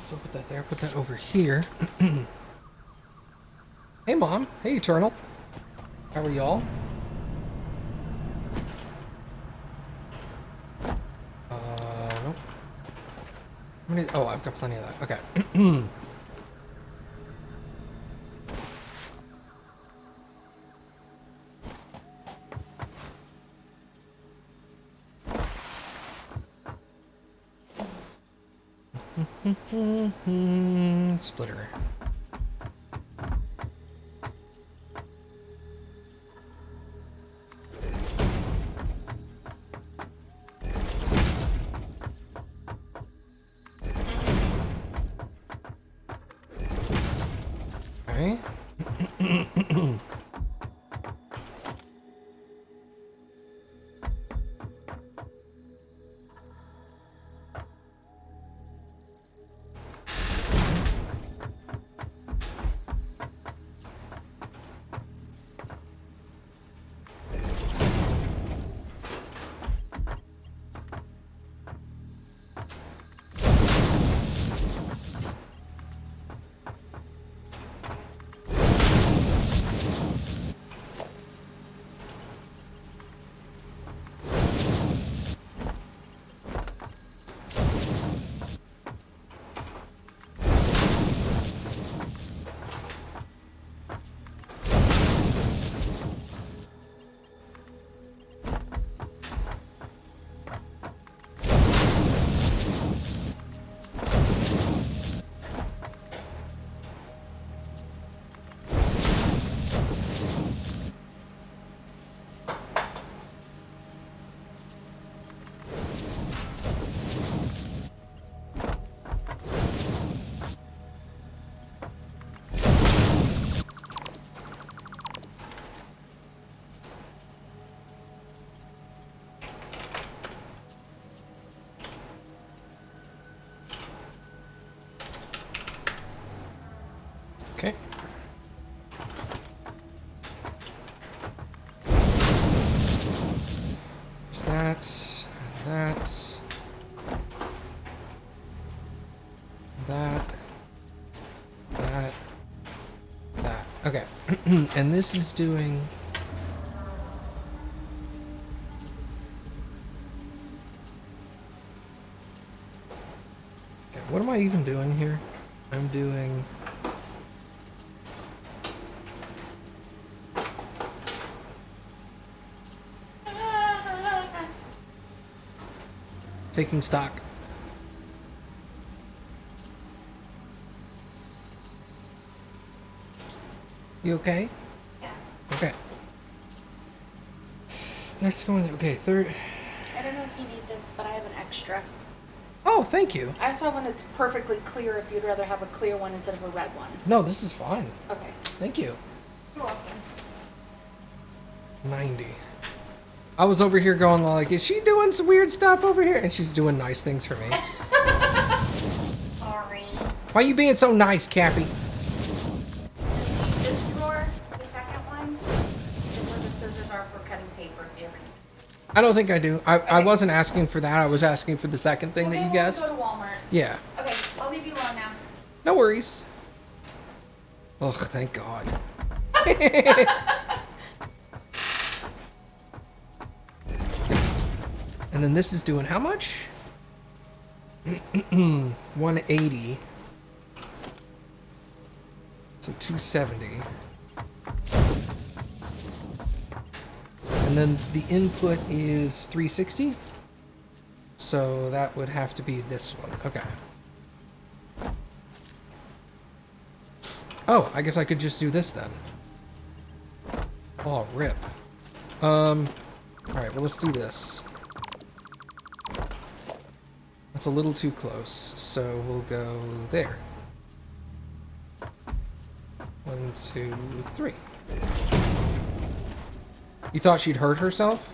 So put that there, put that over here. Hey, Mom. Hey, Eternal. How are y'all? Nope. How many? Oh, I've got plenty of that. Okay. Splitter. Okay. Okay. There's that, that. Okay. And this is doing... Okay, what am I even doing here? I'm doing... Taking stock. You okay? Yeah. Okay. Let's go in there. Okay, third. I don't know if you need this, but I have an extra. Oh, thank you. I also have one that's perfectly clear if you'd rather have a clear one instead of a red one. No, this is fine. Okay. Thank you. You're welcome. 90. I was over here going like, is she doing some weird stuff over here? And she's doing nice things for me. Sorry. Why are you being so nice, Cappy? This drawer, the second one, is where the scissors are for cutting paper. If you ever need. I don't think I do. I wasn't asking for that. I was asking for the second thing that you guessed. Go to Walmart. Yeah. Okay, I'll leave you alone now. No worries. Ugh, thank God. And then this is doing how much? 180. So 270. And then the input is 360. So that would have to be this one. Okay. Oh, I guess I could just do this then. Oh, rip. Alright, well, let's do this. That's a little too close, so we'll go there. 1, 2, 3. You thought she'd hurt herself?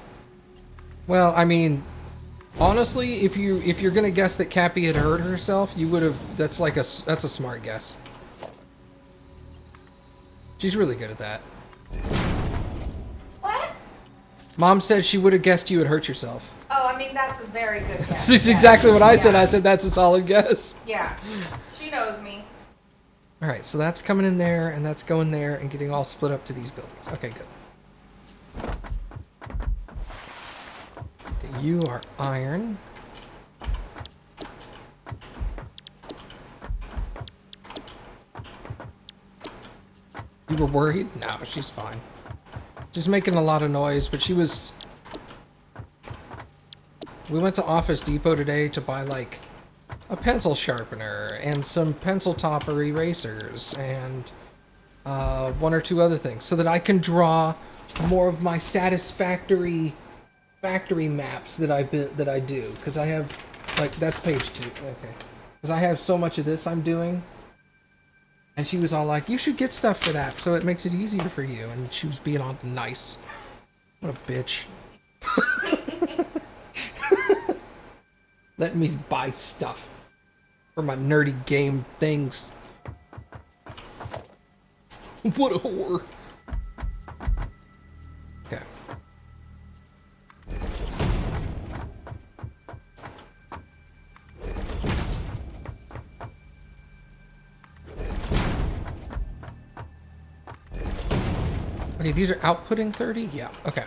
Well, I mean, honestly, if you're gonna guess that Cappy had hurt herself, you would have. That's a smart guess. She's really good at that. What? Mom said she would have guessed you had hurt yourself. Oh, I mean, that's a very good guess. That's exactly what I said. I said that's a solid guess. Yeah. She knows me. All right, so that's coming in there, and that's going there, and getting all split up to these buildings. Okay, good. Okay, you are iron. You were worried? No, she's fine. Just making a lot of noise, but she was... We went to Office Depot today to buy, like, a pencil sharpener and some pencil topper erasers and one or two other things so that I can draw more of my Satisfactory factory maps that I do, because I have, like, that's page 2. Okay. Because I have so much of this I'm doing. And she was all like, you should get stuff for that, so it makes it easier for you. And she was being all nice. What a bitch. Let me buy stuff for my nerdy game things. What a whore. Okay. Okay, these are outputting 30? Yeah, okay.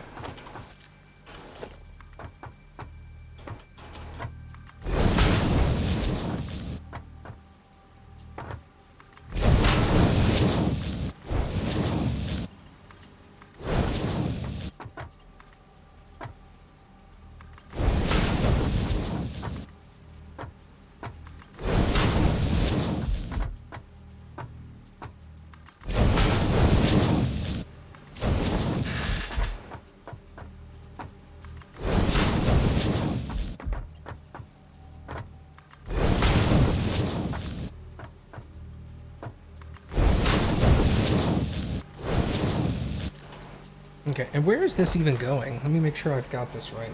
Okay, and where is this even going? Let me make sure I've got this right.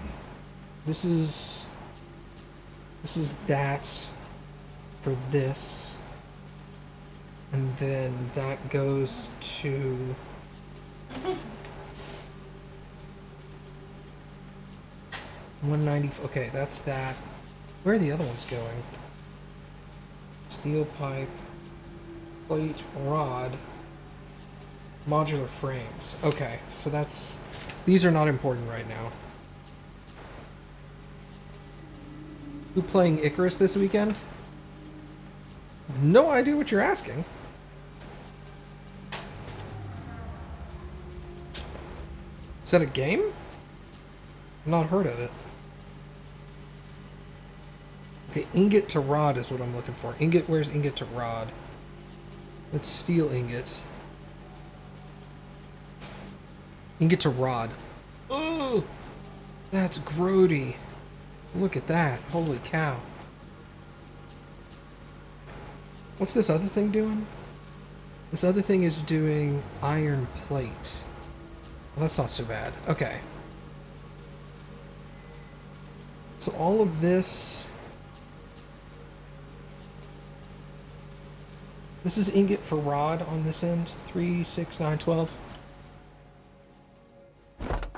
This is that for this. And then that goes to... $190. Okay, that's that. Where are the other ones going? Steel pipe, plate, rod, modular frames. Okay, so that's... These are not important right now. Who playing Icarus this weekend? No idea what you're asking. Is that a game? I've not heard of it. Okay, ingot to rod is what I'm looking for. Ingot, where's ingot to rod? Let's steel ingot. Ingot to rod. Oh, that's grody. Look at that. Holy cow. What's this other thing doing? This other thing is doing iron plate. Well, that's not so bad. Okay. So all of this... This is ingot for rod on this end. 3, 6, 9, 12.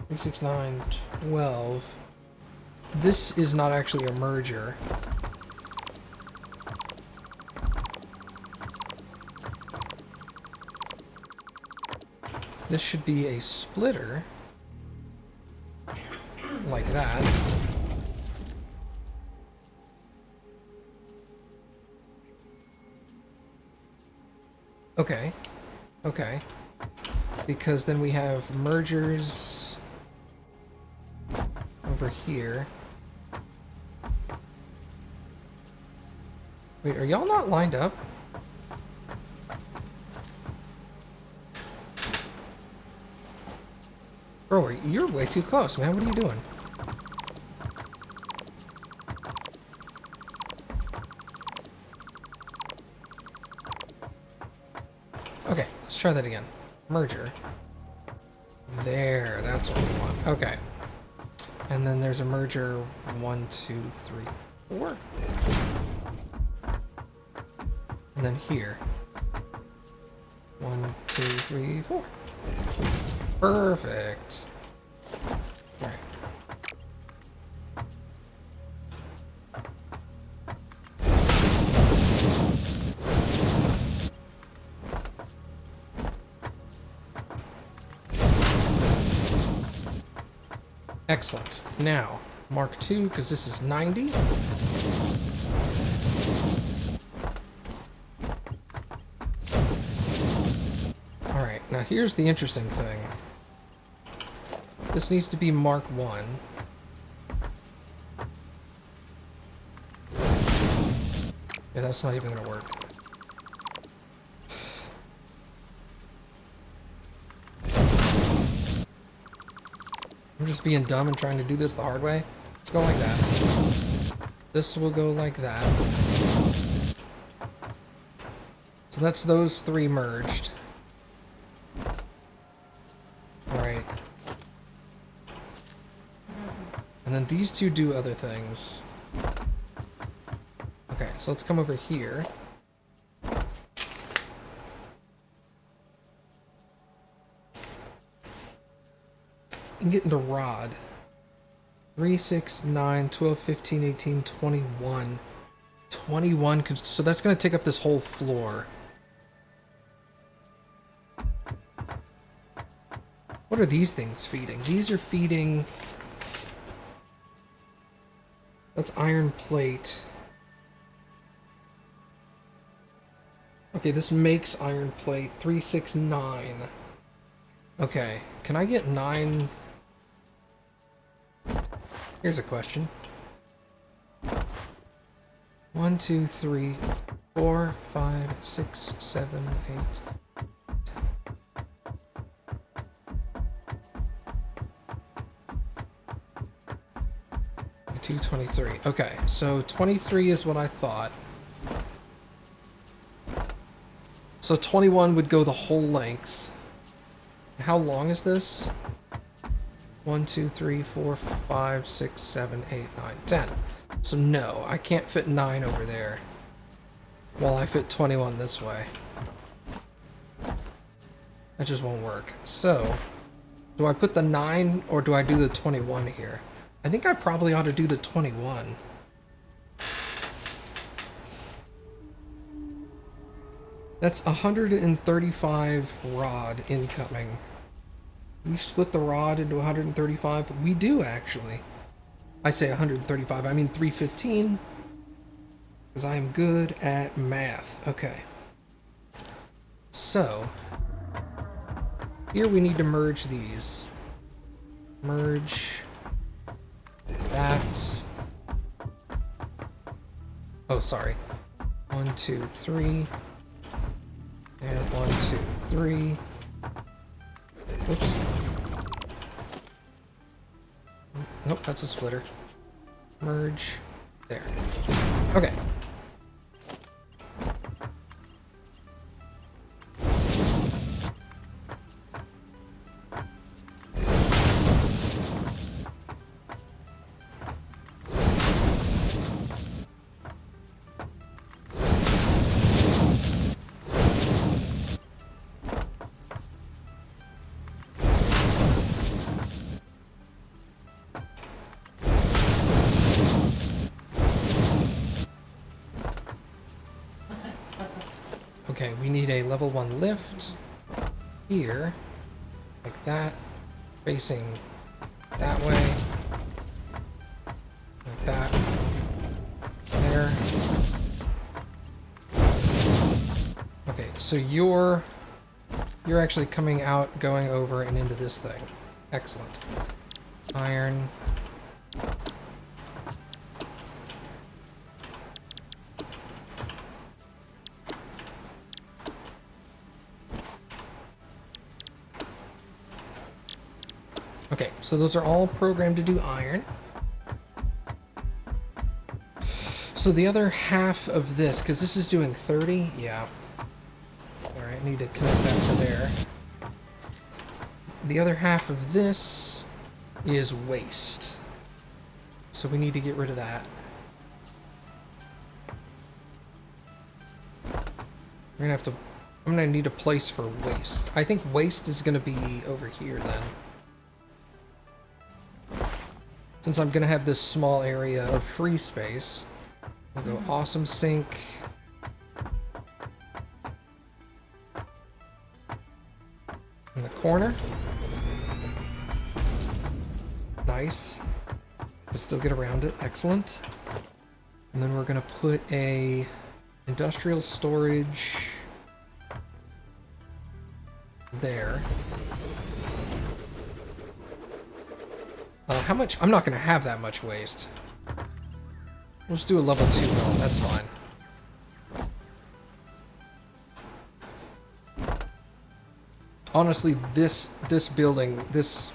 3, 6, 9, 12. This is not actually a merger. This should be a splitter. Like that. Okay. Okay. Because then we have mergers over here. Wait, are y'all not lined up? Bro, you're way too close, man. What are you doing? Okay, let's try that again. Merger. There, that's what we want. Okay. And then there's a merger 1, 2, 3, 4. And then here. 1, 2, 3, 4. Perfect. Alright. Excellent. Now, Mark II, because this is 90. Alright, now here's the interesting thing. This needs to be Mark I. Yeah, that's not even gonna work. I'm just being dumb and trying to do this the hard way. Let's go like that. This will go like that. So that's those three merged. Alright. And then these two do other things. Okay, so let's come over here. And get into rod. 3, 6, 9, 12, 15, 18, 21. 21, so that's going to take up this whole floor. What are these things feeding? These are feeding... That's iron plate. Okay, this makes iron plate. 3, 6, 9. Okay, can I get 9? Here's a question. 1, 2, 3, 4, 5, 6, 7, 8. 23. Okay, so 23 is what I thought. So 21 would go the whole length. How long is this? 1, 2, 3, 4, 5, 6, 7, 8, 9, 10. So no, I can't fit 9 over there. While I fit 21 this way. That just won't work. So, do I put the 9 or do I do the 21 here? I think I probably ought to do the 21. That's 135 rod incoming. We split the rod into 135. We do, actually. I say 135, I mean 315. Because I am good at math. Okay. So, here we need to merge these. Merge that. Oh, sorry. 1, 2, 3. And 1, 2, 3. Oops. Nope, that's a splitter. Merge. There. Okay. Okay, we need a level 1 lift here, like that, facing that way, like that, there. Okay, so you're actually coming out, going over, and into this thing. Excellent. Iron. Okay, so those are all programmed to do iron. So the other half of this, because this is doing 30, yeah. Alright, I need to connect that to there. The other half of this is waste. So we need to get rid of that. We're gonna have to... I'm gonna need a place for waste. I think waste is gonna be over here then. Since I'm gonna have this small area of free space, we'll go awesome sink. In the corner. Nice. Can still get around it. Excellent. And then we're gonna put a industrial storage there. How much? I'm not gonna have that much waste. We'll just do a level 2 mill. That's fine. Honestly, this building, this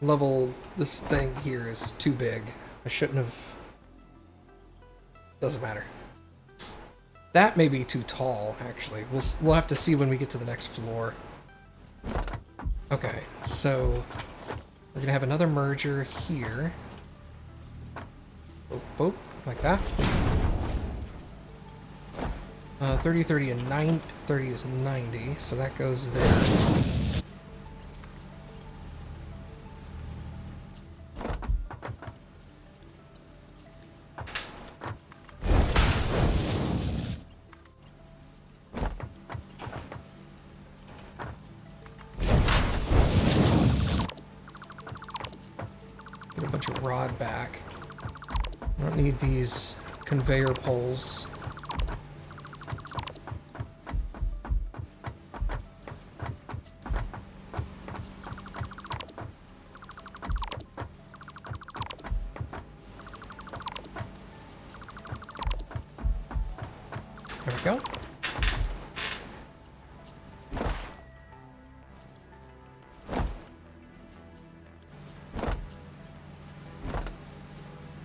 level, this thing here is too big. I shouldn't have... Doesn't matter. That may be too tall, actually. We'll have to see when we get to the next floor. Okay, so we're gonna have another merger here. Boop, boop, like that. 30, 30, and 90. 30 is 90, so that goes there. Get a bunch of rod back. I don't need these conveyor poles. There we go.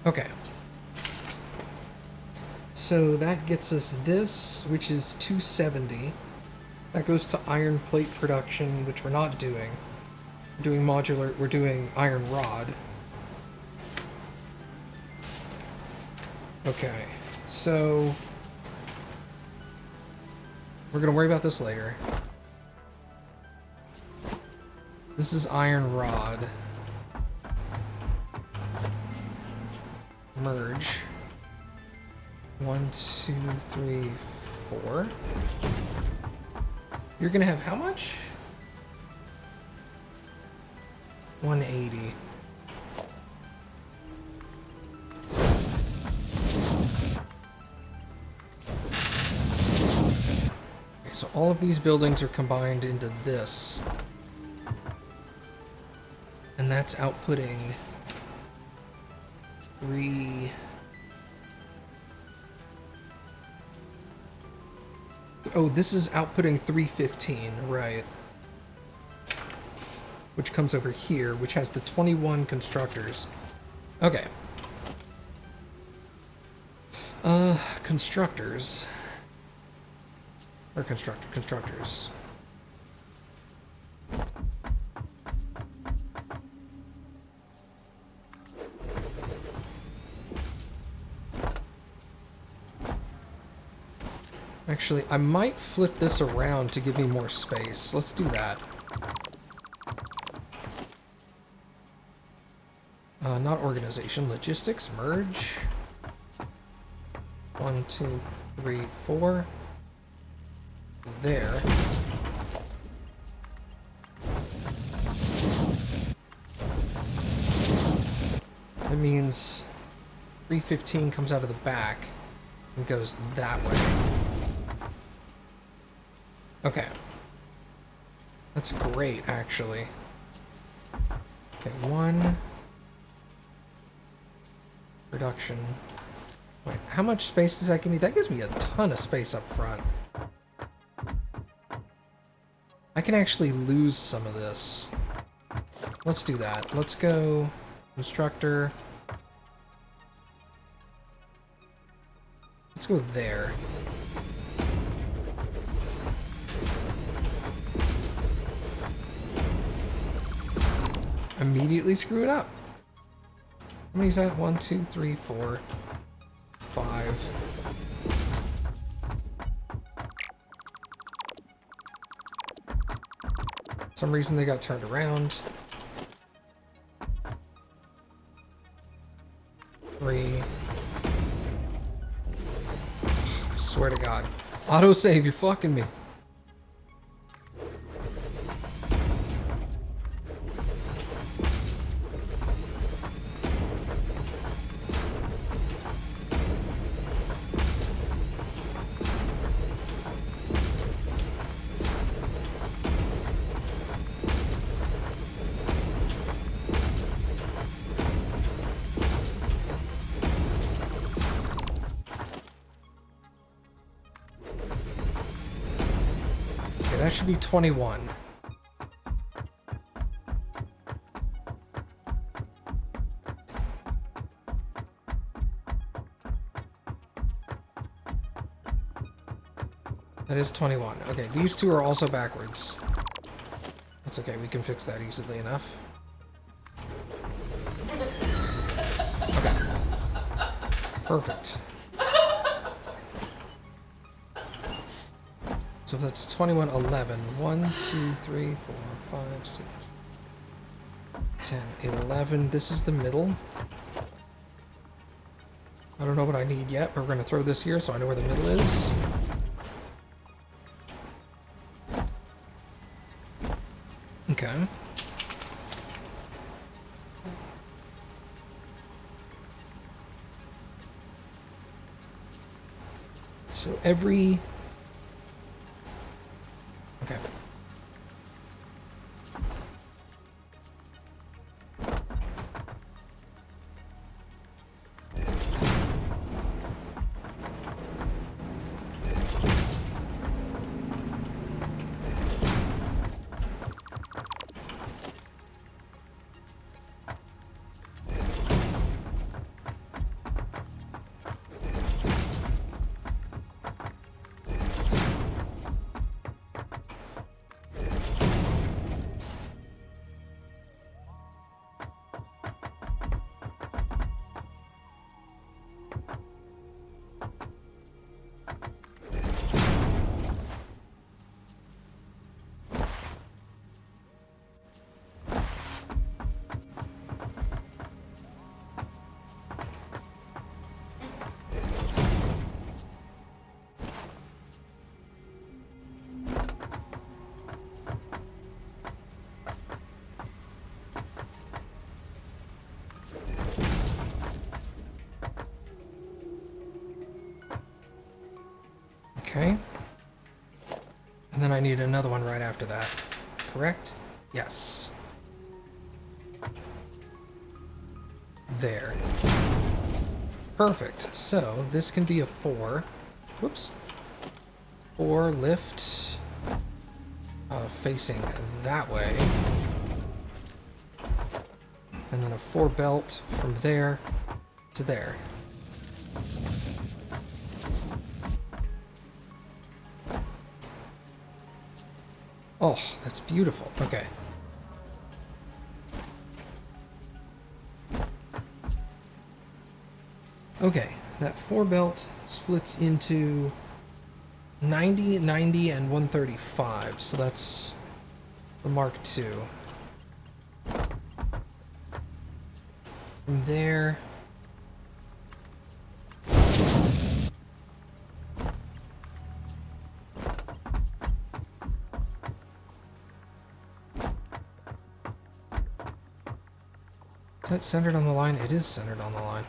Okay. So that gets us this, which is 270. That goes to iron plate production, which we're not doing. We're doing modular, we're doing iron rod. Okay, so we're gonna worry about this later. This is iron rod. Merge. 1, 2, 3, 4. You're gonna have how much? 180. Okay, so all of these buildings are combined into this. And that's outputting 3... Oh, this is outputting 315, right. Which comes over here, which has the 21 constructors. Okay. Constructors. Or constructors. Actually, I might flip this around to give me more space. Let's do that. Not organization, logistics, merge. 1, 2, 3, 4. There. That means 315 comes out of the back and goes that way. Okay. That's great, actually. Okay, 1. Production. Wait, how much space does that give me? That gives me a ton of space up front. I can actually lose some of this. Let's do that. Let's go constructor. Let's go there. Immediately screw it up. How many is that? 1, 2, 3, 4, 5. For some reason they got turned around. 3. I swear to God. Autosave, you're fucking me. that should be 21. That is 21. Okay, these two are also backwards. That's okay, we can fix that easily enough. Okay. Perfect. So if that's 21, 11. 1, 2, 3, 4, 5, 6, 10, 11. This is the middle. I don't know what I need yet, but we're going to throw this here so I know where the middle is. Okay. So every... Okay. Okay. And then I need another one right after that. Correct? Yes. There. Perfect. So this can be a 4. Whoops. 4 lift. Facing that way. And then a 4 belt from there to there. Oh, that's beautiful. Okay. Okay, that 4 belt splits into 90, 90, and 135. So that's the Mark II. From there... Is that centered on the line? It is centered on the line.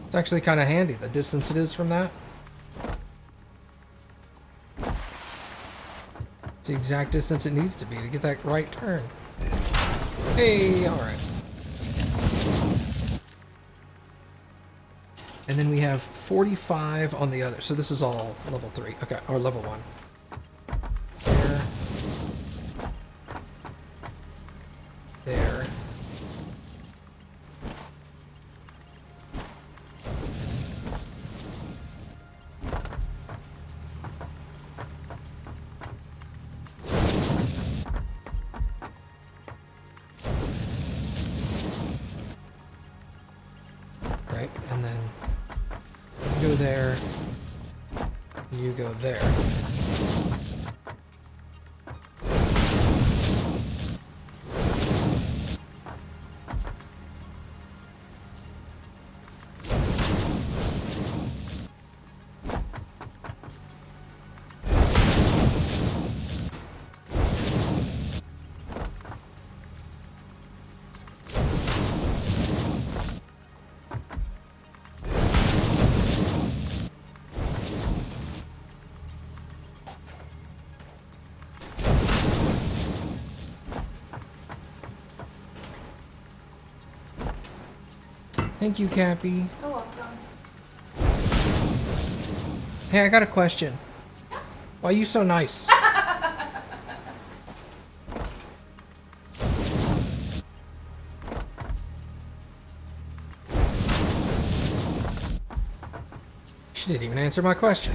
It's actually kind of handy, the distance it is from that. It's the exact distance it needs to be to get that right turn. Hey, alright. And then we have 45 on the other. So this is all level 3. Okay, or level 1. There. There. Right, and then you go there, you go there. Thank you, Cappy. You're welcome. Hey, I got a question. Why are you so nice? She didn't even answer my question.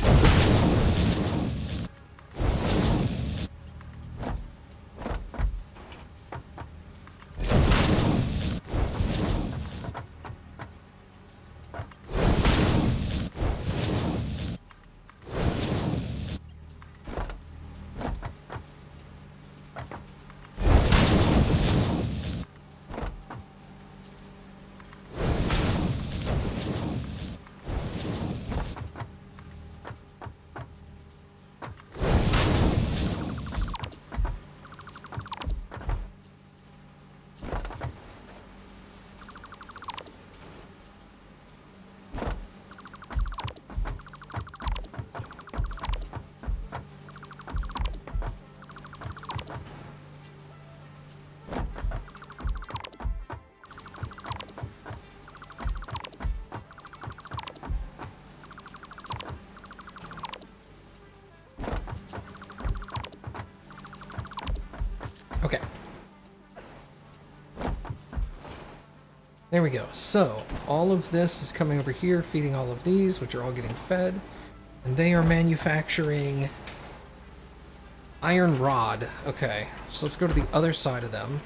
Okay. There we go. So, all of this is coming over here, feeding all of these, which are all getting fed. And they are manufacturing iron rod. Okay, so let's go to the other side of them.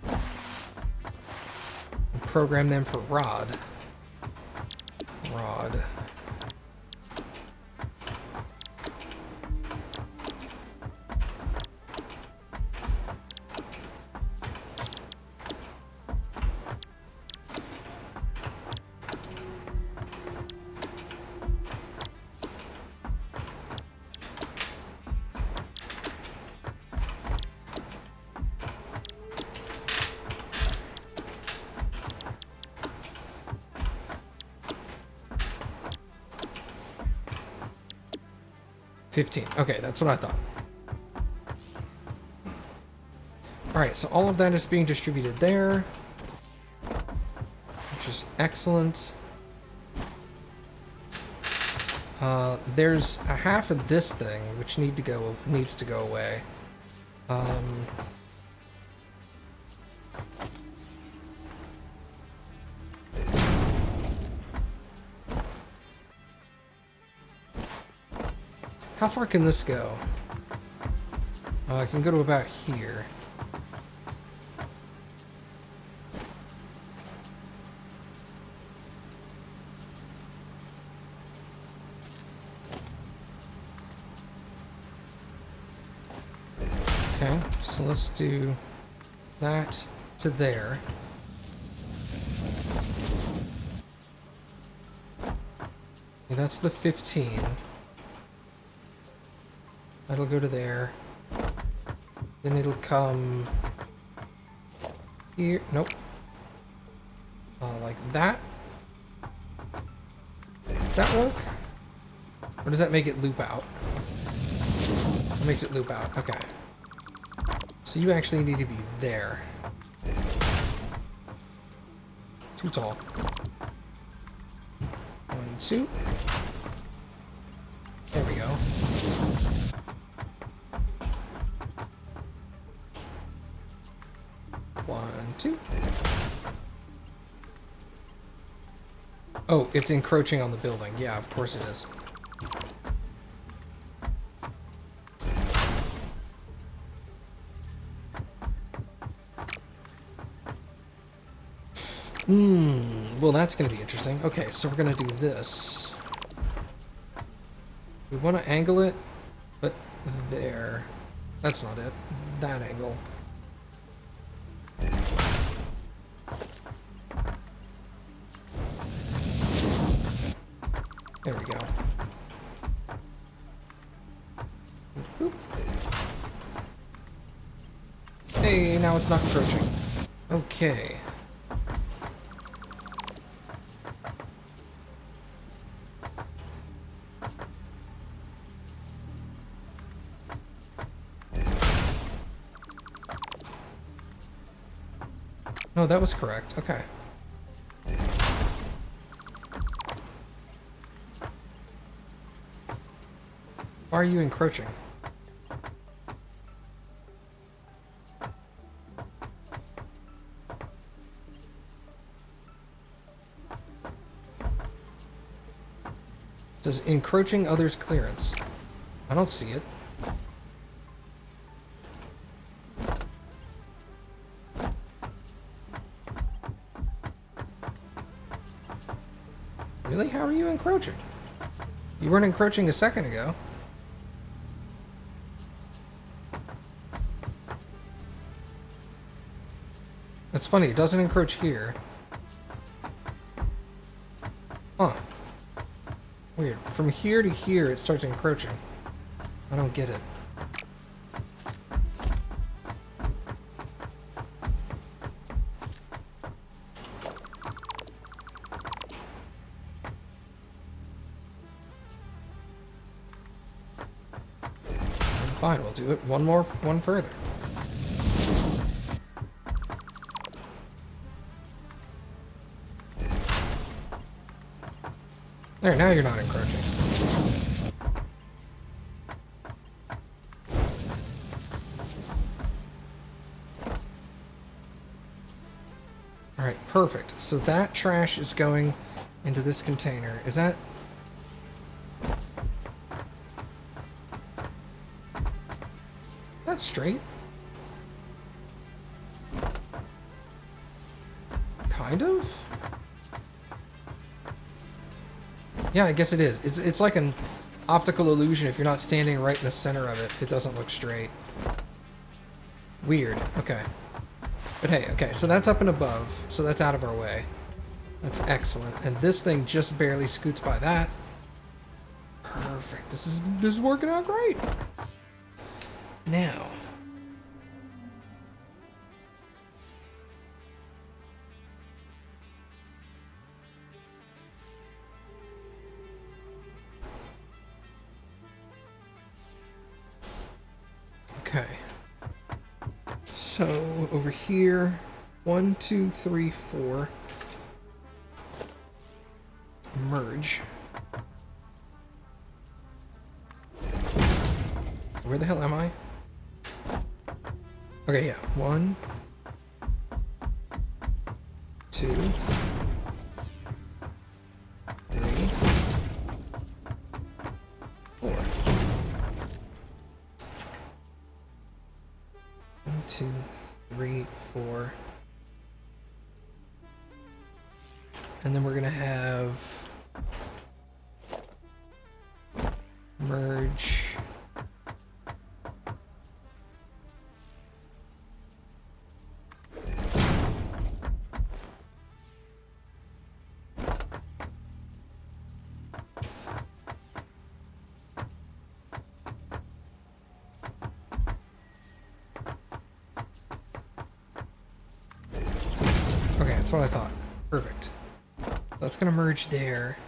And program them for rod. Rod. Okay, that's what I thought. Alright, so all of that is being distributed there, which is excellent. There's a half of this thing which needs to go away. How far can this go? I can go to about here. Okay, so let's do that to there. Okay, that's the 15. That'll go to there. Then it'll come here. Nope. Like that. Does that work? Or does that make it loop out? It makes it loop out. Okay. So you actually need to be there. Too tall. 1, 2. There we go. Oh, it's encroaching on the building. Yeah, of course it is. Well, that's going to be interesting. Okay, so we're going to do this. We want to angle it, but there. That's not it. That angle. There we go. Boop. Hey, now it's not encroaching. Okay. No, that was correct. Okay. Why are you encroaching? Does encroaching others' clearance? I don't see it. Really? How are you encroaching? You weren't encroaching a second ago. That's funny, it doesn't encroach here. Huh. Weird. From here to here, it starts encroaching. I don't get it. Fine, we'll do it one further. There, now you're not encroaching. Alright, perfect. So that trash is going into this container. Is that... That's straight. Kind of? Yeah, I guess it is. It's like an optical illusion. If you're not standing right in the center of it, it doesn't look straight. Weird. Okay. But hey, okay, so that's up and above, so that's out of our way. That's excellent. And this thing just barely scoots by that. Perfect. This is working out great. Now. Okay. So over here, 1, 2, 3, 4. Merge. Where the hell am I? Okay, yeah. 1, 2, 3, 4. 1, 2, 3, 4. And then we're gonna have merge. Okay, that's what I thought. Perfect. That's gonna merge there.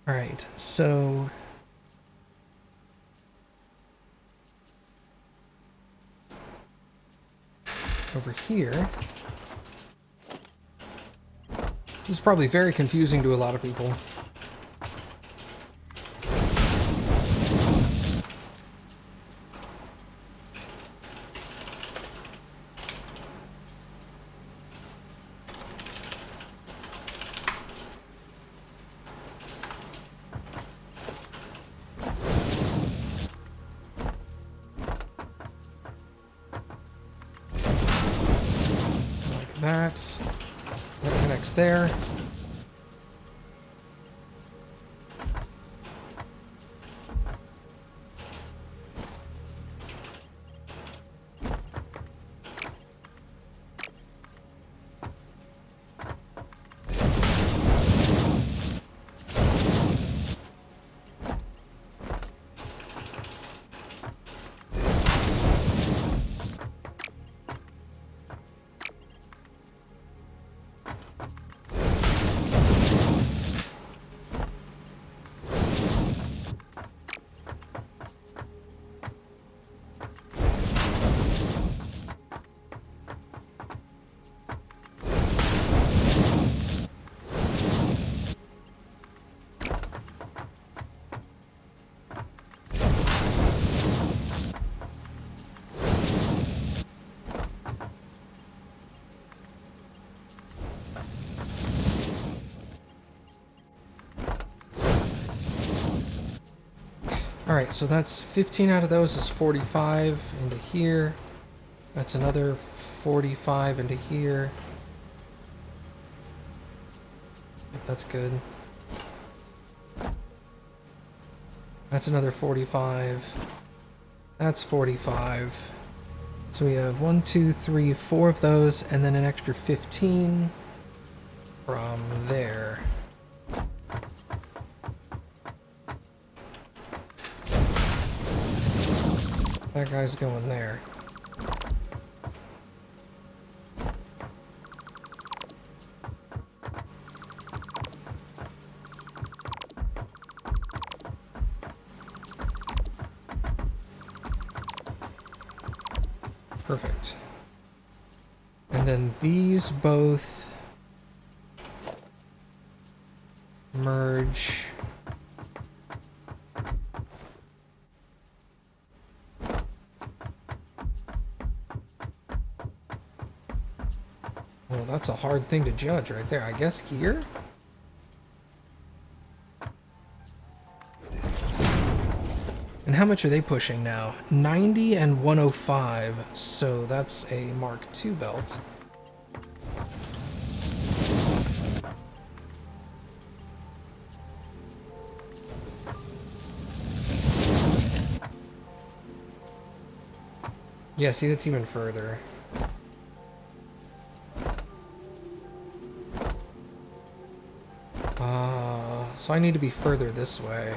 All right, so over here, this is probably very confusing to a lot of people. That connects there. Alright, so that's 15 out of those is 45 into here. That's another 45 into here. That's good. That's another 45. That's 45. So we have 1, 2, 3, 4 of those, and then an extra 15 from there. That guy's going there. Perfect. And then these both merge. Well, that's a hard thing to judge right there. I guess here? And how much are they pushing now? 90 and 105, so that's a Mark II belt. Yeah, see, that's even further. So I need to be further this way.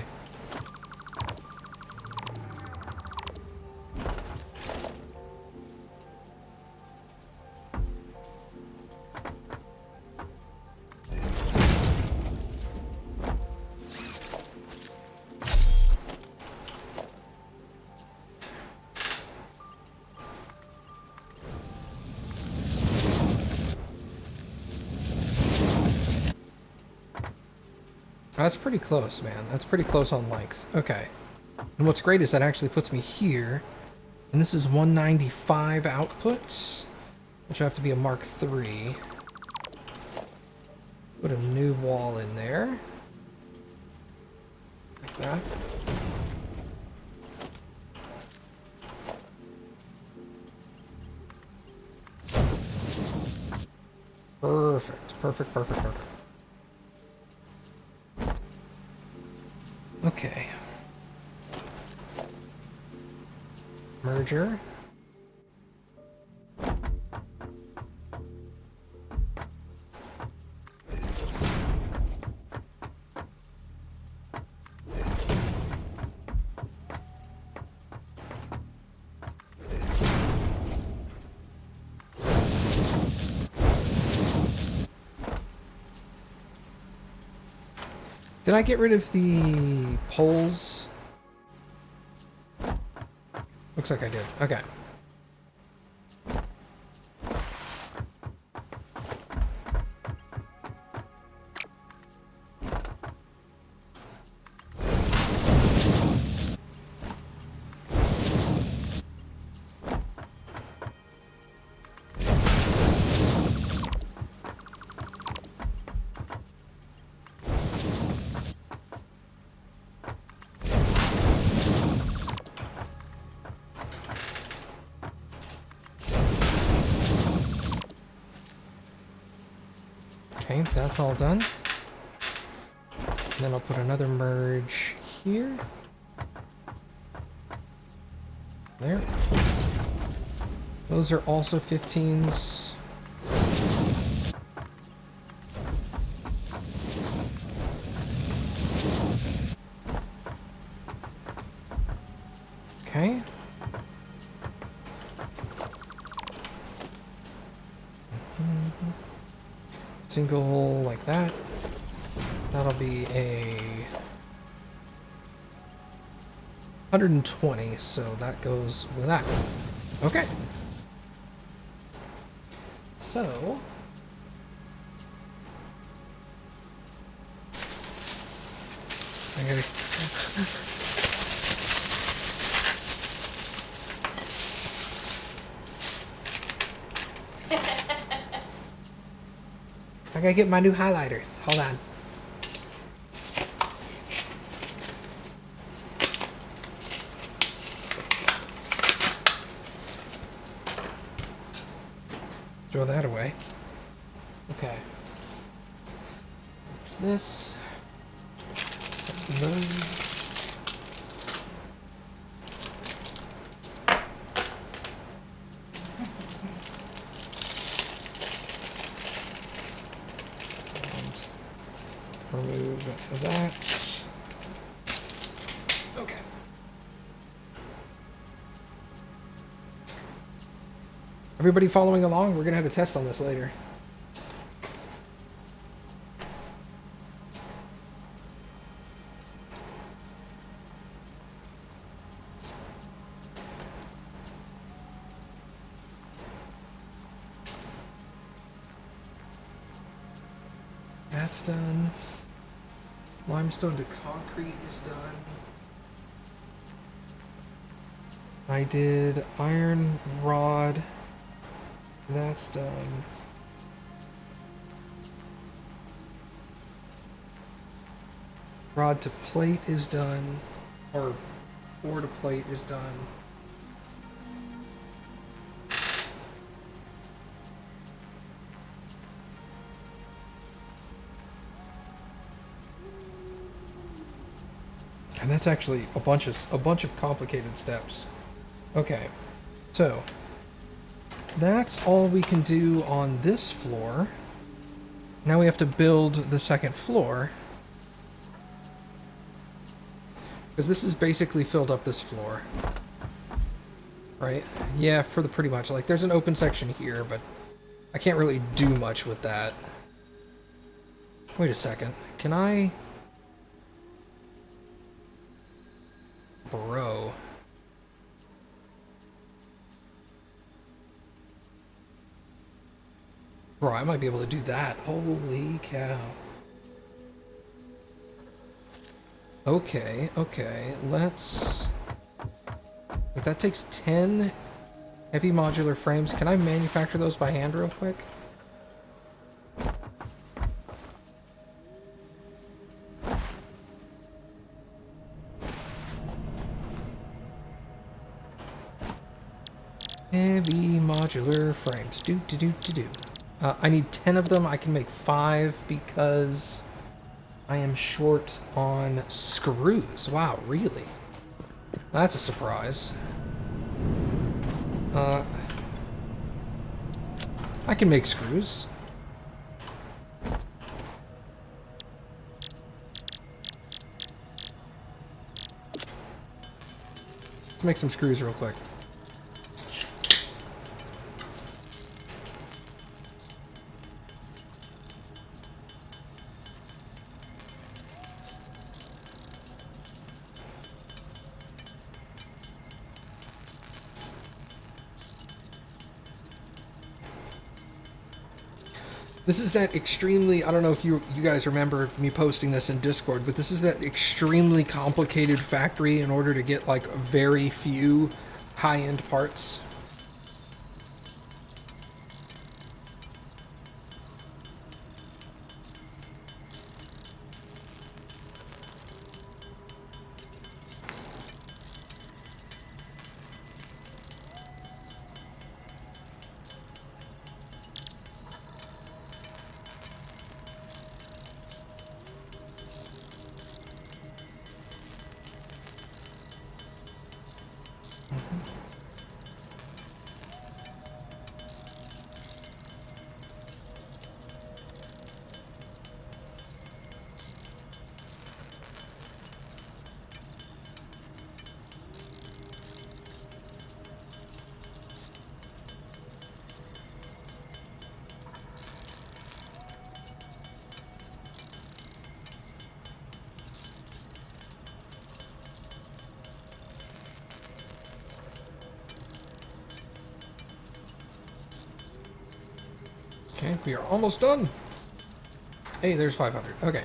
That's pretty close, man. That's pretty close on length. Okay. And what's great is that actually puts me here. And this is 195 output, which will have to be a Mark III. Put a new wall in there. Like that. Perfect. Perfect, perfect, perfect. Okay. Merger. Did I get rid of the poles? Looks like I did. Okay. Okay, that's all done. And then I'll put another merge here. There. Those are also 15s. Okay. Single hole like that. That'll be a 120, so that goes with that. Okay. So I gotta I gotta get my new highlighters. Hold on. Throw that away. Okay. There's this. Those. Remove that. Okay. Everybody following along? We're going to have a test on this later. That's done. Limestone to concrete is done. I did iron rod. That's done. Rod to plate is done. Or ore to plate is done. And that's actually a bunch of complicated steps. Okay, so that's all we can do on this floor. Now we have to build the second floor, because this is basically filled up this floor, right? Yeah, for the pretty much. Like, there's an open section here, but I can't really do much with that. Wait a second. Can I? Bro. Bro, I might be able to do that. Holy cow. Okay, okay. Let's... Wait, that takes 10 heavy modular frames. Can I manufacture those by hand real quick? Heavy modular frames. Do. I need 10 of them. I can make 5 because I am short on screws. Wow, really? That's a surprise. I can make screws. Let's make some screws real quick. This is that extremely, I don't know if you guys remember me posting this in Discord, but this is that extremely complicated factory in order to get like very few high-end parts. Okay, we are almost done. Hey, there's 500. Okay.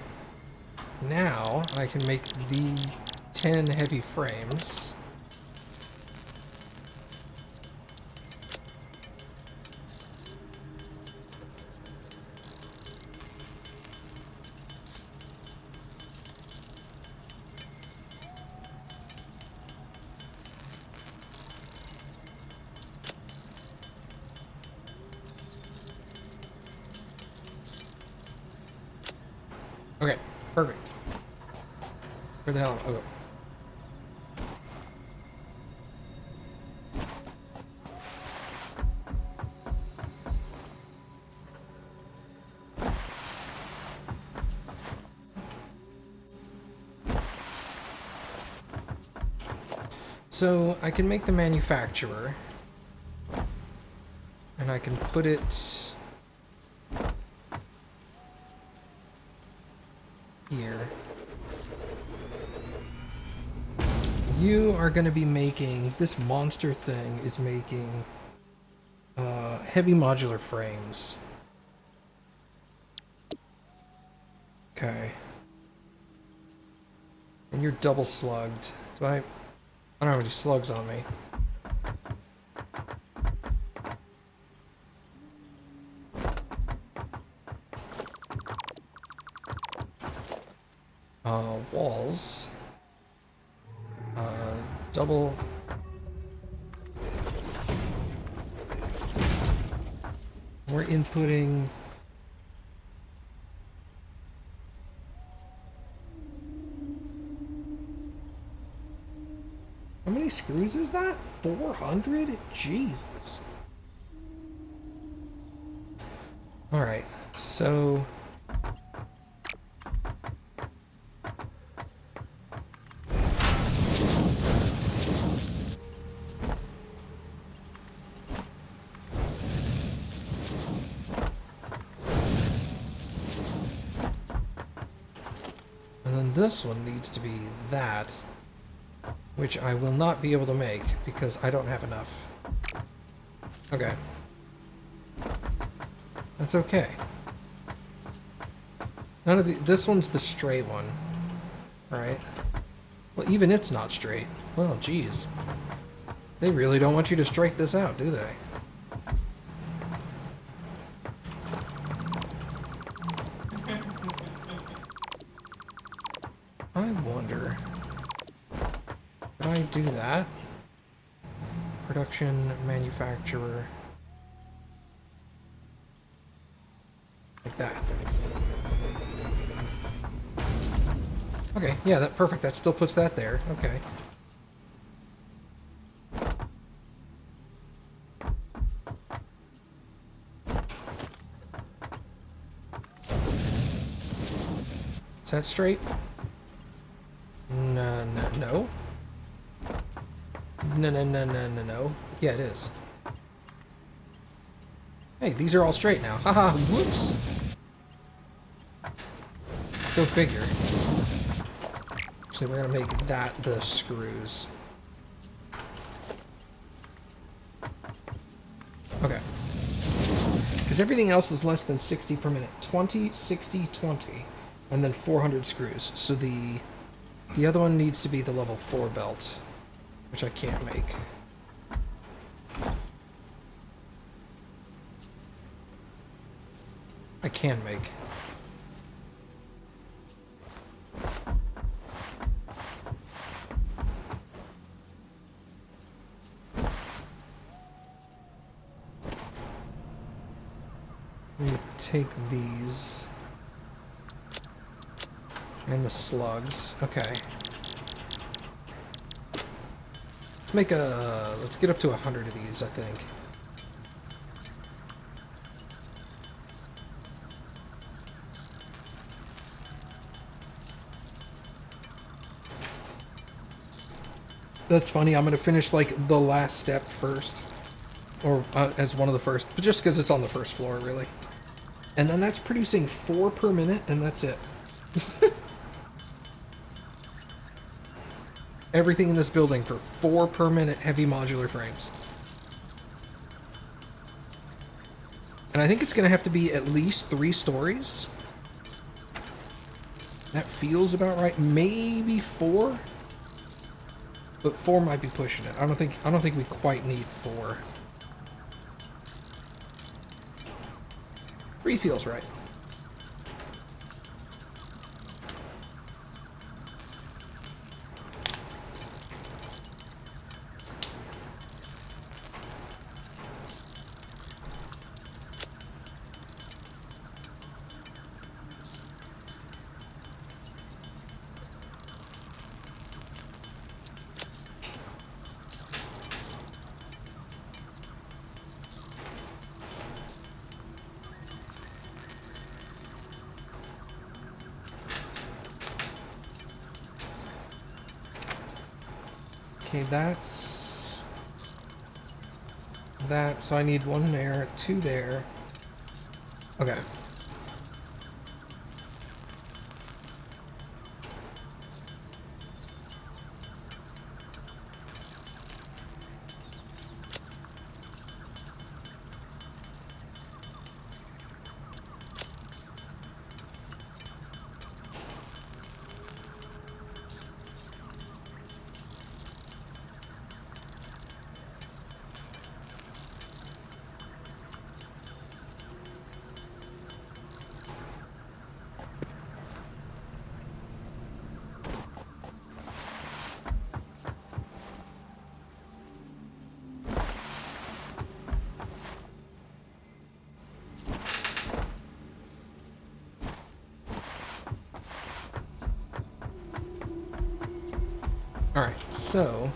Now I can make the 10 heavy frames. Perfect. Where the hell? Oh. So I can make the manufacturer, and I can put it here. You are going to be making, this monster thing is making heavy modular frames. Okay. And you're double slugged. I don't have any slugs on me. Walls. Double. We're inputting. How many screws is that? 400? Jesus. Alright, so... And then this one needs to be that, which I will not be able to make because I don't have enough. Okay. That's okay. None of the... This one's the straight one. Right? Well, even it's not straight. Well, geez. They really don't want you to straighten this out, do they? I wonder... Could I do that? Production, manufacturer... Like that. Okay, yeah, that perfect. That still puts that there. Okay. Is that straight? No, no, no. No, no, no, no, no, no. Yeah, it is. Hey, these are all straight now. Haha, whoops. Go figure. So we're gonna make that the screws. Okay. Because everything else is less than 60 per minute. 20, 60, 20. And then 400 screws. So the other one needs to be the level 4 belt. Which I can't make. I can make. We take these and the slugs. Okay. Let's get up to 100 of these, I think. That's funny, I'm gonna finish like the last step first. Or as one of the first, but just because it's on the first floor, really. And then that's producing 4 per minute, and that's it. Everything in this building for 4 per minute heavy modular frames. And I think it's going to have to be at least 3 stories. That feels about right. Maybe 4. But 4 might be pushing it. I don't think we quite need 4. 3 feels right. Okay, that's that. So I need 1 there, 2 there. Okay. Alright, so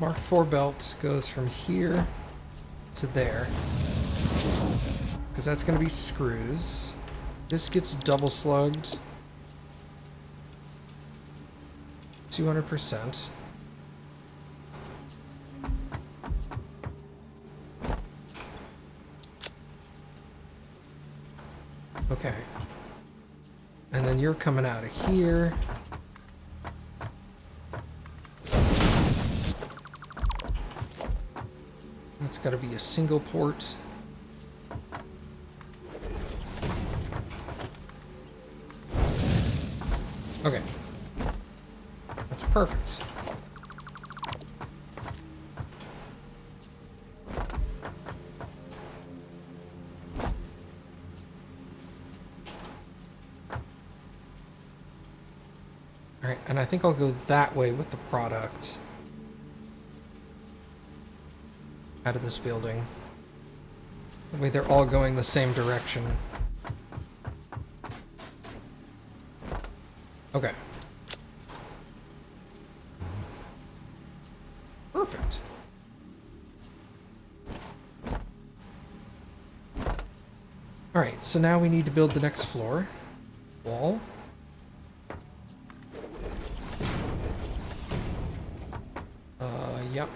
Mark IV belt goes from here to there. Because that's going to be screws. This gets double slugged. 200%. Okay. And then you're coming out of here. It's got to be a single port. Okay. That's perfect. Alright, and I think I'll go that way with the product. Out of this building. That way they're all going the same direction. Okay. Perfect. Alright, so now we need to build the next floor. Wall. Yep.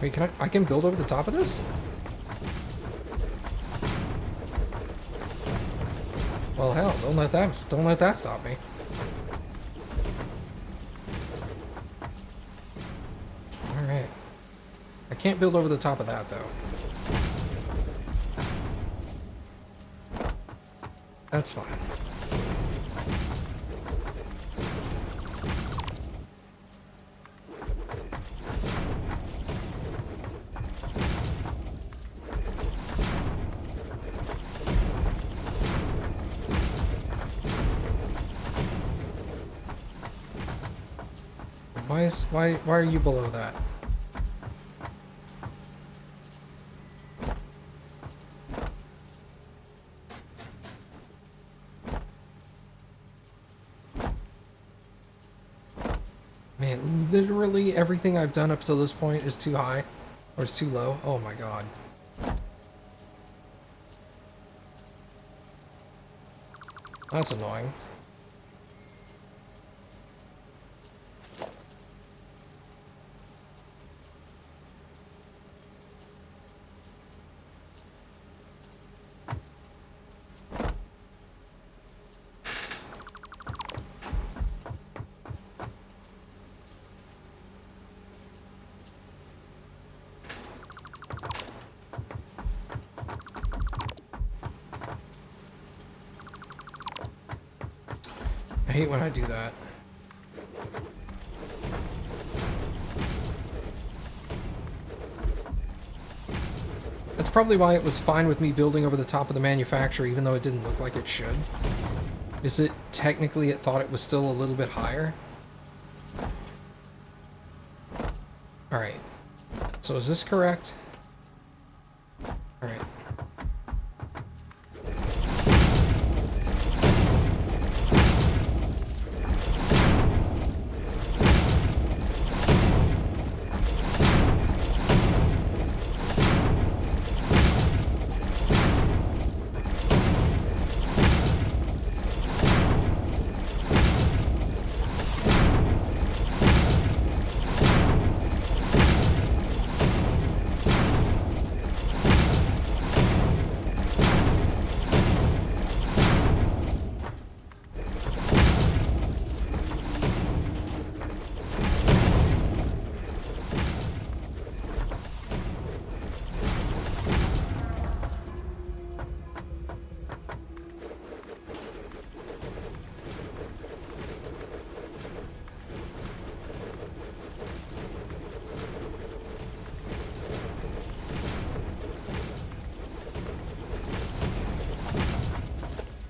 Wait, I can build over the top of this? Well, hell, don't let that stop me. All right. I can't build over the top of that though. That's fine. Why are you below that? Man, literally everything I've done up to this point is too high. Or it's too low. Oh my god. That's annoying. I hate when I do that. That's probably why it was fine with me building over the top of the manufacturer, even though it didn't look like it should. Is it technically it thought it was still a little bit higher? Alright. So is this correct? Alright.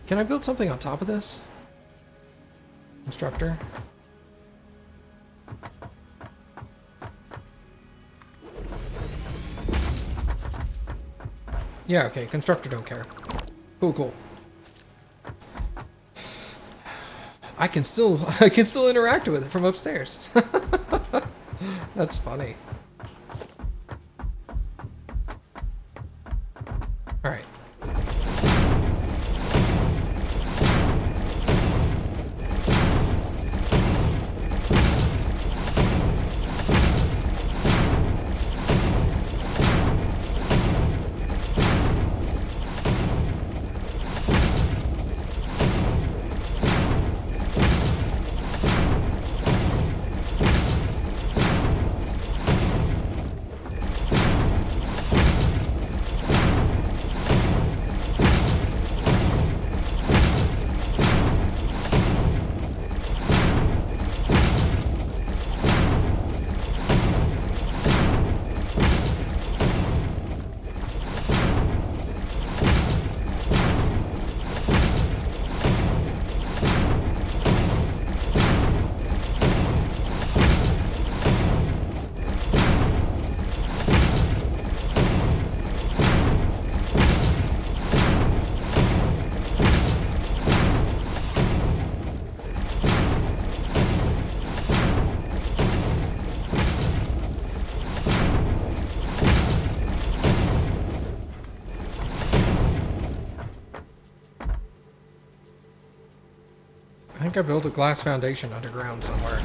Can I build something on top of this? Constructor? Yeah, okay, constructor don't care. Cool, cool. I can still interact with it from upstairs. That's funny. All right. I think I built a glass foundation underground somewhere.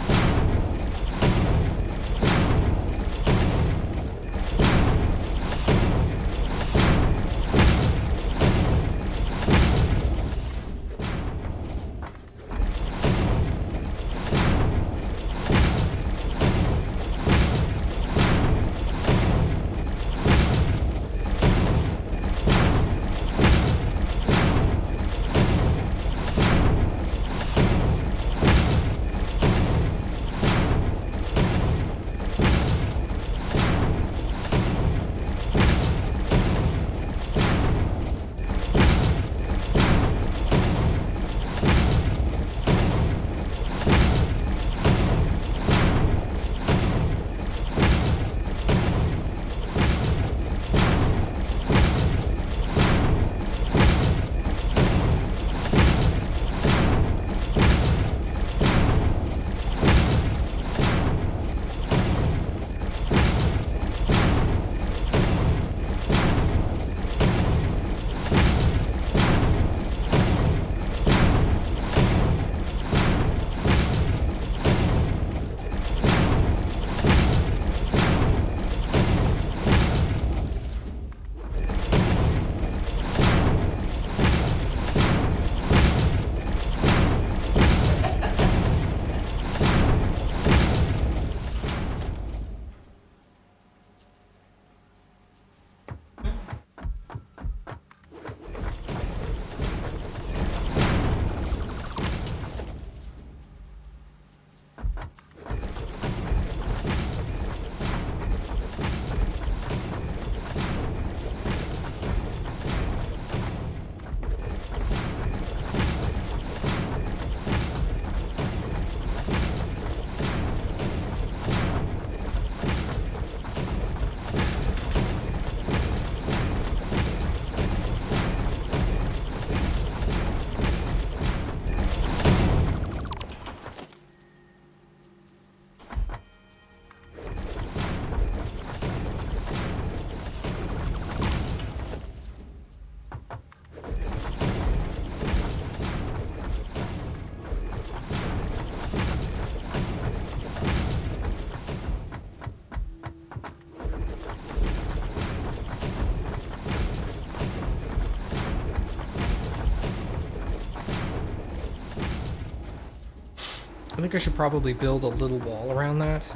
I think I should probably build a little wall around that.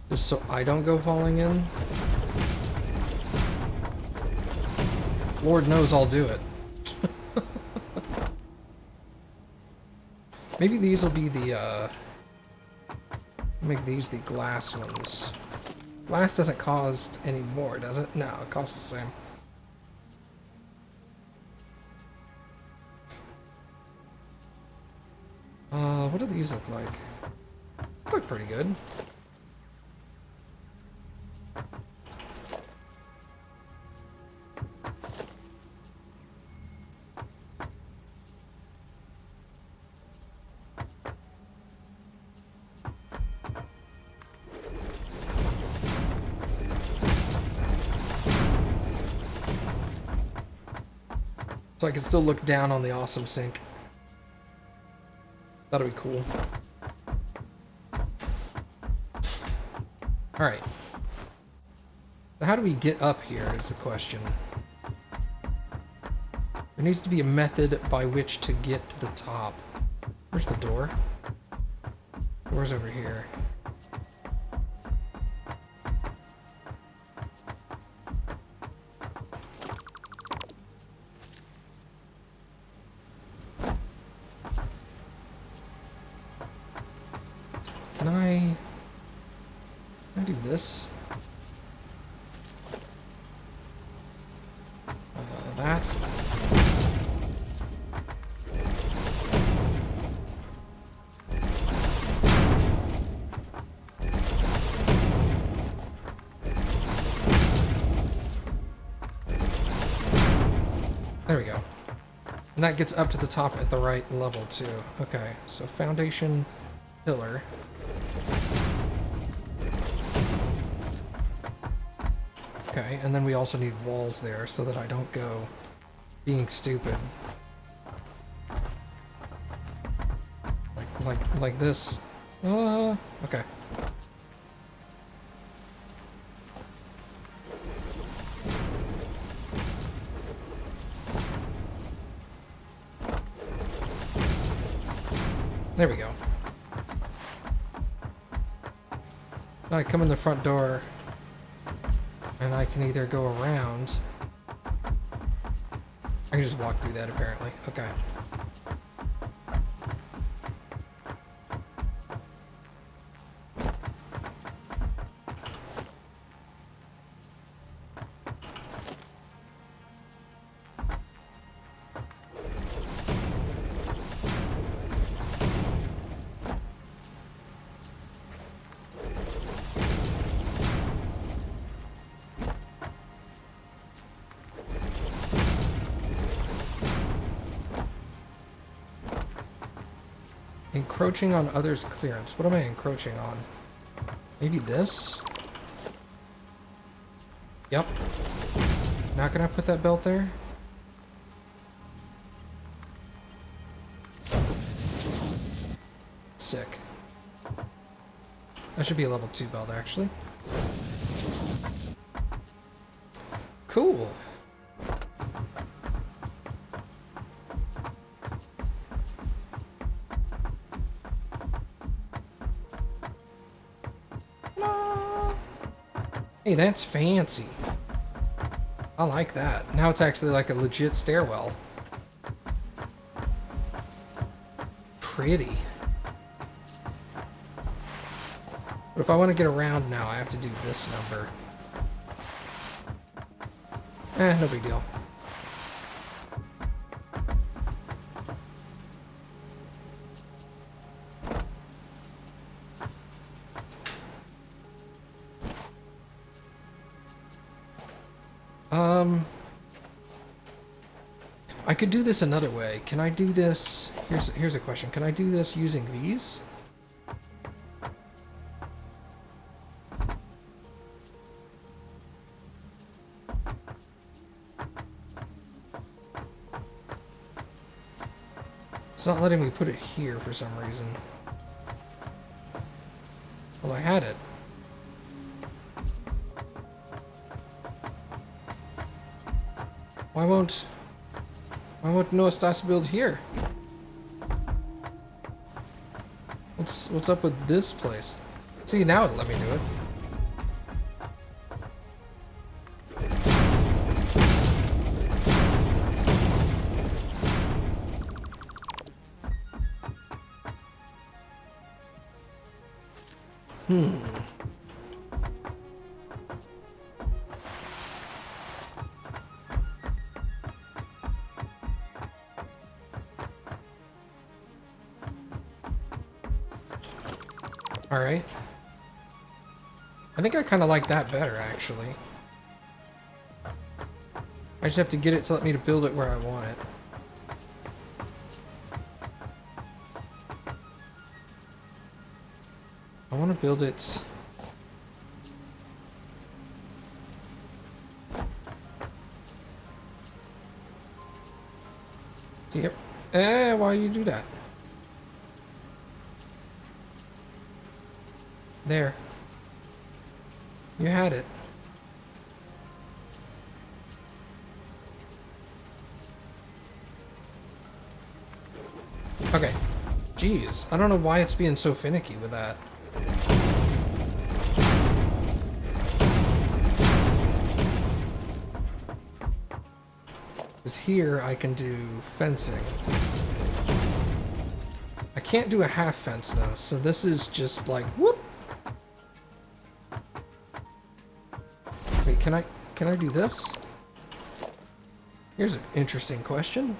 Just so I don't go falling in. Lord knows I'll do it. Maybe these will be the, make these the glass ones. Glass doesn't cost any more, does it? No, it costs the same. What do these look like? Look pretty good. So I can still look down on the awesome sink. That'll be cool. Alright. So how do we get up here is the question. There needs to be a method by which to get to the top. Where's the door? Door's over here. Can I do this? That. There we go. And that gets up to the top at the right level too. Okay, so foundation pillar. Okay, and then we also need walls there so that I don't go being stupid. Like this. Okay. There we go. Now I come in the front door, and I can either go around. I can just walk through that, apparently. Okay. Encroaching on others' clearance. What am I encroaching on? Maybe this? Yep. Now can I put that belt there? Sick. That should be a level 2 belt, actually. Cool. Hey, that's fancy. I like that. Now it's actually like a legit stairwell. Pretty. But if I want to get around now, I have to do this number. No big deal. I could do this another way. Can I do this? Here's a question. Can I do this using these? It's not letting me put it here for some reason. Well, I had it. Why won't no estás build here? What's up with this place? See, now it let me do it. Alright. I think I kind of like that better, actually. I just have to get it to let me to build it where I want it. I want to build it... Yep. Why you do that? There. You had it. Okay. Jeez. I don't know why it's being so finicky with that. Because here I can do fencing. I can't do a half fence though, so this is just like whoop. Wait, can I do this? Here's an interesting question.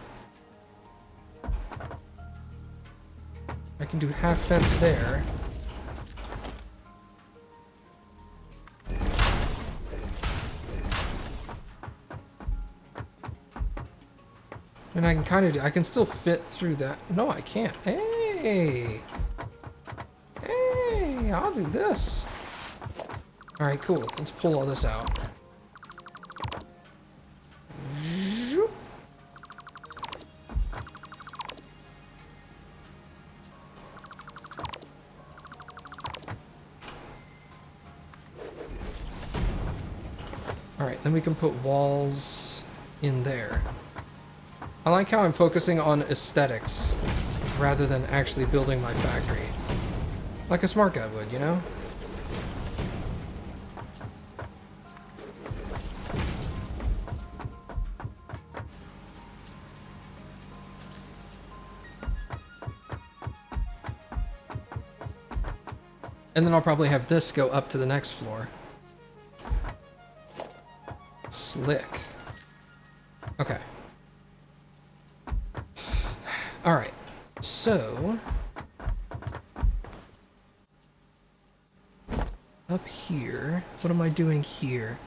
I can do half fence there. And I can kind of do, I can still fit through that. No, I can't. Hey! Hey, I'll do this. Alright, cool. Let's pull all this out. Zoop. Alright, then we can put walls in there. I like how I'm focusing on aesthetics rather than actually building my factory. Like a smart guy would, you know? And then I'll probably have this go up to the next floor. Slick. Okay. Alright. So... up here... what am I doing here?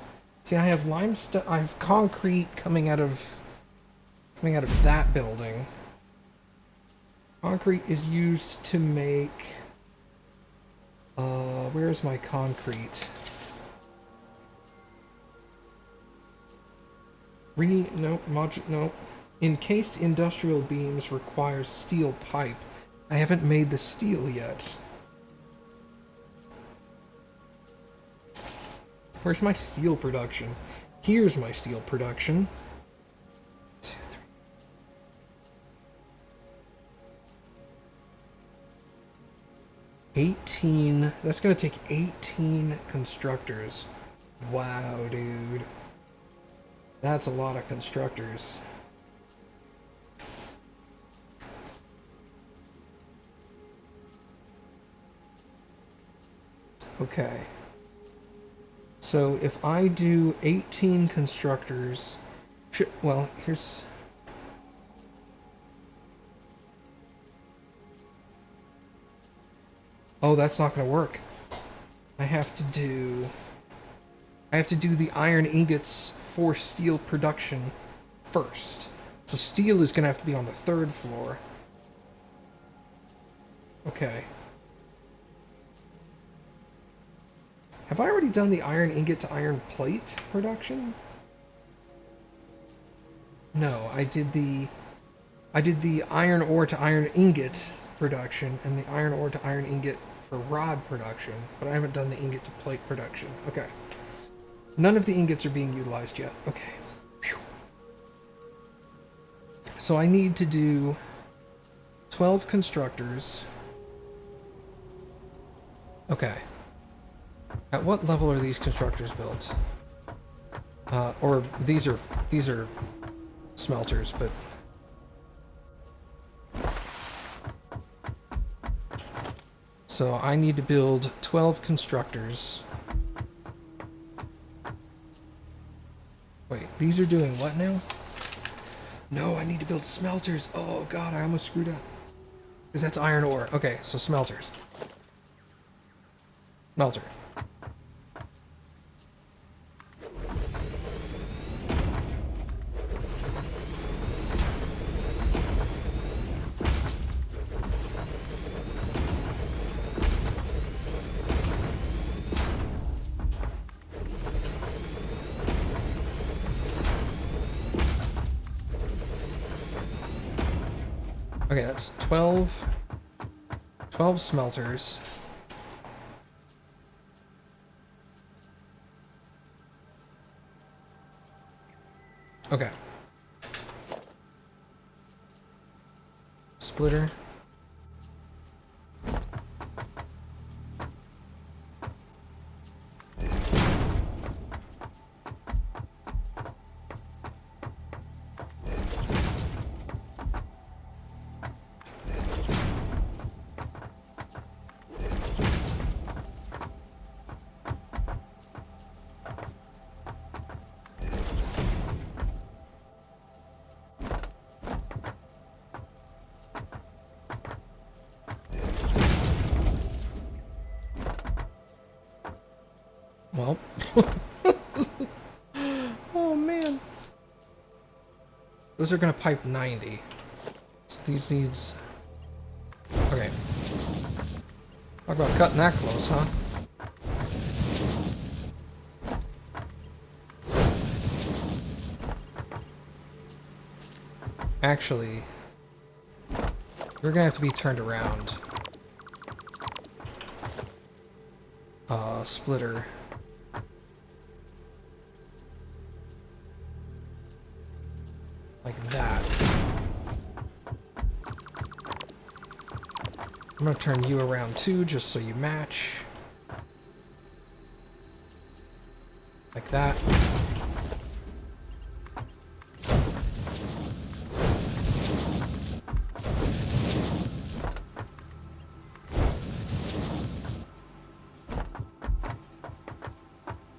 See, I have limestone... I have concrete coming out of that building. Concrete is used to make... where's my concrete? No. Encased industrial beams requires steel pipe. I haven't made the steel yet. Where's my steel production? Here's my steel production. 2, 3. 18. That's gonna take 18 constructors. Wow, dude. That's a lot of constructors. Okay. So if I do 18 constructors, well, here's... oh, that's not going to work. I have to do the iron ingots for steel production first. So steel is going to have to be on the 3rd floor. Okay. Have I already done the iron ingot to iron plate production? No, I did the iron ore to iron ingot production and the iron ore to iron ingot for rod production, but I haven't done the ingot to plate production. Okay. None of the ingots are being utilized yet. Okay. Whew. So I need to do 12 constructors. Okay. At what level are these constructors built? Or these are smelters, but so I need to build 12 constructors. Wait, these are doing what now? No, I need to build smelters. Oh god, I almost screwed up. Because that's iron ore. Okay, so smelters. Smelter. Okay, that's 12 smelters. Okay. Splitter. Well. Oh man. Those are gonna pipe 90. So these needs. Okay. Talk about cutting that close, huh? Actually, you're gonna have to be turned around. Splitter. Like that. I'm gonna turn you around too, just so you match. Like that.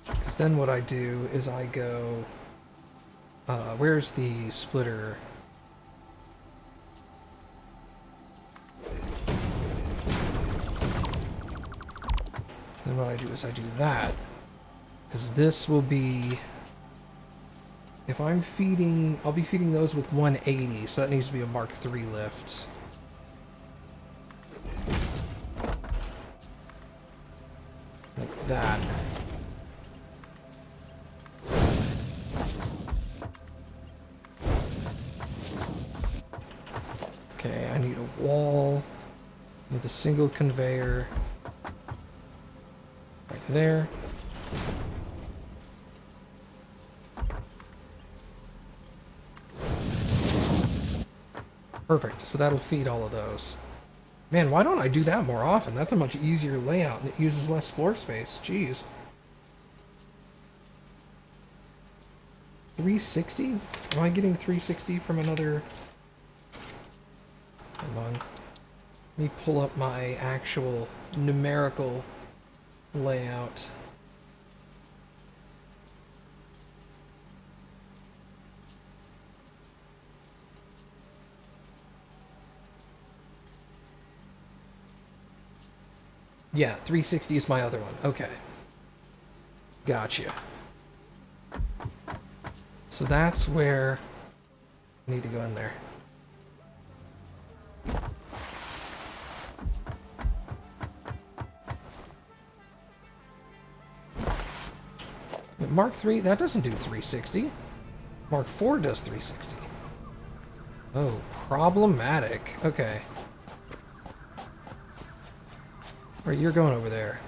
Because then what I do is I go... where's the splitter? Then what I do is I do that. Because this will be... If I'm feeding... I'll be feeding those with 180, so that needs to be a Mark III lift. Like that. Okay, I need a wall with a single conveyor right there. Perfect, so that'll feed all of those. Man, why don't I do that more often? That's a much easier layout and it uses less floor space. Jeez. 360? Am I getting 360 from another... Hold on. Let me pull up my actual numerical layout. Yeah, 360 is my other one. Okay. Gotcha. So that's where I need to go in there. Mark III, that doesn't do 360. Mark IV does 360. Oh, problematic. Okay. Right, you're going over there.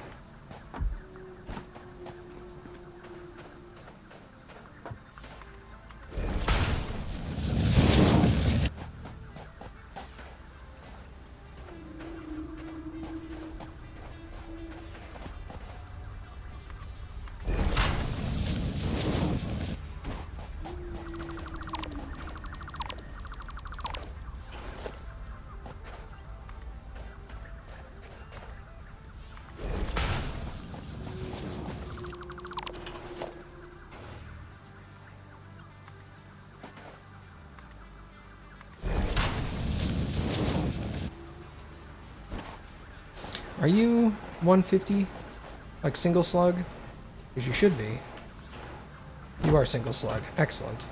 Are you 150? Like single slug? Because you should be. You are single slug. Excellent.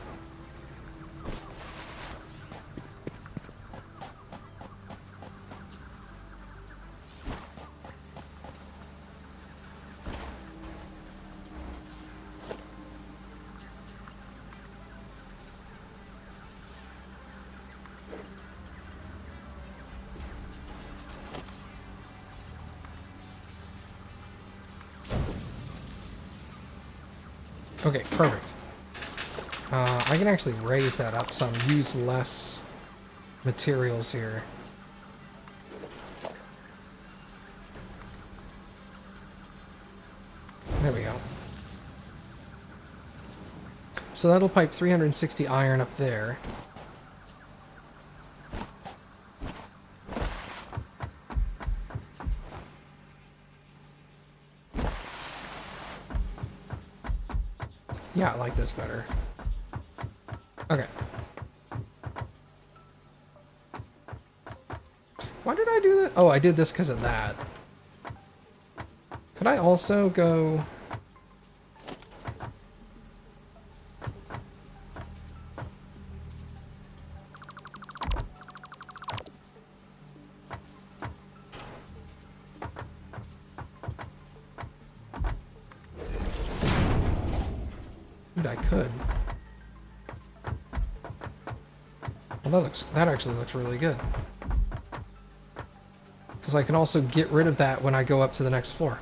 Okay, perfect. I can actually raise that up some, use less materials here. There we go. So that'll pipe 360 iron up there. Yeah, I like this better. Okay. Why did I do that? Oh, I did this because of that. Could I also go... Dude, I could. Well, that actually looks really good. Because I can also get rid of that when I go up to the next floor.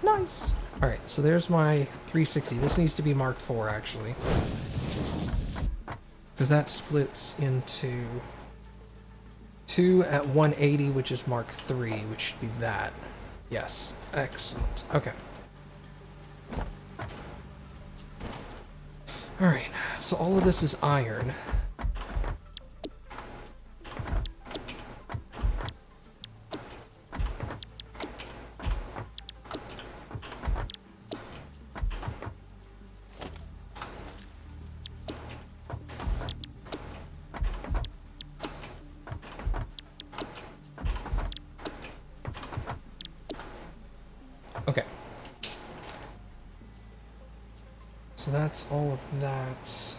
Nice! Alright, so there's my 360. This needs to be marked 4, actually. Because that splits into 2 at 180, which is mark 3, which should be that. Yes. Excellent. Okay. Alright, so all of this is iron. Okay. So that's all of that.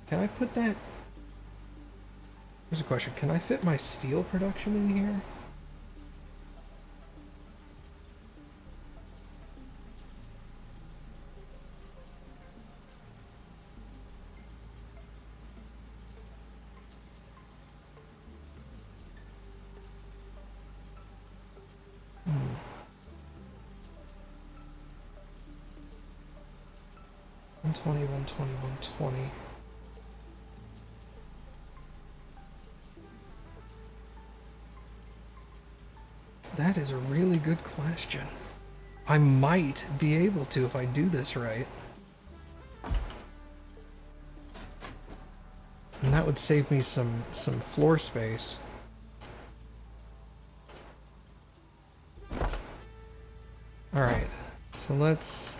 Can I put that... Here's a question. Can I fit my steel production in here? Hmm. 120, 120, 120. That is a really good question. I might be able to if I do this right. And that would save me some floor space. Alright, so let's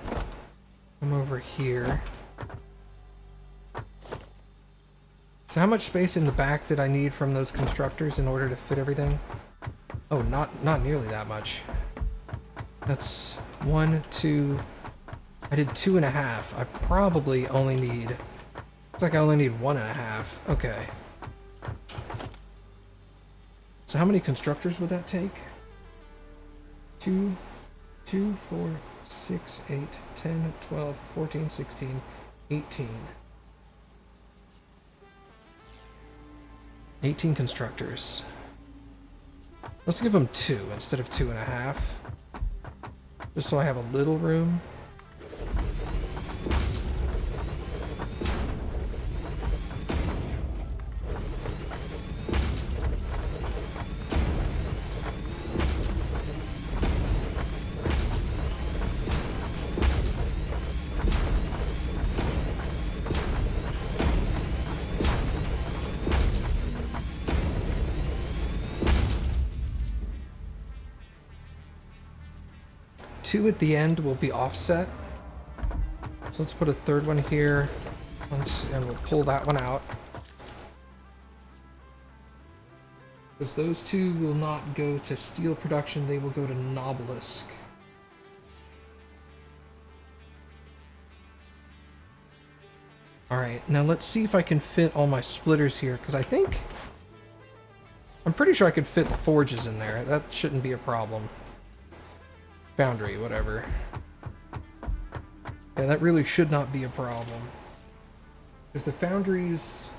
come over here. So how much space in the back did I need from those constructors in order to fit everything? Oh, not nearly that much. That's 1, 2... I did 2.5. I probably only need... Looks like I only need 1.5. Okay. So how many constructors would that take? 2, 4, 6, 8, 10, 12, 14, 16, 18. 18 constructors. Let's give them 2 instead of 2.5. Just so I have a little room. Two at the end will be offset. So let's put a third one here, and we'll pull that one out. Because those two will not go to steel production, they will go to Nobelisk. Alright, now let's see if I can fit all my splitters here, because I'm pretty sure I could fit the forges in there. That shouldn't be a problem. Foundry, whatever. Yeah, that really should not be a problem. Because the foundries...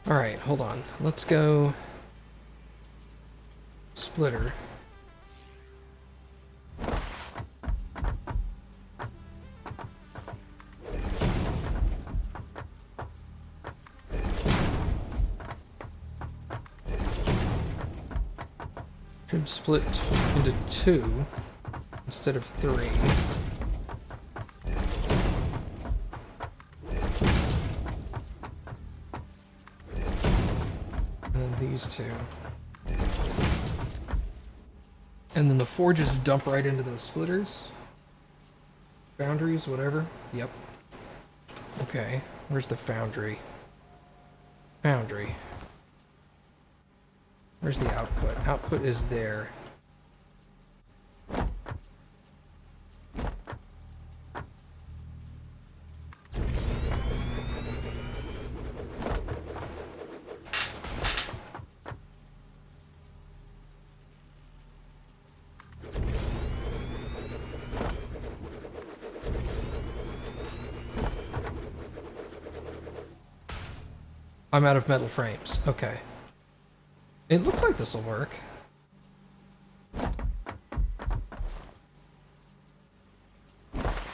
Alright, hold on. Let's go... Splitter. Should split into 2 instead of 3. And then these 2. And then the forges dump right into those splitters. Foundries, whatever. Yep. Okay, where's the foundry? Foundry. Where's the output? Output is there. I'm out of metal frames. Okay. It looks like this will work.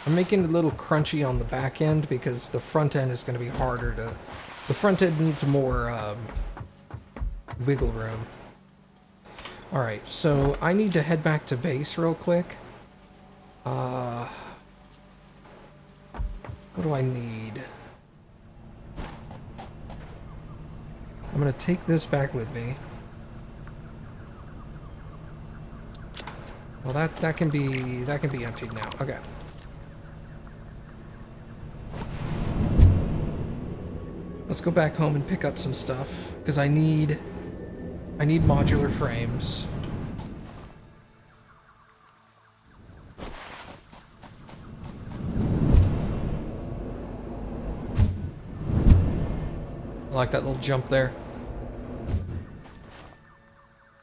I'm making it a little crunchy on the back end because the front end is going to be harder to... The front end needs more wiggle room. Alright, so I need to head back to base real quick. What do I need? I'm going to take this back with me. Well, that can be emptied now. Okay. Let's go back home and pick up some stuff because I need modular frames. I like that little jump there.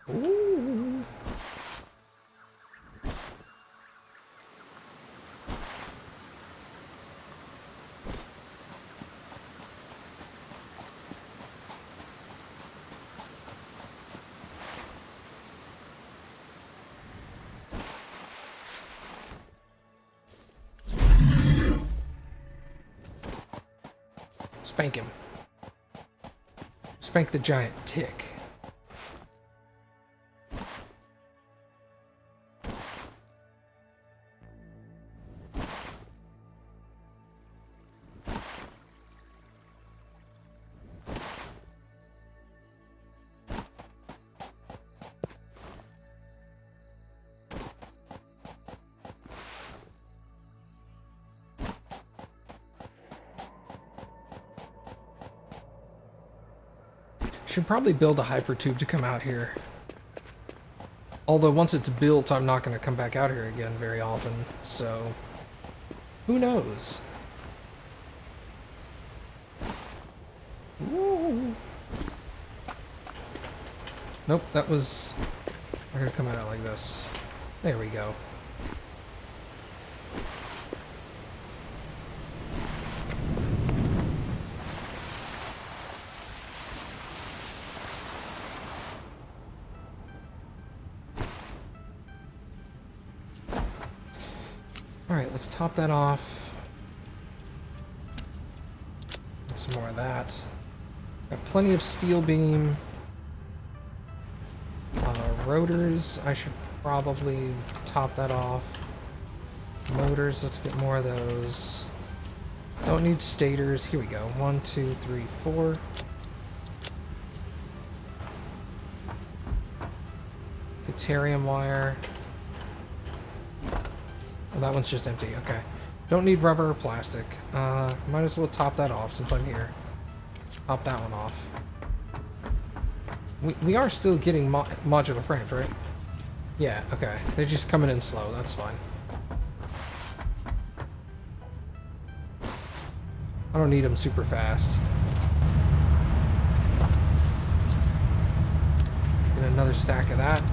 Ooh. Spank him. Spank the giant tick. Should probably build a hypertube to come out here. Although once it's built, I'm not going to come back out here again very often, so who knows? Ooh. Nope, that was... I'm going to come out like this. There we go. Alright, let's top that off. Some more of that. Got plenty of steel beam. Rotors, I should probably top that off. Motors, let's get more of those. Don't need stators. Here we go. 1, 2, 3, 4. Deuterium wire. Oh, that one's just empty. Okay. Don't need rubber or plastic. Might as well top that off since I'm here. Top that one off. We are still getting modular frames, right? Yeah, okay. They're just coming in slow. That's fine. I don't need them super fast. Get another stack of that.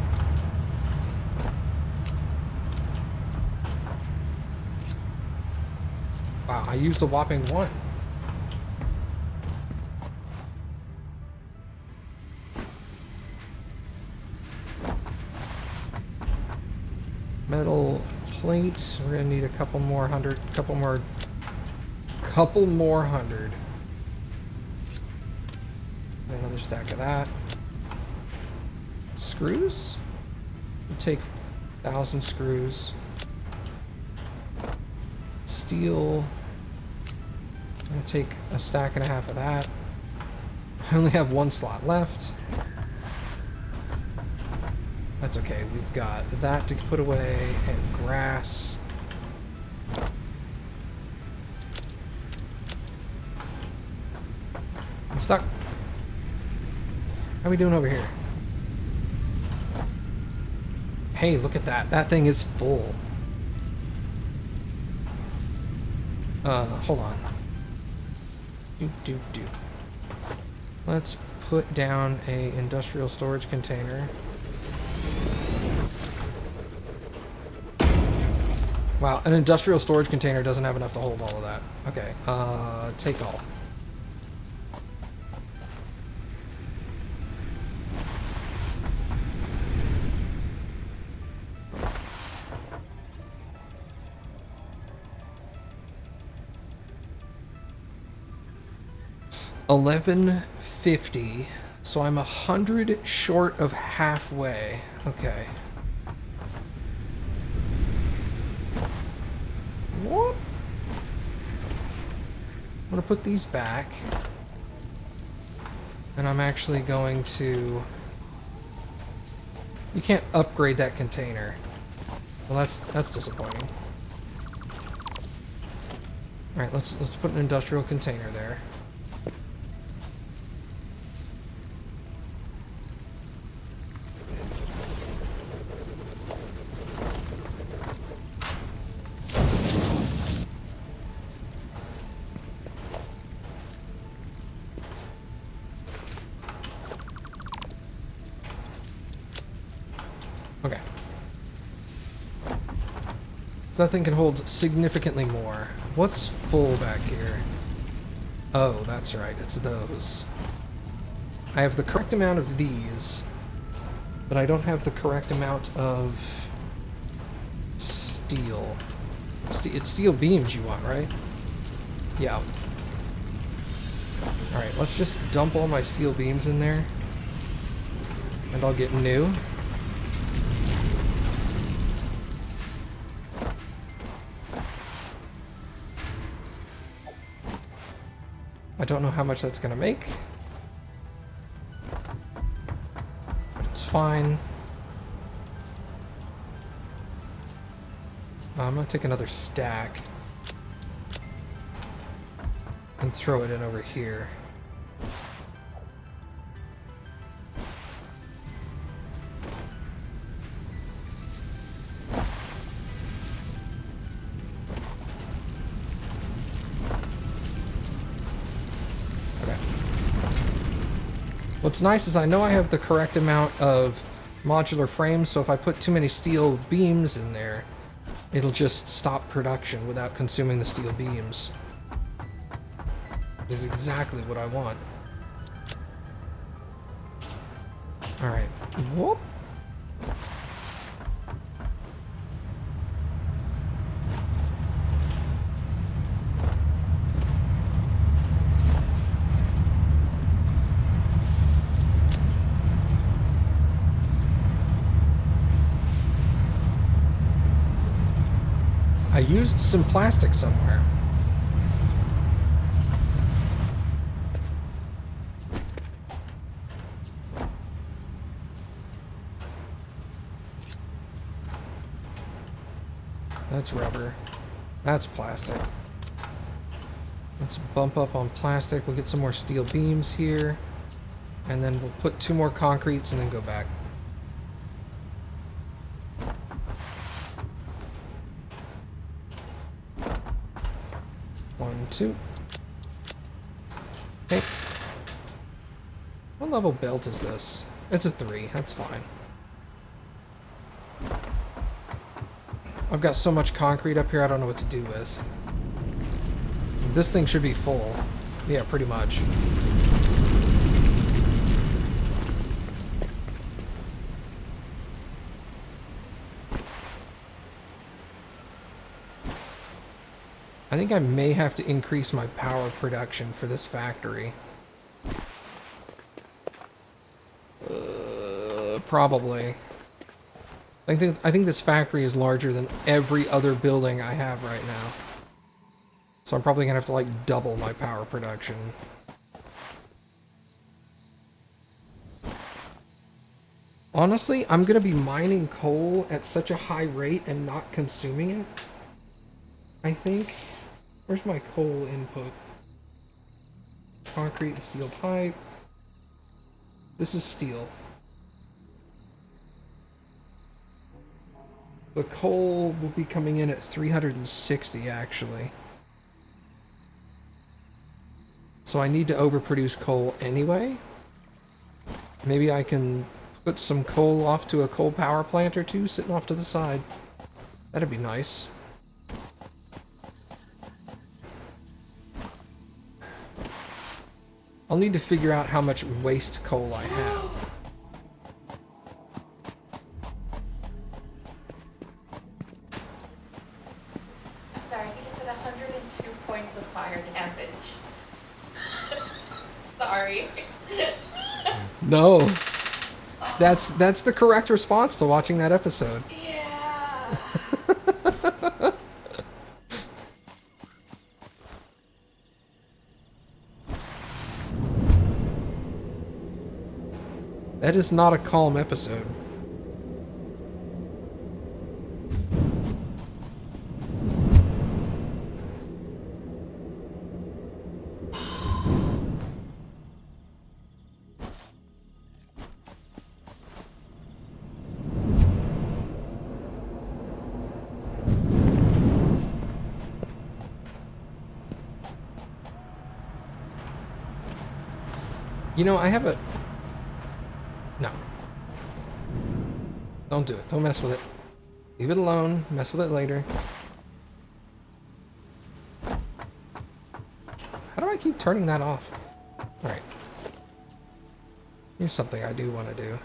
Wow, I used a whopping 1. Metal plate. We're gonna need a couple more hundred. Couple more hundred. Another stack of that. Screws? We'll take 1,000 screws. Steel. I'm gonna take a stack and a half of that. I only have 1 slot left. That's okay. We've got that to put away and grass. I'm stuck. How are we doing over here? Hey, look at that. That thing is full. Hold on. Do. Let's put down a industrial storage container. Wow, an industrial storage container doesn't have enough to hold all of that. Okay, take all. $11.50, so I'm 100 short of halfway. Okay. What? I'm gonna put these back, and I'm actually going to. You can't upgrade that container. Well, that's disappointing. All right, let's put an industrial container there. Okay. That thing can hold significantly more. What's full back here? Oh, that's right. It's those. I have the correct amount of these, but I don't have the correct amount of steel. It's steel beams you want, right? Yeah. Alright, let's just dump all my steel beams in there, and I'll get new. I don't know how much that's gonna make. But it's fine. I'm gonna take another stack and throw it in over here. What's nice is I know I have the correct amount of modular frames, so if I put too many steel beams in there, it'll just stop production without consuming the steel beams. This is exactly what I want. Alright. Whoop. I used some plastic somewhere. That's rubber. That's plastic. Let's bump up on plastic. We'll get some more steel beams here. And then we'll put 2 more concretes and then go back. One, two. Okay. What level belt is this? It's a 3. That's fine. I've got so much concrete up here, I don't know what to do with. This thing should be full. Yeah, pretty much. I think I may have to increase my power production for this factory. Probably. I think this factory is larger than every other building I have right now. So I'm probably gonna have to like double my power production. Honestly, I'm gonna be mining coal at such a high rate and not consuming it. I think. Where's my coal input? Concrete and steel pipe. This is steel. The coal will be coming in at 360 actually. So I need to overproduce coal anyway. Maybe I can put some coal off to a coal power plant or two sitting off to the side. That'd be nice. I'll need to figure out how much waste coal I have. I'm sorry, he just had 102 points of fire damage. Sorry. No. That's the correct response to watching that episode. Yeah. That is not a calm episode. You know, I have a... No. Don't do it. Don't mess with it. Leave it alone. Mess with it later. How do I keep turning that off? Alright. Here's something I do want to do.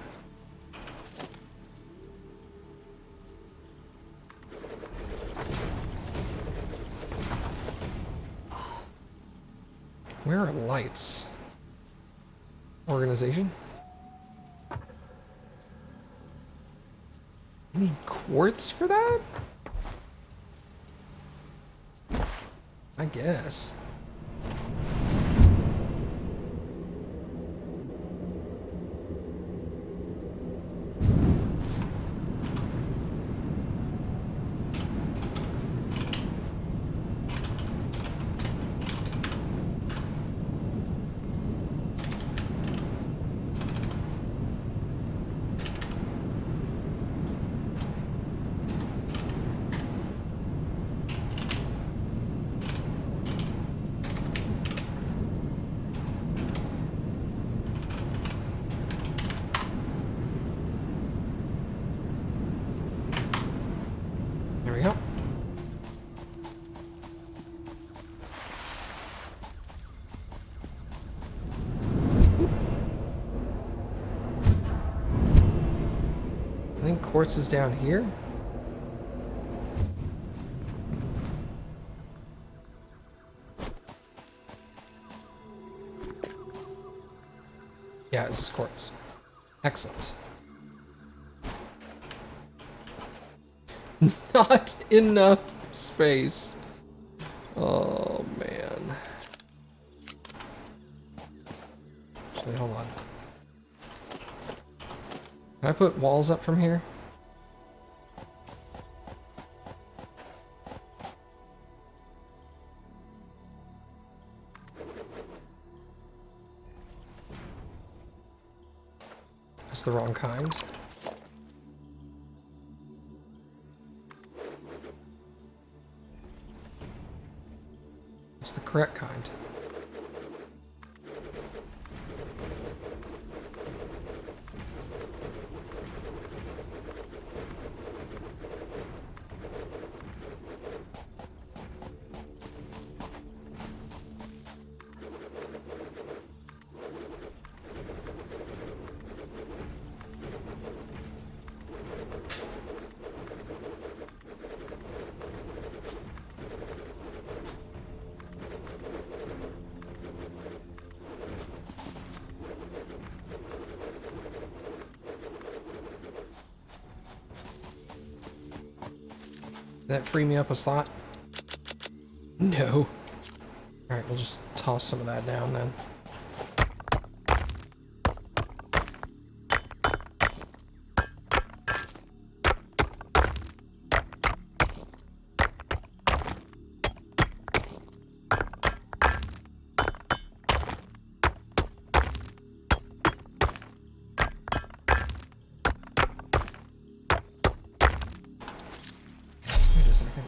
Where are lights? Organization? Need quartz for that? I guess. There we go. I think quartz is down here. Yeah, this is quartz. Excellent. Not enough space. Oh, man. Actually, hold on. Can I put walls up from here? It's the wrong kind. It's the correct kind. Did that free me up a slot? No. Alright, we'll just toss some of that down then.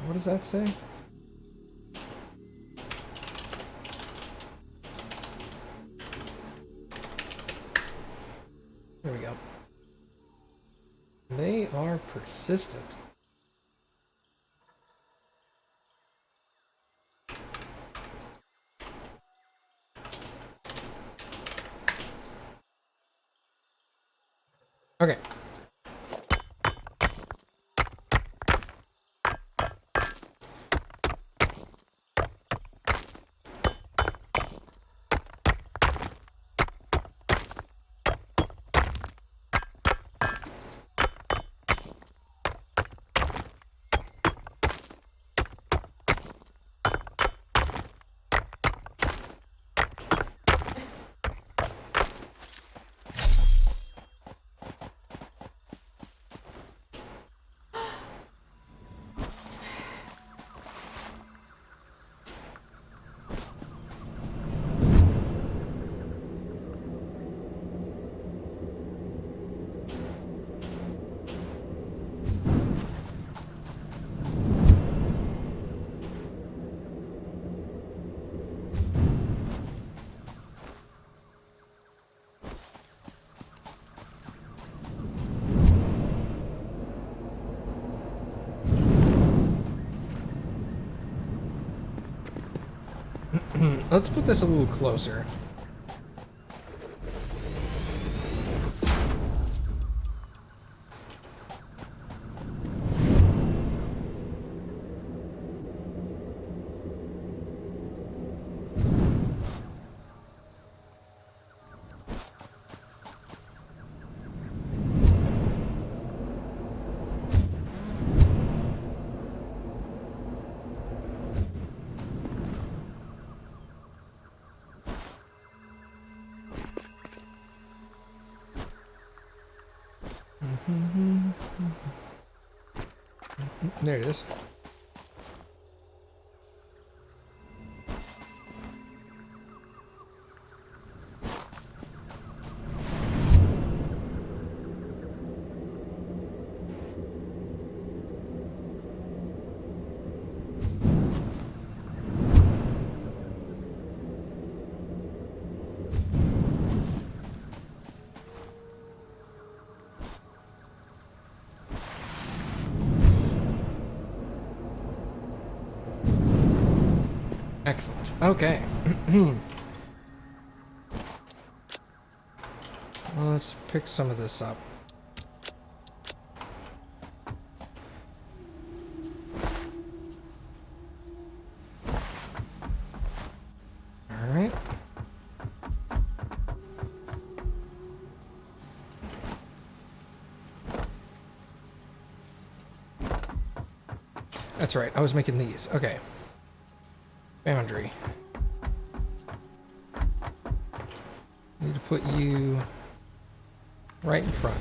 What does that say? There we go. They are persistent. Okay. Let's put this a little closer. There it is. Excellent. Okay. Well, let's pick some of this up. All right. That's right. I was making these. Okay. Boundary. Need to put you right in front.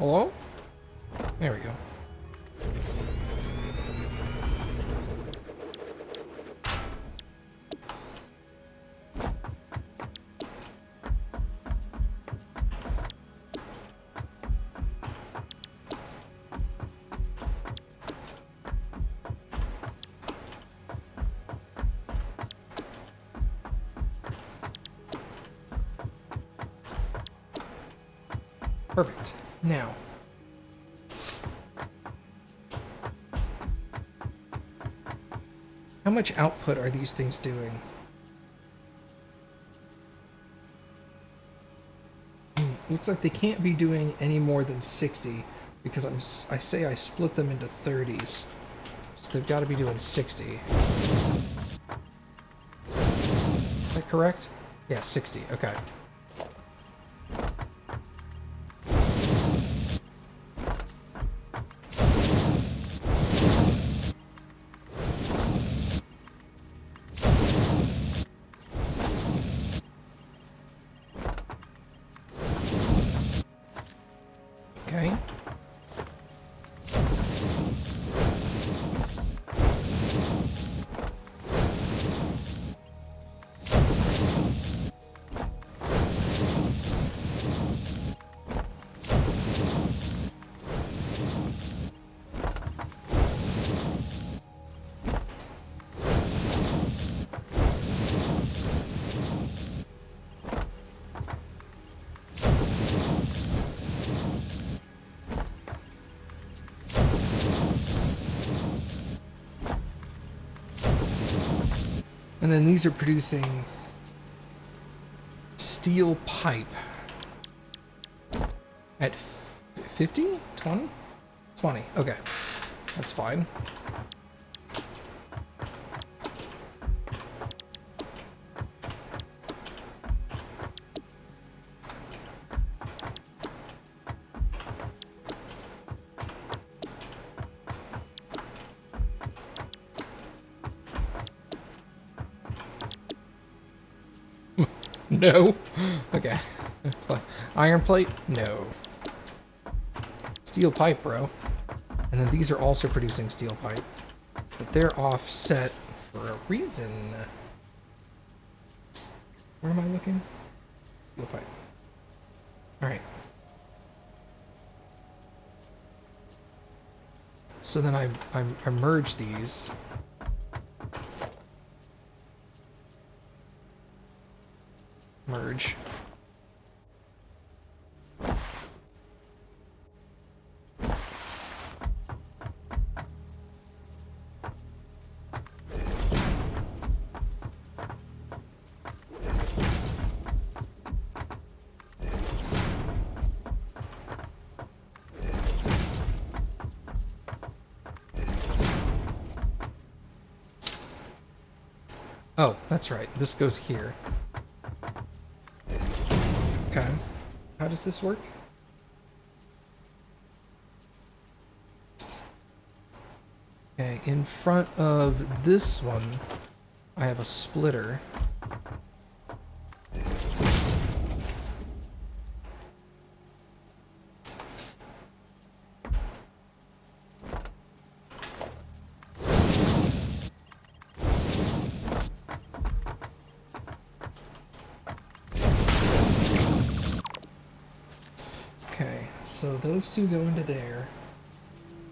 Hello? There we go. Perfect. Now, how much output are these things doing? Looks like they can't be doing any more than 60 because I say I split them into 30s. So they've got to be doing 60. Is that correct? Yeah, 60. Okay. Okay. And then these are producing steel pipe at 50? 20? 20. Okay. That's fine. No. Okay. Iron plate? No. Steel pipe, bro. And then these are also producing steel pipe. But they're offset for a reason. Where am I looking? Steel pipe. Alright. So then I merge these. Merge. Oh, that's right. This goes here. Okay. How does this work? Okay, in front of this one, I have a splitter. Okay, so those two go into there.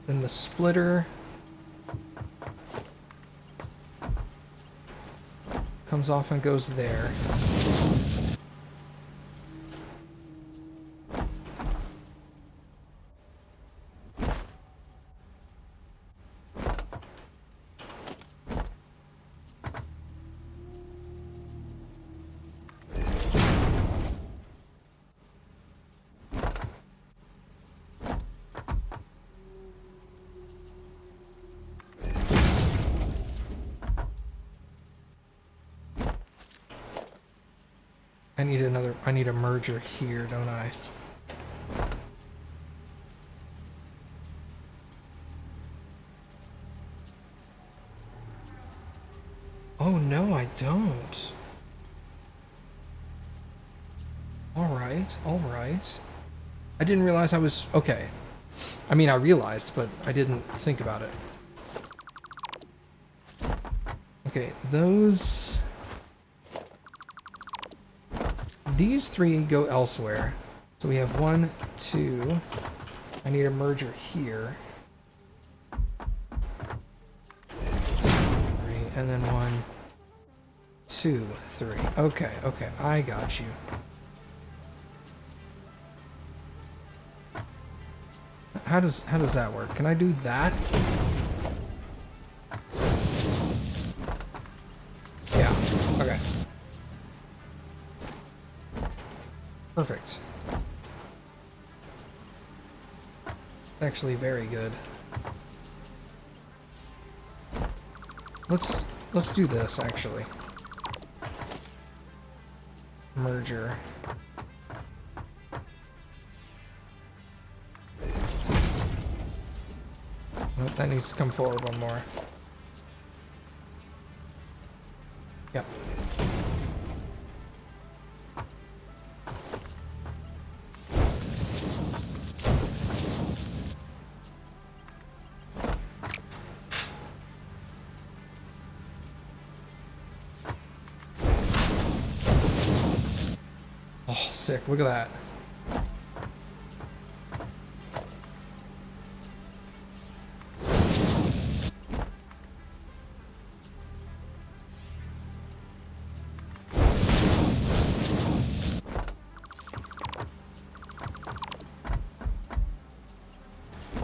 Then the splitter comes off and goes there. I need a merger here, don't I? Oh no, I don't. Alright, alright. I didn't realize I was... Okay. I mean, I realized, but I didn't think about it. Okay, those... These three go elsewhere. So we have 1, 2... I need a merger here. 3, and then 1, 2, 3. Okay, okay, I got you. How does that work? Can I do that? Yeah, okay. Perfect. Actually very good. Let's do this actually. Merger. Nope, that needs to come forward one more. Yep. Oh, sick. Look at that.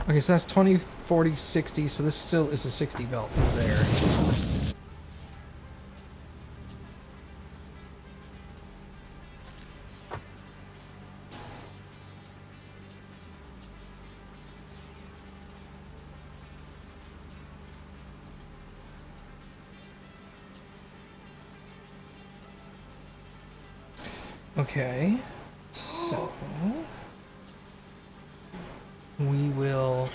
Okay, so that's 20, 40, 60, so this still is a 60 belt in there. Okay, so we will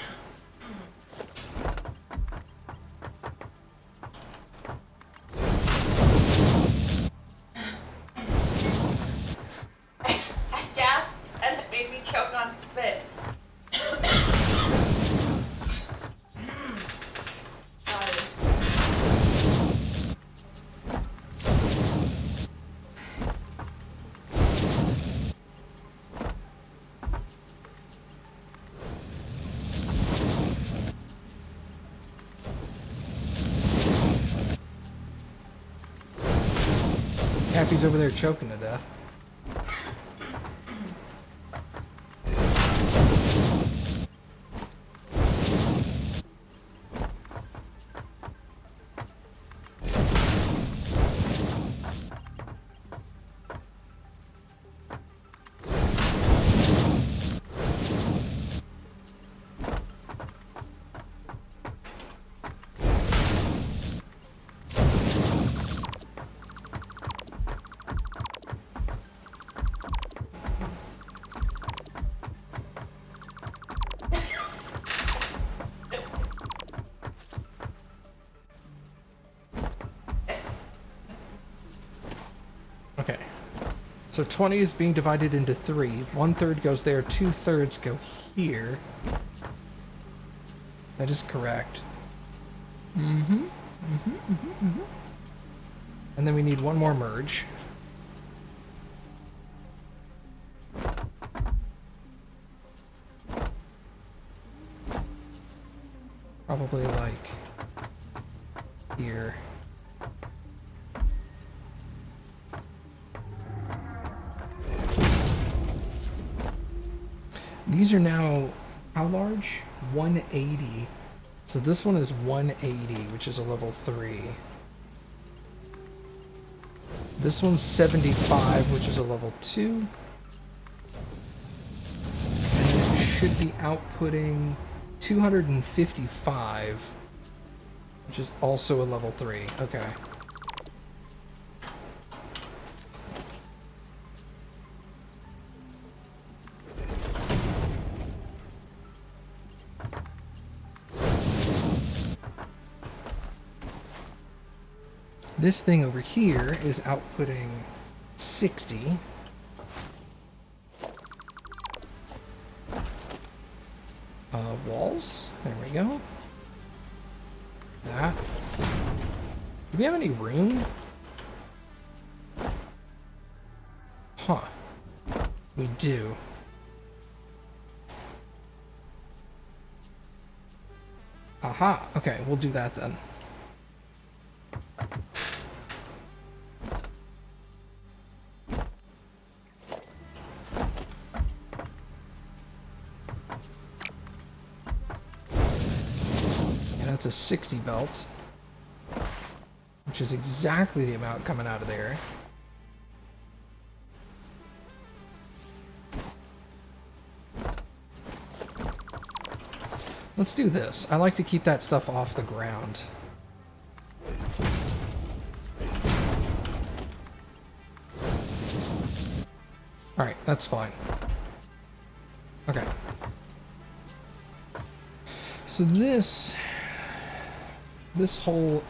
I gasped and it made me choke on spit. Sorry. Happy's over there choking to death. Okay. So 20 is being divided into 3. 1/3 goes there, 2/3 go here. That is correct. And then we need one more merge. Probably like here. These are now, how large? 180. So this one is 180, which is a level 3. This one's 75, which is a level 2. And it should be outputting 255, which is also a level 3. Okay. This thing over here is outputting 60. walls. There we go. That. Do we have any room? Huh. We do. Aha. Okay, we'll do that then. That's a 60 belt, which is exactly the amount coming out of there. Let's do this. I like to keep that stuff off the ground. Alright, that's fine. Okay. So this whole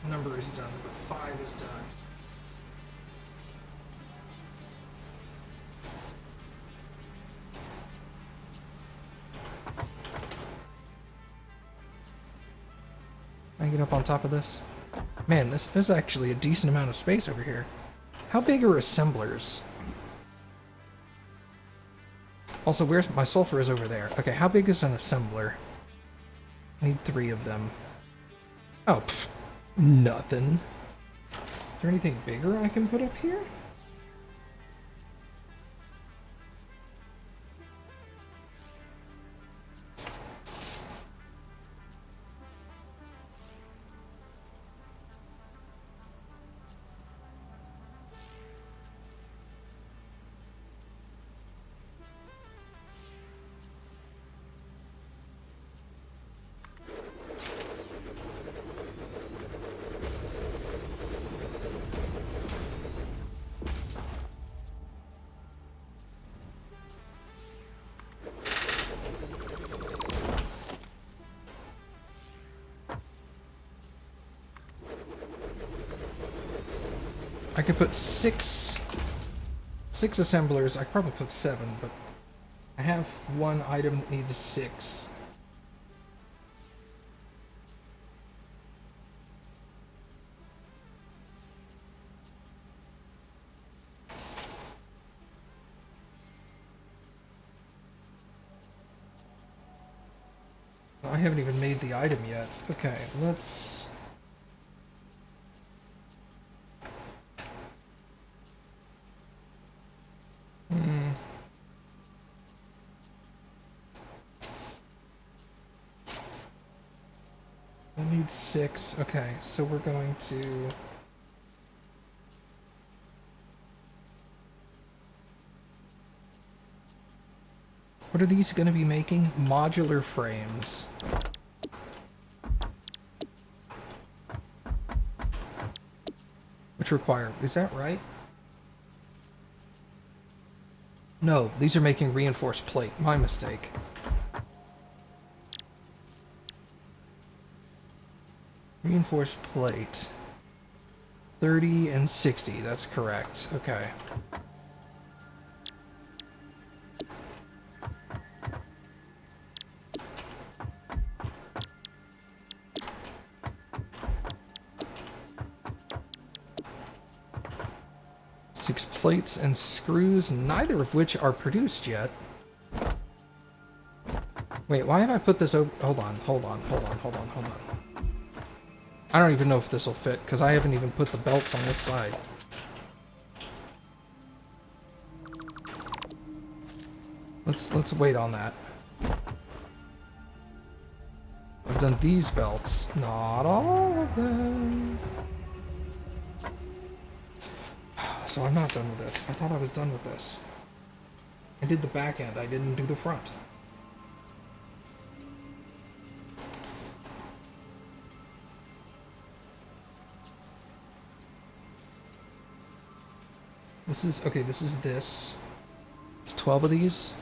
number is done. Number 5 is done. Can I get up on top of this? Man, there's actually a decent amount of space over here. How big are assemblers? Also, where's my sulfur is over there. Okay, how big is an assembler? I need 3 of them. Oh, pff, nothing. Is there anything bigger I can put up here? I could put six assemblers. I could probably put 7, but I have one item that needs 6. I haven't even made the item yet. Okay, let's... I need 6. Okay, so we're going to... What are these going to be making? Modular frames. Which require... Is that right? No, these are making reinforced plate. My mistake. Reinforced plate. 30 and 60, that's correct. Okay. Six plates and screws, neither of which are produced yet. Wait, why have I put this over? Hold on. I don't even know if this will fit, because I haven't even put the belts on this side. Let's wait on that. I've done these belts, not all of them. So I'm not done with this. I thought I was done with this. I did the back end, I didn't do the front. This is, okay, this is this. It's 12 of these.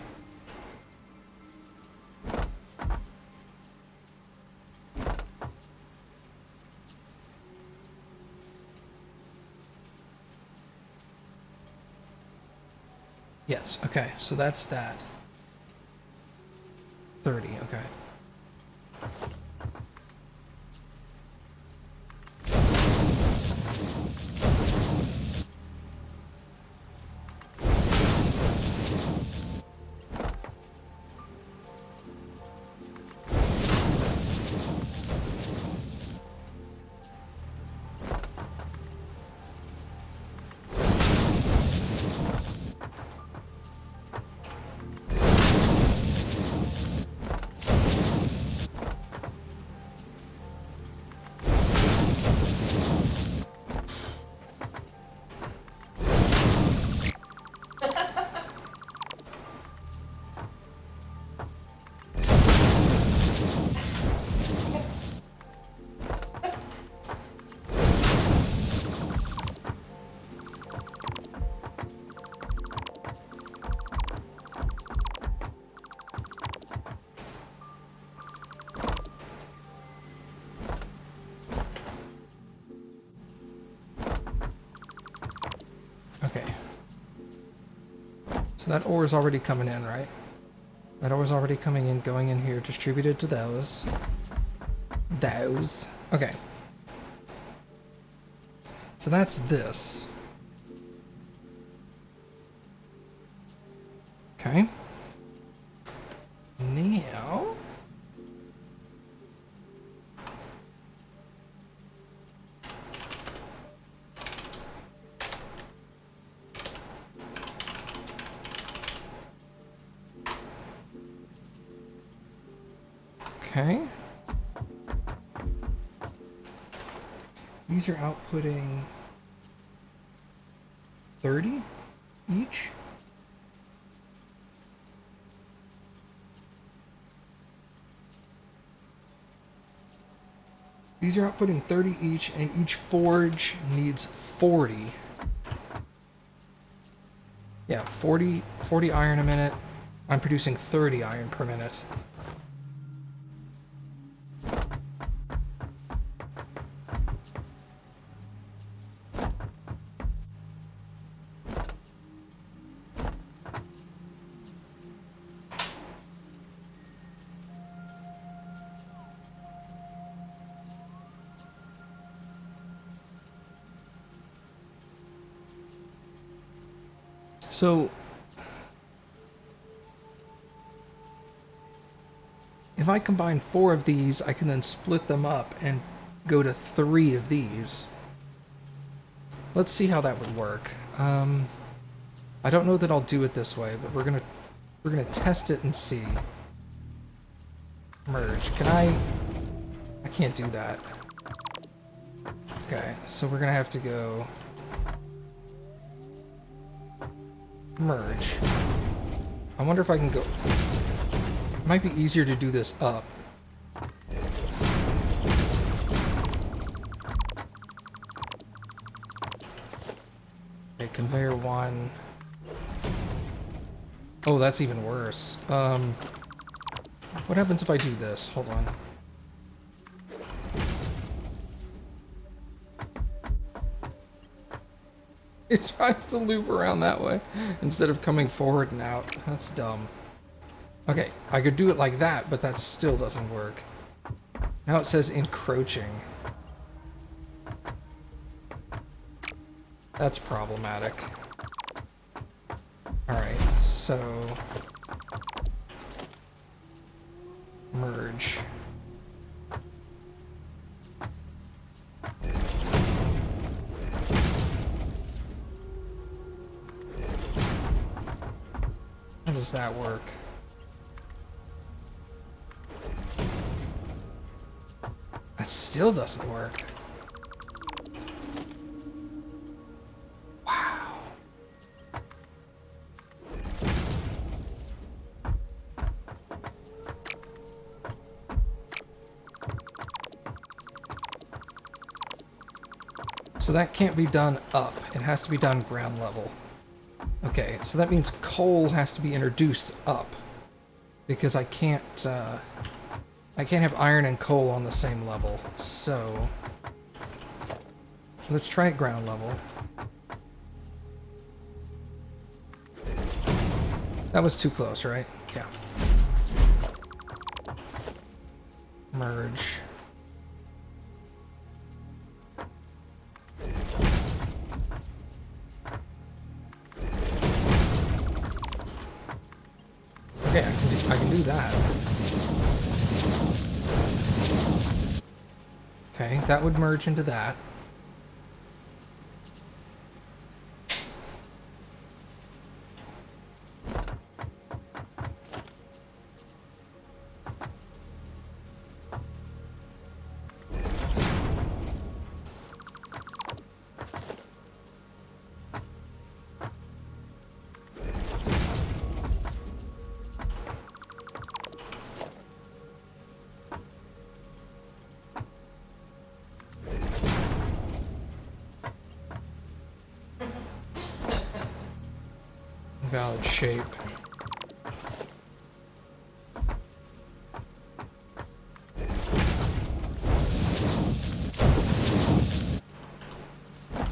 Yes, okay, so that's that. 30, okay. Okay. So that ore is already coming in, right? That ore is already coming in, going in here, distributed to those. Those. Okay. So that's this. Okay. Now... Okay. These are outputting 30 each. These are outputting 30 each, and each forge needs 40. Yeah, 40 iron a minute. I'm producing 30 iron per minute. So, if I combine 4 of these, I can then split them up and go to 3 of these. Let's see how that would work. I don't know that I'll do it this way, but we're gonna test it and see. Merge. Can I can't do that. Okay, so we're gonna have to go merge. I wonder if I can go... It might be easier to do this up. Okay, conveyor 1. Oh, that's even worse. What happens if I do this? Hold on. It tries to loop around that way instead of coming forward and out. That's dumb. Okay, I could do it like that, but that still doesn't work. Now it says encroaching. That's problematic. Alright, so... merge. How does that work? That still doesn't work. Wow. So that can't be done up. It has to be done ground level. Okay, so that means coal has to be introduced up, because I can't have iron and coal on the same level. So let's try it ground level. That was too close, right? Yeah. Merge. Okay, I can do that. Okay, that would merge into that. Valid shape.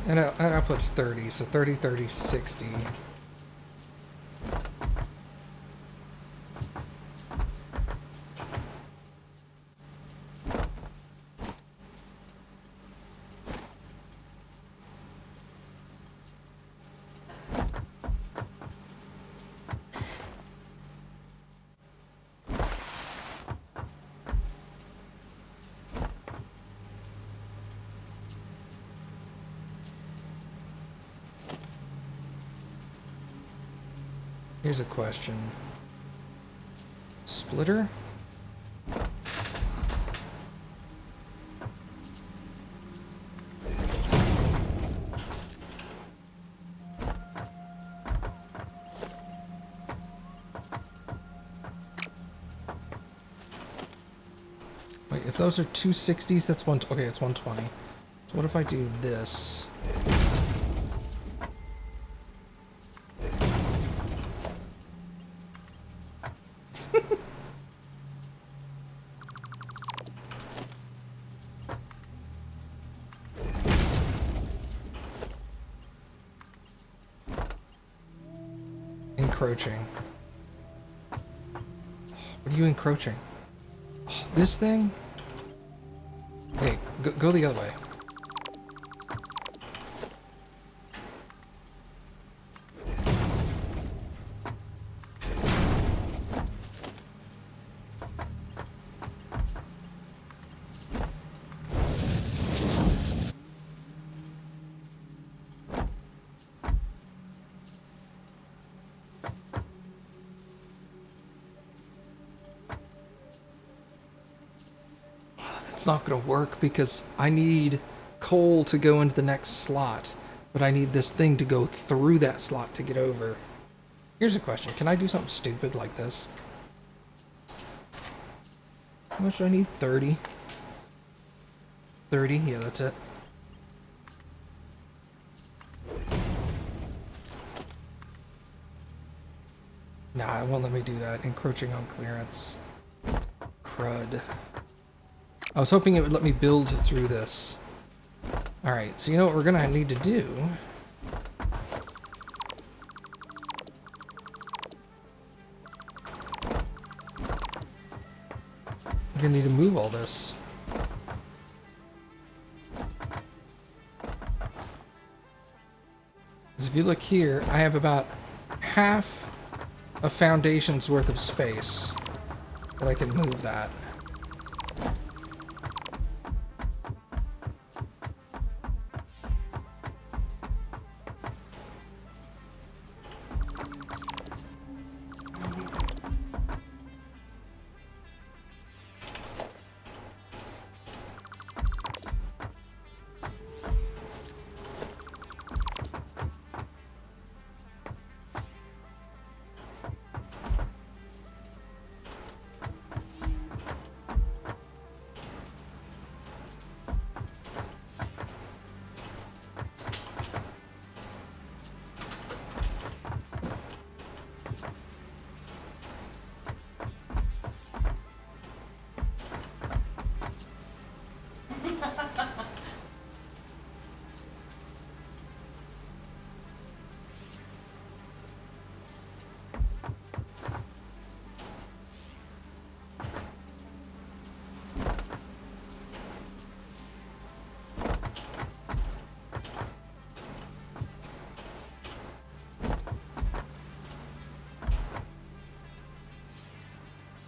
And output's 30, so 30, 30, 60. Here's a question. Splitter? Wait, if those are 260s, that's one. Okay, it's 120. So what if I do this? Encroaching. What are you encroaching? Oh, this thing? Wait, go the other way. Not going to work because I need coal to go into the next slot, but I need this thing to go through that slot to get over. Here's a question. Can I do something stupid like this? How much do I need? 30? 30? Yeah, that's it. Nah, it won't let me do that. Encroaching on clearance. Crud. I was hoping it would let me build through this. Alright, so you know what we're gonna need to do? We're gonna need to move all this. Because if you look here, I have about half a foundation's worth of space that I can move that.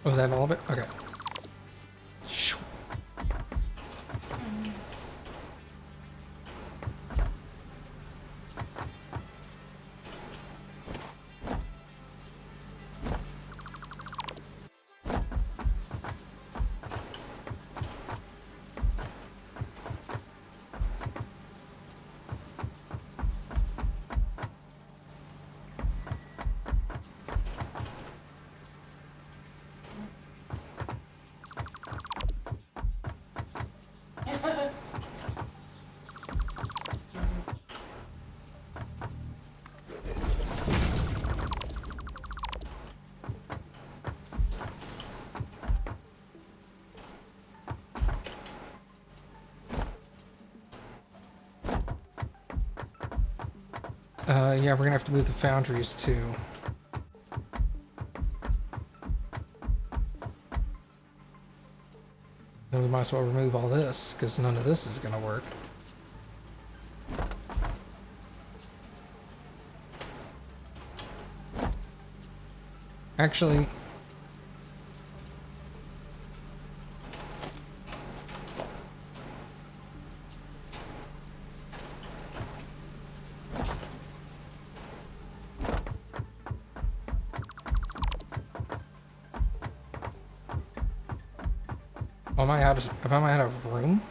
Was that all of it? Okay. Shoo. Yeah, we're gonna have to move the foundries too. Then we might as well remove all this, because none of this is gonna work. Actually... Am I out of room?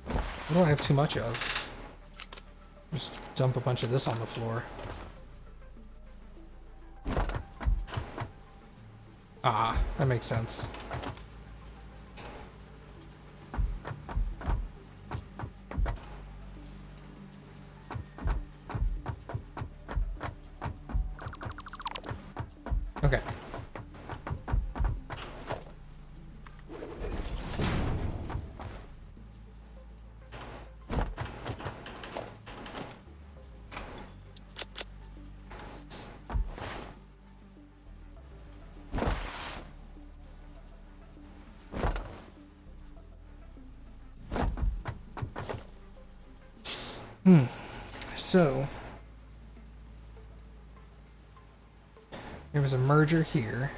What do I have too much of? Just dump a bunch of this on the floor. Ah, that makes sense. Okay. So, there was a merger here.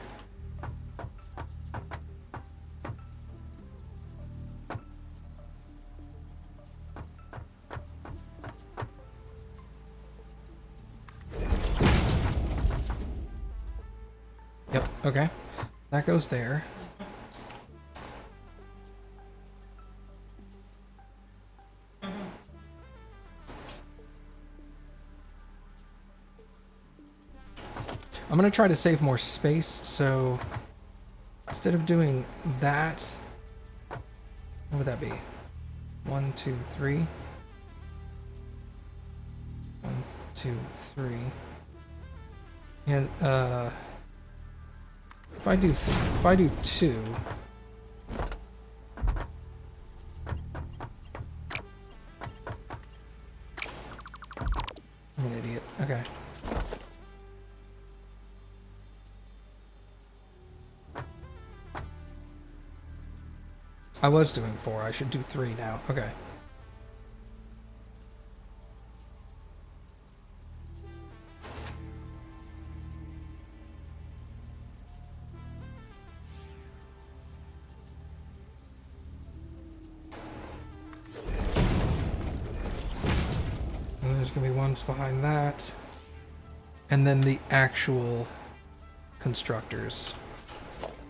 Yep, okay. That goes there. I'm gonna try to save more space, so instead of doing that, what would that be? 1, 2, 3. 1, 2, 3. And if I do 2. I'm an idiot. Okay. I was doing 4. I should do 3 now. Okay. And there's going to be ones behind that. And then the actual constructors.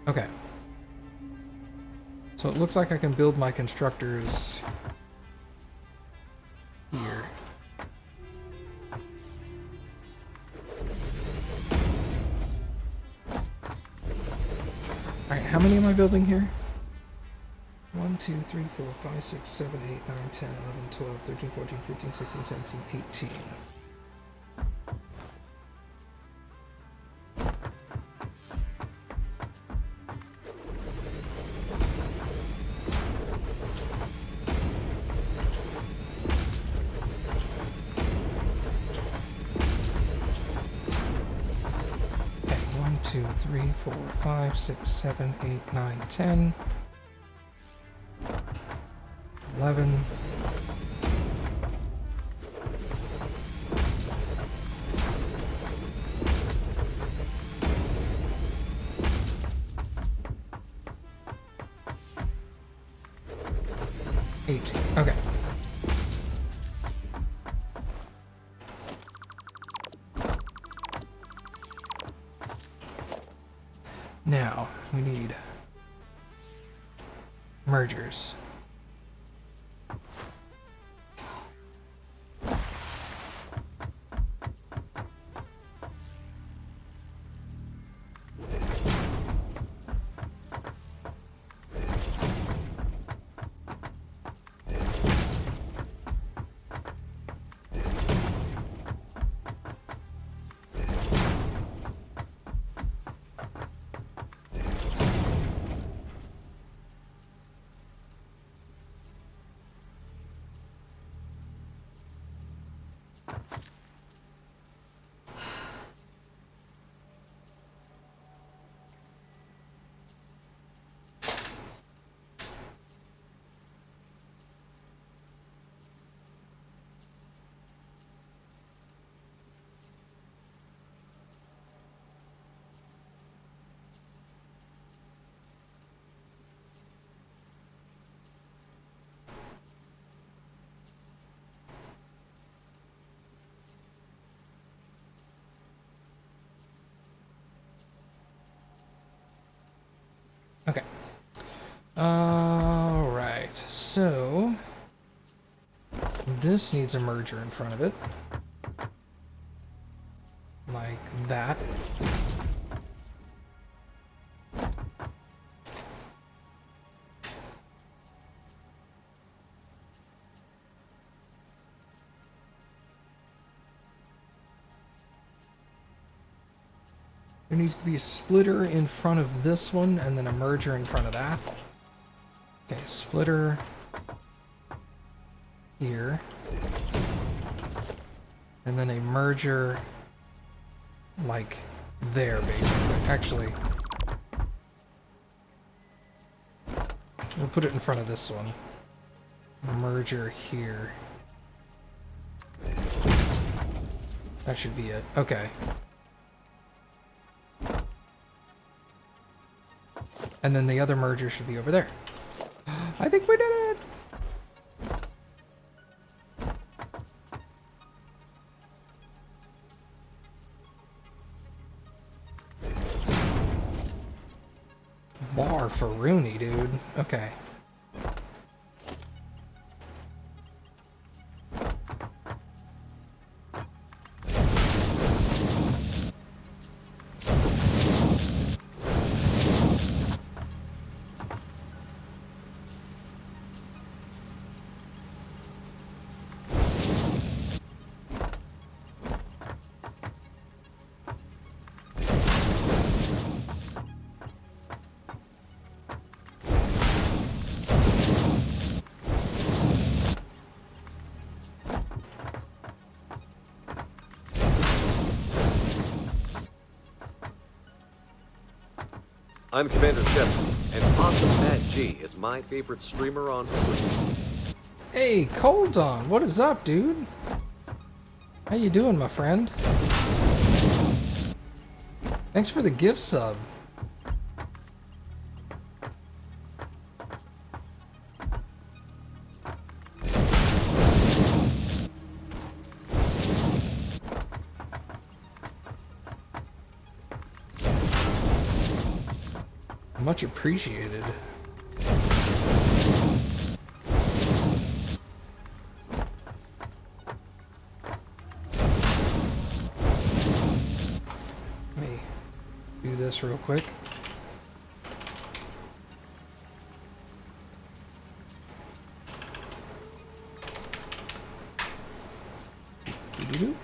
Okay. So it looks like I can build my constructors here. Alright, how many am I building here? 1, 2, 3, 4, 5, 6, 7, 8, 9, 10, 11, 12, 13, 14, 15, 16, 17, 18. Okay, 1, 2, 3, 4, 5, 6, 7, 8, 9, 10. 11. 18. Okay. Now, we need mergers. Okay. Alright, so this needs a merger in front of it. Like that. There needs to be a splitter in front of this one, and then a merger in front of that. Okay, splitter here. And then a merger like there, basically. Actually, we'll put it in front of this one. Merger here. That should be it. Okay. And then the other merger should be over there. I think we did it! Bar for Rooney, dude. Okay. I'm Commander Shepard, and AwesomeMattG is my favorite streamer on Twitch. Hey, Cold On, what is up, dude? How you doing, my friend? Thanks for the gift sub. Much appreciated. Let me do this real quick. Doo-doo-doo.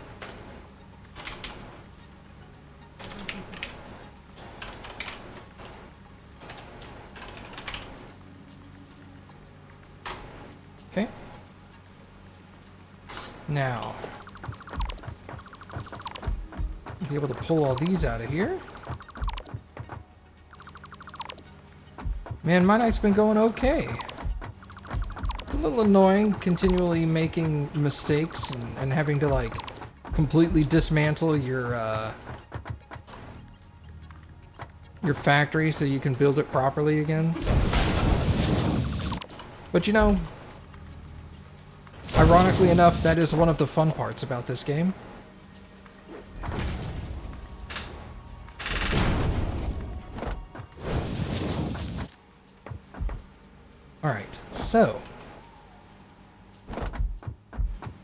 Okay. Now, be able to pull all these out of here. Man, my night's been going okay. It's a little annoying continually making mistakes and having to like completely dismantle your factory so you can build it properly again. But you know, Ironically enough, that is one of the fun parts about this game. Alright, so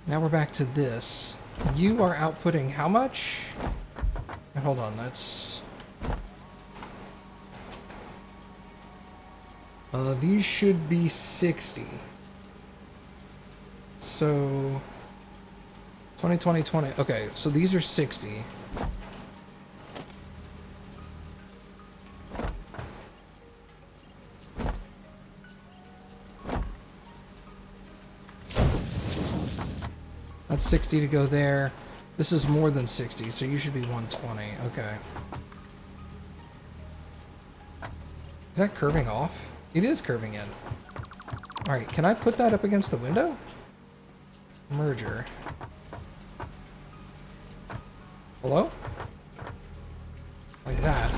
now we're back to this. You are outputting how much? Hold on, that's... these should be 60. So... 20. Okay, so these are 60. That's 60 to go there. This is more than 60, so you should be 120. Okay. Is that curving off? It is curving in. Alright, can I put that up against the window? Merger. Hello? Like that.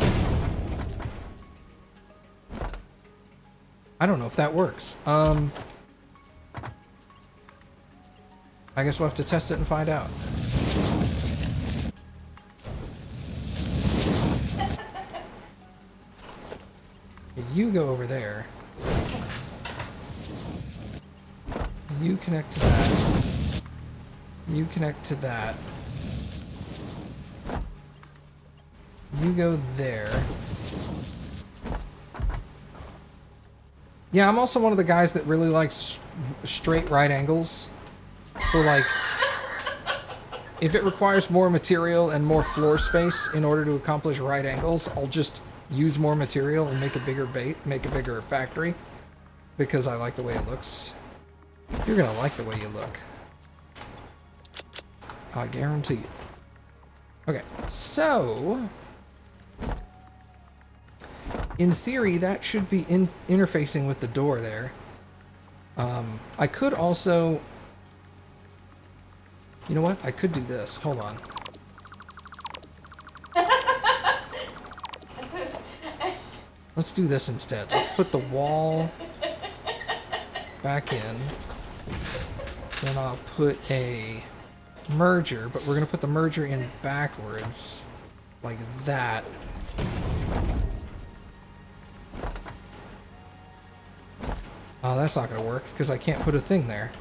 I don't know if that works. I guess we'll have to test it and find out. You go over there. You connect to that. You connect to that. You go there. Yeah, I'm also one of the guys that really likes straight right angles. So, like, if it requires more material and more floor space in order to accomplish right angles, I'll just use more material and make a bigger make a bigger factory, because I like the way it looks. You're gonna like the way you look. I guarantee you. Okay, so in theory, that should be interfacing with the door there. I could also... You know what? I could do this. Hold on. Let's do this instead. Let's put the wall back in. Then I'll put a merger, but we're going to put the merger in backwards. Like that. Oh, that's not going to work because I can't put a thing there.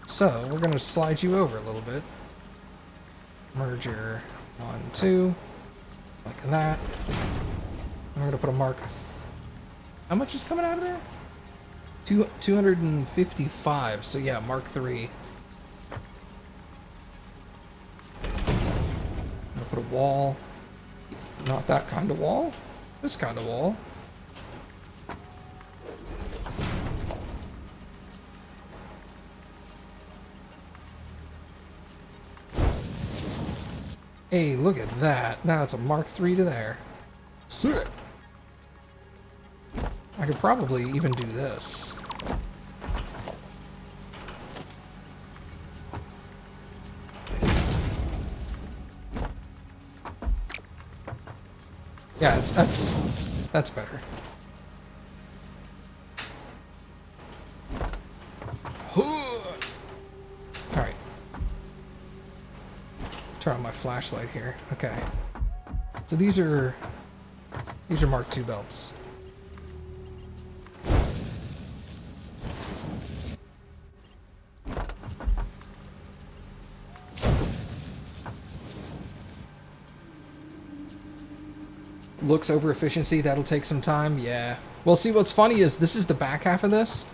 So, we're going to slide you over a little bit. Merger 1, 2. Like that. And we're going to put a mark. How much is coming out of there? 255. So yeah, Mark 3. I'm going to put a wall. Not that kind of wall. This kind of wall. Hey, look at that. Now it's a Mark 3 to there. Sick. I could probably even do this. Yeah, that's better. Alright. Turn on my flashlight here. Okay. So these are Mark II belts. Looks over efficiency, that'll take some time, yeah. Well, see, what's funny is this is the back half of this.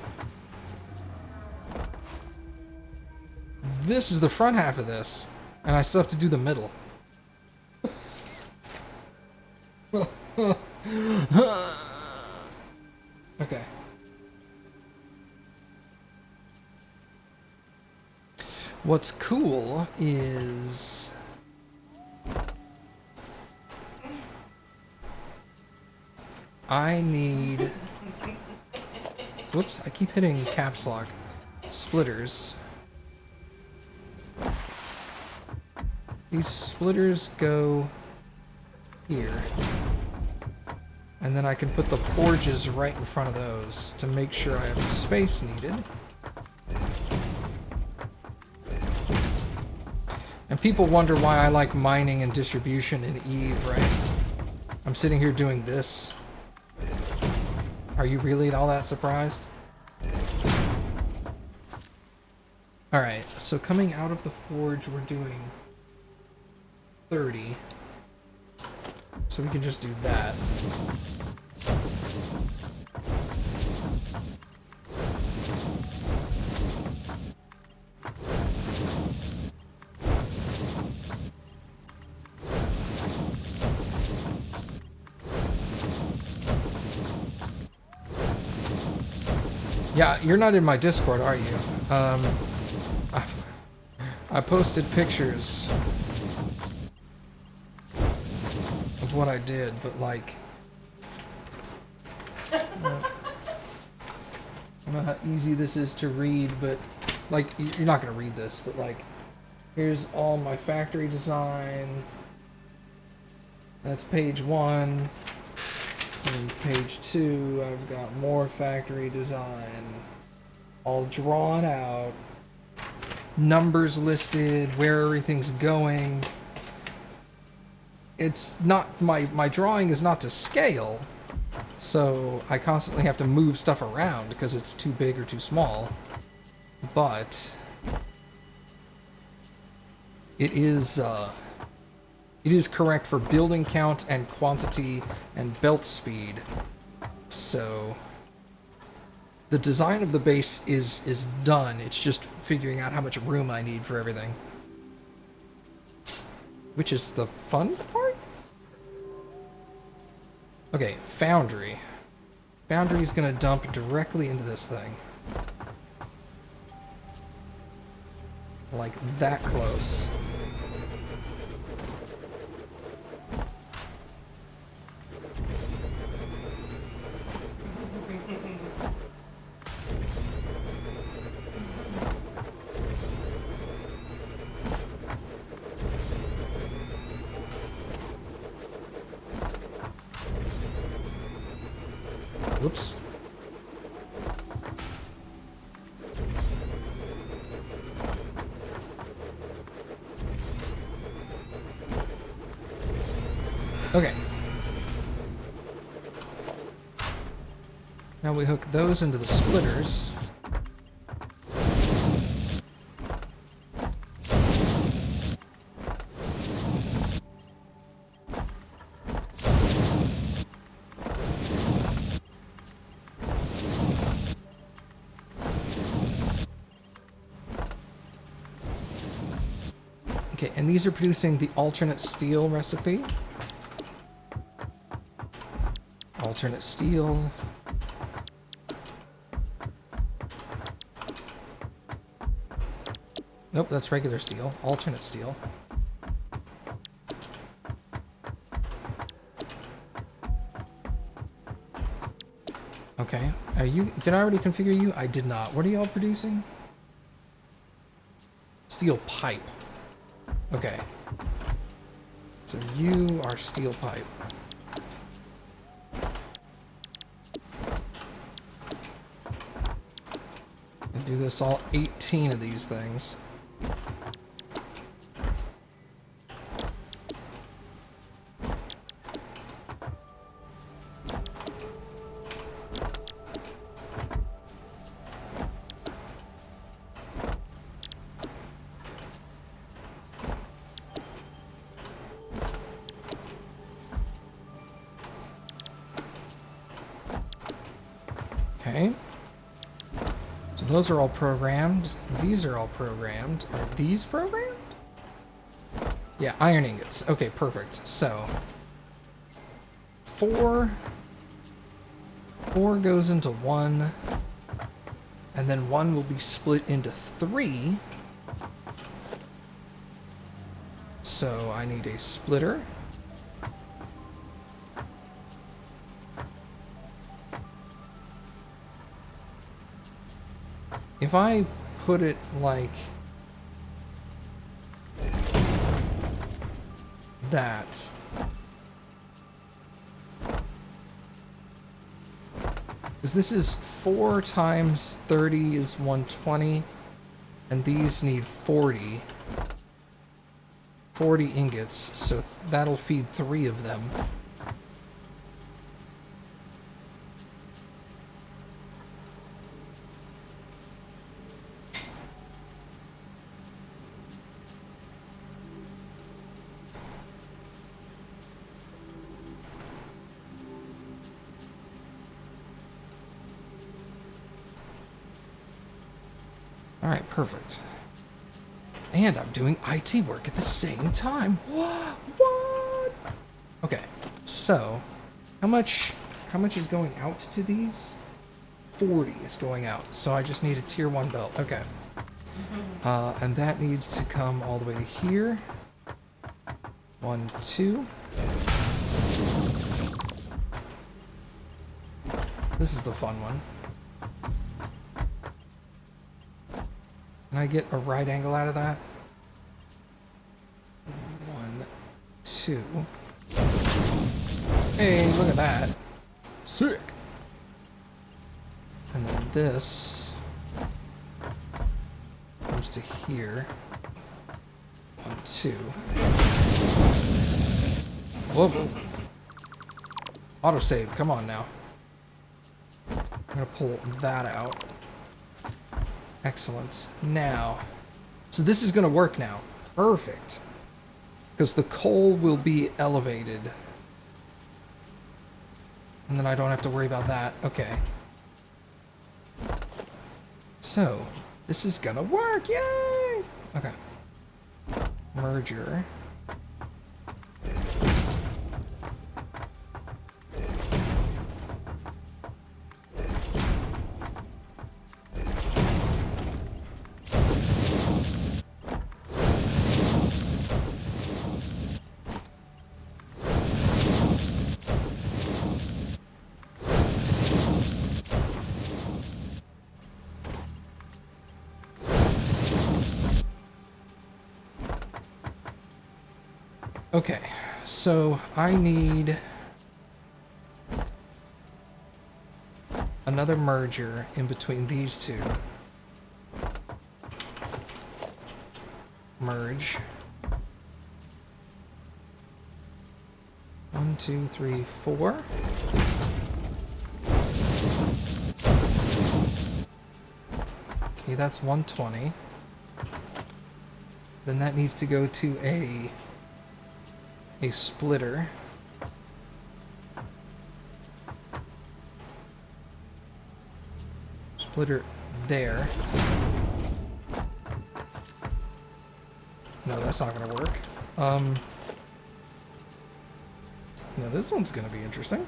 This is the front half of this. And I still have to do the middle. Okay. What's cool is... I need... Whoops, I keep hitting caps lock. Splitters. These splitters go here. And then I can put the forges right in front of those to make sure I have the space needed. People wonder why I like mining and distribution in Eve, right? I'm sitting here doing this. Are you really all that surprised? Alright, so coming out of the forge, we're doing 30. So we can just do that. Yeah, you're not in my Discord, are you? I posted pictures of what I did, but like, I don't know how easy this is to read, but like, you're not gonna read this, but like, here's all my factory design. That's page 1. And page 2, I've got more factory design, all drawn out, numbers listed, where everything's going. It's not, my drawing is not to scale, so I constantly have to move stuff around because it's too big or too small, but it is correct for building count and quantity and belt speed. So the design of the base is done. It's just figuring out how much room I need for everything. Which is the fun part? Okay, foundry. Foundry is gonna dump directly into this thing. Like that close. Whoops. Okay. Now we hook those into the splitters. Okay, and these are producing the alternate steel recipe. Alternate steel. Nope, that's regular steel. Alternate steel. Okay. Are you... Did I already configure you? I did not. What are y'all producing? Steel pipe. Okay. So you are steel pipe. And do this all 18 of these things. Okay. So those are all programmed. These are all programmed. Are these programmed? Yeah, iron ingots. Okay, perfect. So, 4 goes into 1, and then 1 will be split into 3. So I need a splitter. If I put it like that, because this is 4 times 30 is 120, and these need 40. 40 ingots, so that'll feed 3 of them. Alright, perfect. And I'm doing IT work at the same time. What? Okay, so how much is going out to these? 40 is going out. So I just need a tier 1 belt. Okay. And that needs to come all the way to here. 1, 2. This is the fun one. Can I get a right angle out of that? 1, 2. Hey, look at that. Sick. And then this comes to here. 1, 2. Whoa. Autosave, come on now. I'm gonna pull that out. Excellent. Now, so this is going to work now. Perfect. Because the coal will be elevated. And then I don't have to worry about that. Okay. So, this is going to work. Yay! Okay. Merger. Okay, so I need another merger in between these two. Merge. 1, 2, 3, 4. Okay, that's 120. Then that needs to go to a splitter. Splitter there. No, that's not gonna work. Now this one's gonna be interesting.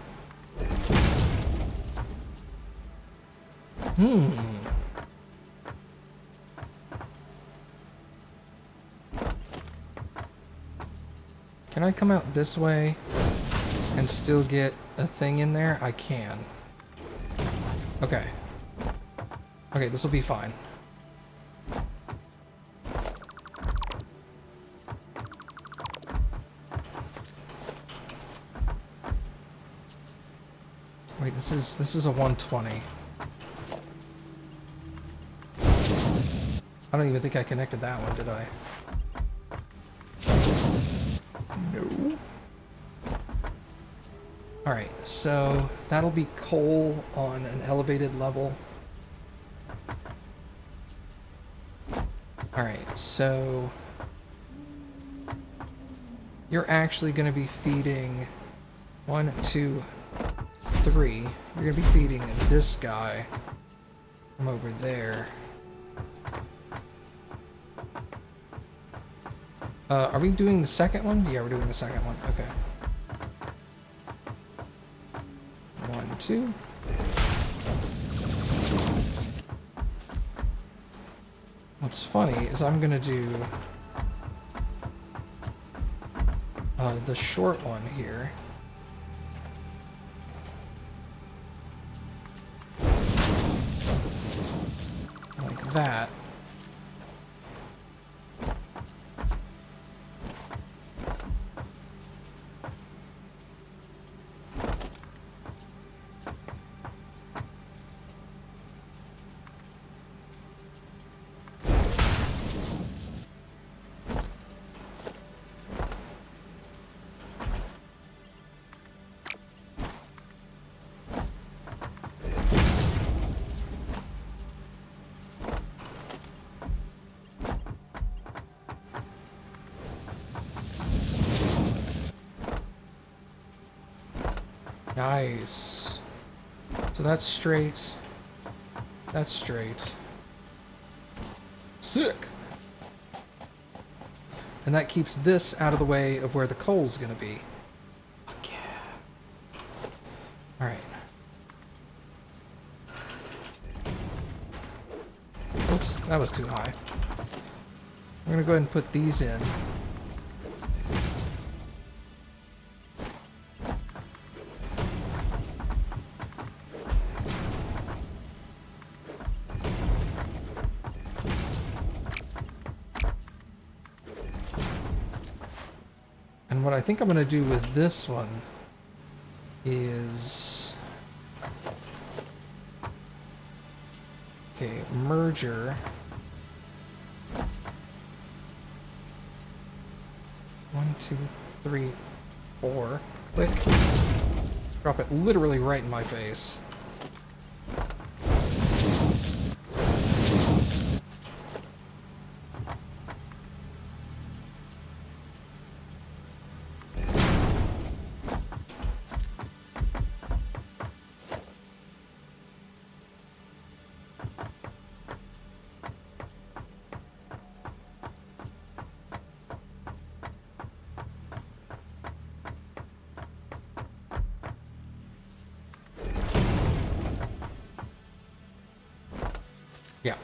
Can I come out this way and still get a thing in there? I can. Okay. Okay, this will be fine. Wait, this is a 120. I don't even think I connected that one, did I? No. Alright, so that'll be coal on an elevated level. Alright, so you're actually going to be feeding 1, 2, 3. You're going to be feeding this guy from over there. Are we doing the second one? Yeah, we're doing the second one. Okay. 1, 2. What's funny is I'm gonna do the short one here. Like that. Nice. So that's straight. That's straight. Sick. And that keeps this out of the way of where the coal's gonna be. Fuck yeah. Alright. Oops, that was too high. I'm gonna go ahead and put these in. And what I think I'm gonna do with this one is... Okay, merger. 1, 2, 3, 4. Click. Drop it literally right in my face. Yeah.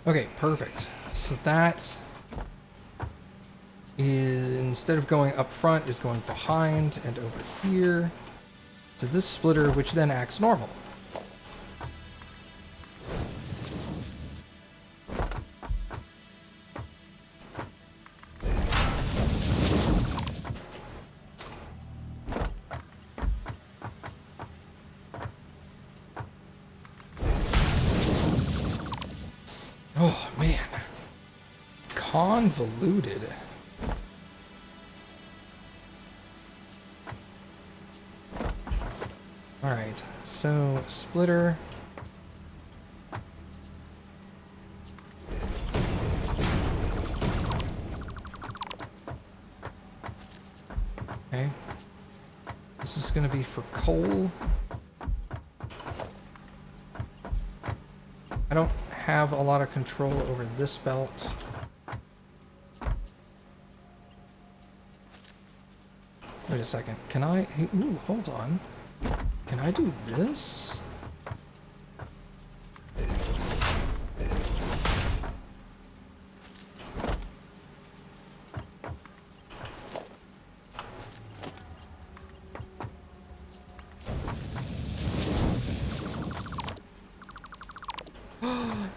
Okay, perfect. So that is, instead of going up front, is going behind and over here to this splitter, which then acts normal. Oh, man. Convoluted. Alright, so splitter. Okay. This is going to be for coal. I don't have a lot of control over this belt. Wait a second. Can I... Ooh, hold on. Can I do this?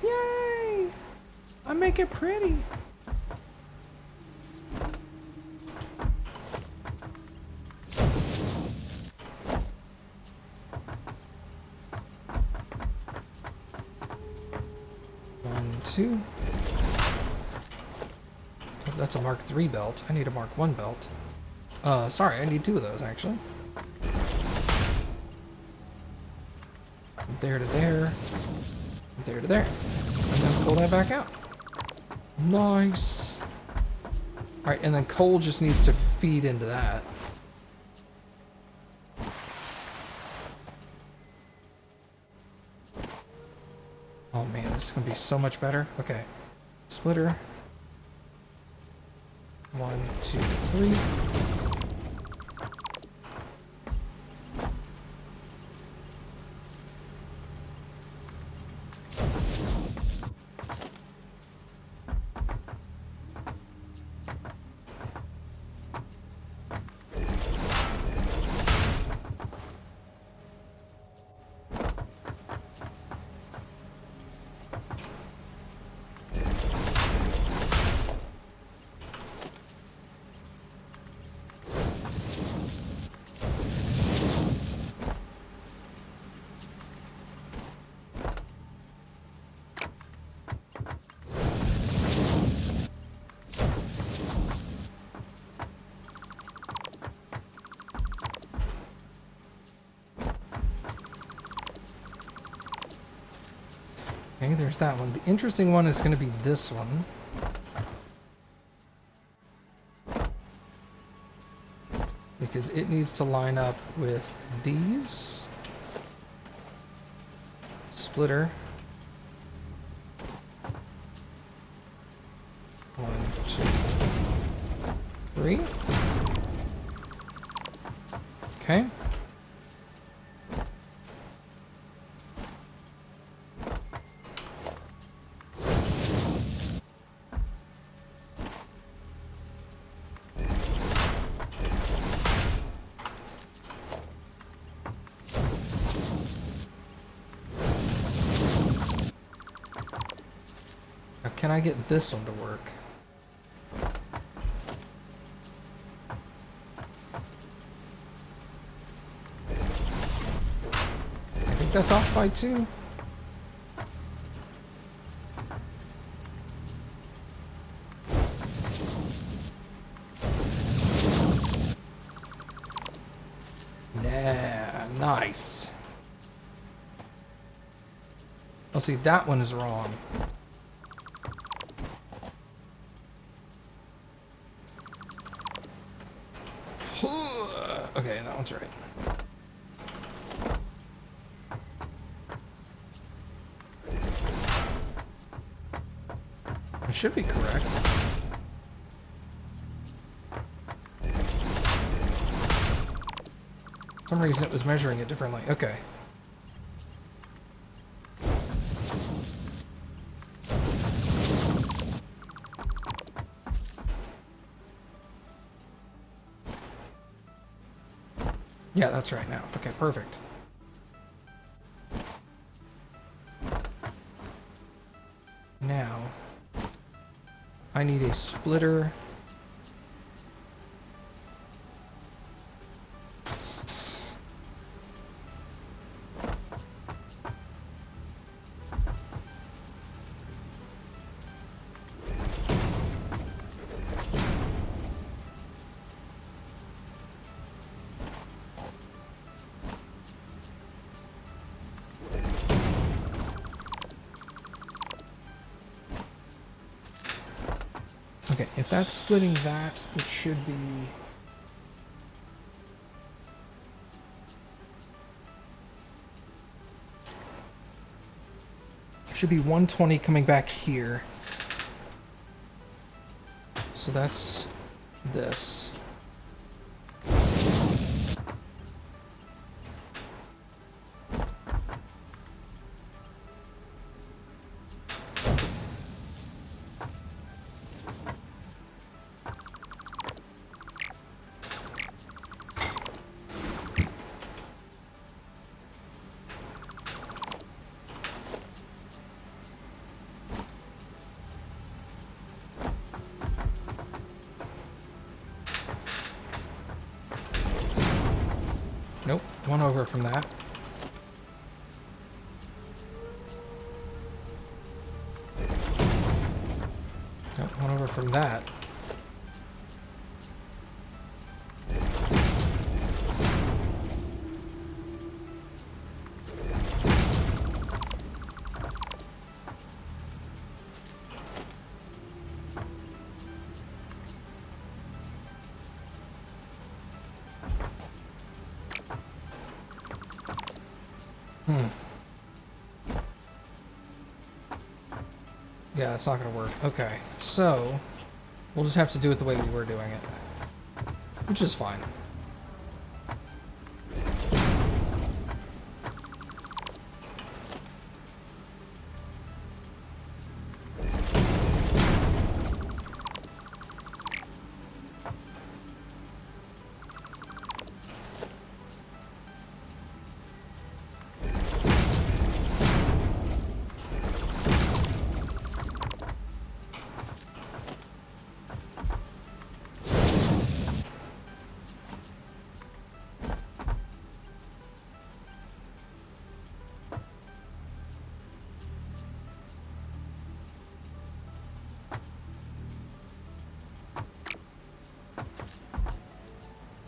Yay! I make it pretty. One, two. Oh, that's a Mark III belt. I need a Mark I belt. Sorry, I need 2 of those, actually. From there to there. From there to there. And then pull that back out. Nice. Alright, and then coal just needs to feed into that. Oh man, this is going to be so much better. Okay. Splitter. 1, 2, 3. Okay, there's that one. The interesting one is going to be this one. Because it needs to line up with these. Splitter. 1, 2, 3. Okay. Now, can I get this one to work? I think that's off by 2. Yeah, nice. Oh, see, that one is wrong. Okay, that one's right. It should be correct. For some reason it was measuring it differently. Okay. Yeah, that's right now. Okay, perfect. Now, I need a splitter. Okay, if that's splitting that, it should be... Should be 120 coming back here. So that's this. Nope, one over from that. Nope, one over from that. Yeah, that's not going to work. Okay, so we'll just have to do it the way we were doing it, which is fine.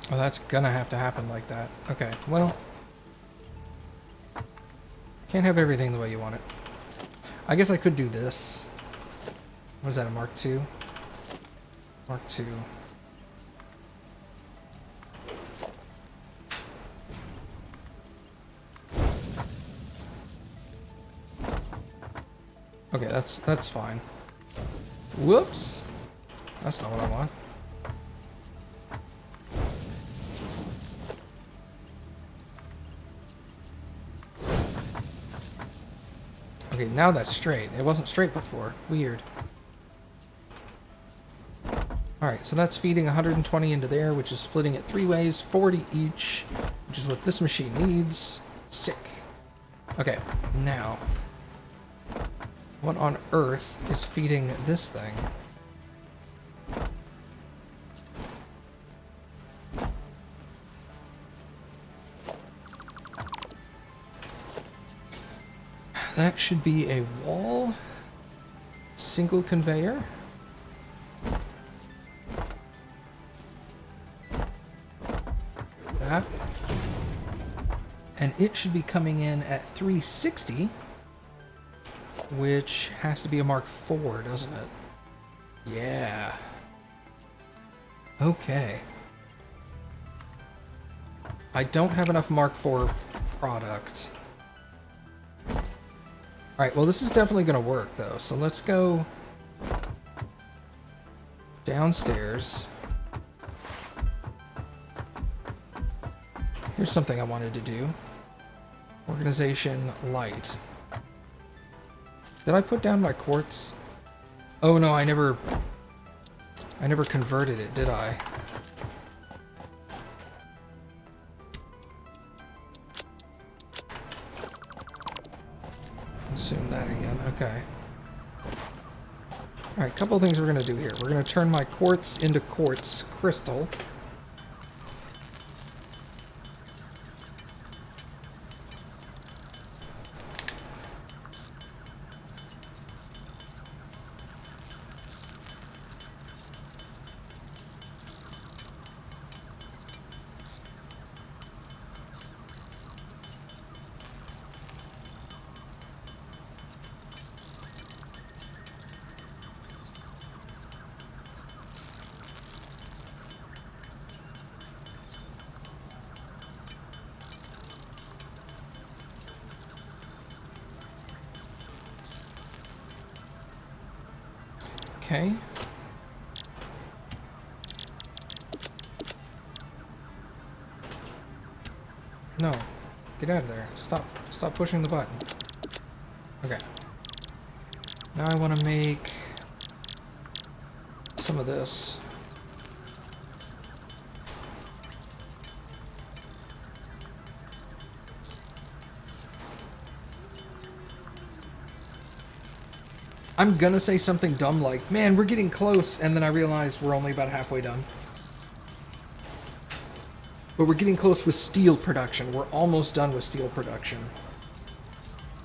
Oh, that's gonna have to happen like that. Okay, well, can't have everything the way you want it. I guess I could do this. What is that, a Mark II? Mark II. Okay, that's fine. Whoops! That's not what I want. Okay, now that's straight. It wasn't straight before. Weird. Alright, so that's feeding 120 into there, which is splitting it 3 ways, 40 each, which is what this machine needs. Sick. Okay, now, what on earth is feeding this thing? That should be a wall. Single conveyor. That. And it should be coming in at 360, which has to be a Mark IV, doesn't it? Yeah. Okay. I don't have enough Mark IV product. Alright, well this is definitely going to work though, so let's go downstairs. Here's something I wanted to do. Organization light. Did I put down my quartz? Oh no, I never converted it, did I? Consume that again, okay. Alright, couple of things we're going to do here. We're going to turn my quartz into quartz crystal. Okay. No. Get out of there. Stop pushing the button. Okay. Now I want to make some of this. I'm gonna say something dumb like, man, we're getting close, and then I realize we're only about halfway done. But we're getting close with steel production. We're almost done with steel production,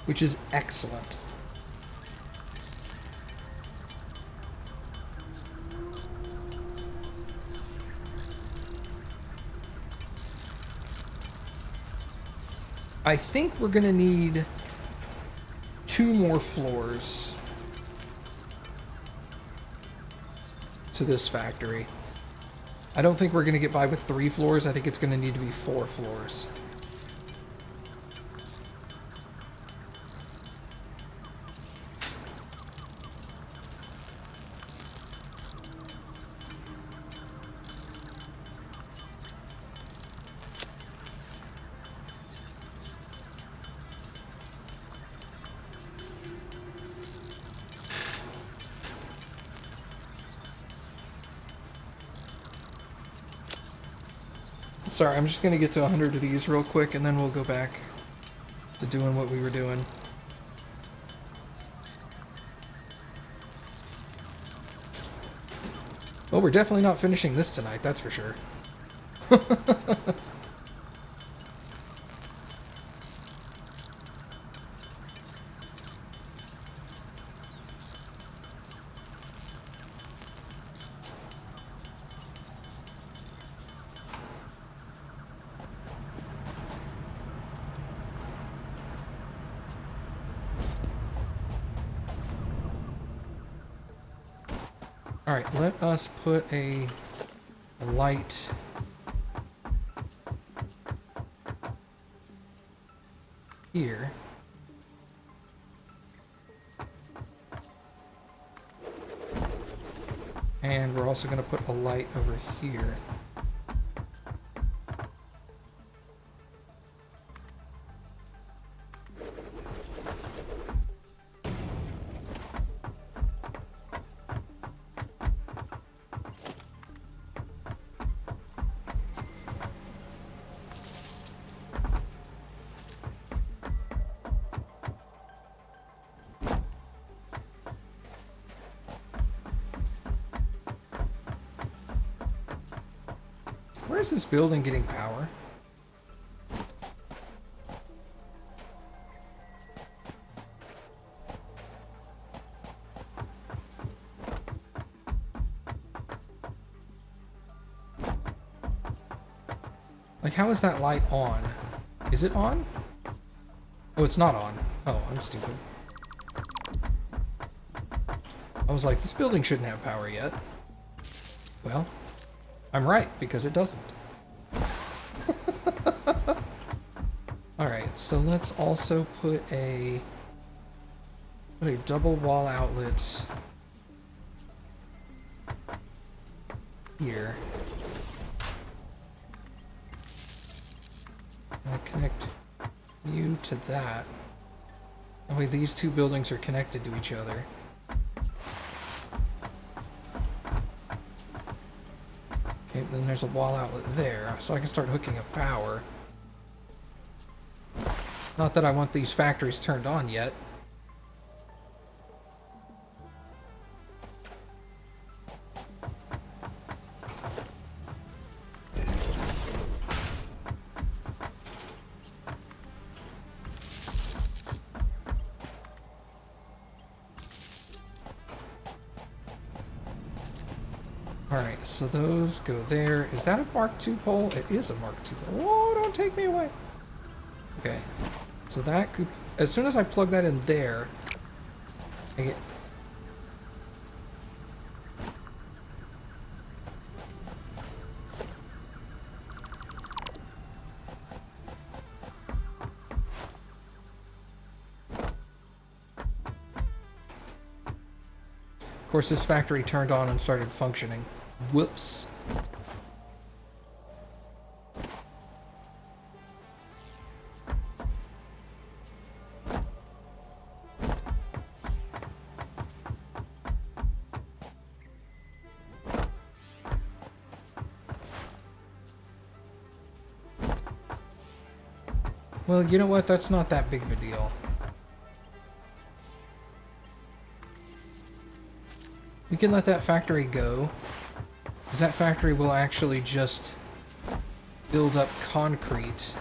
which is excellent. I think we're gonna need 2 more floors to this factory. I don't think we're going to get by with 3 floors. I think it's going to need to be 4 floors. Sorry, I'm just going to get to 100 of these real quick, and then we'll go back to doing what we were doing. Well, we're definitely not finishing this tonight, that's for sure. Alright, let us put a light here. And we're also going to put a light over here. Where is this building getting power? Like, how is that light on? Is it on? Oh, it's not on. Oh, I'm stupid. I was like, this building shouldn't have power yet. Well, I'm right, because it doesn't. Alright, so let's also put a double wall outlet here. I'll connect you to that. That way these two buildings are connected to each other. Okay, then there's a wall outlet there, so I can start hooking up power. Not that I want these factories turned on yet. Alright, so those go there. Is that a Mark II pole? It is a Mark II pole. Oh, don't take me away. Okay. So that could... As soon as I plug that in there, I get... Of course, this factory turned on and started functioning. Whoops. Well, you know what? That's not that big of a deal. We can let that factory go, because that factory will actually just build up concrete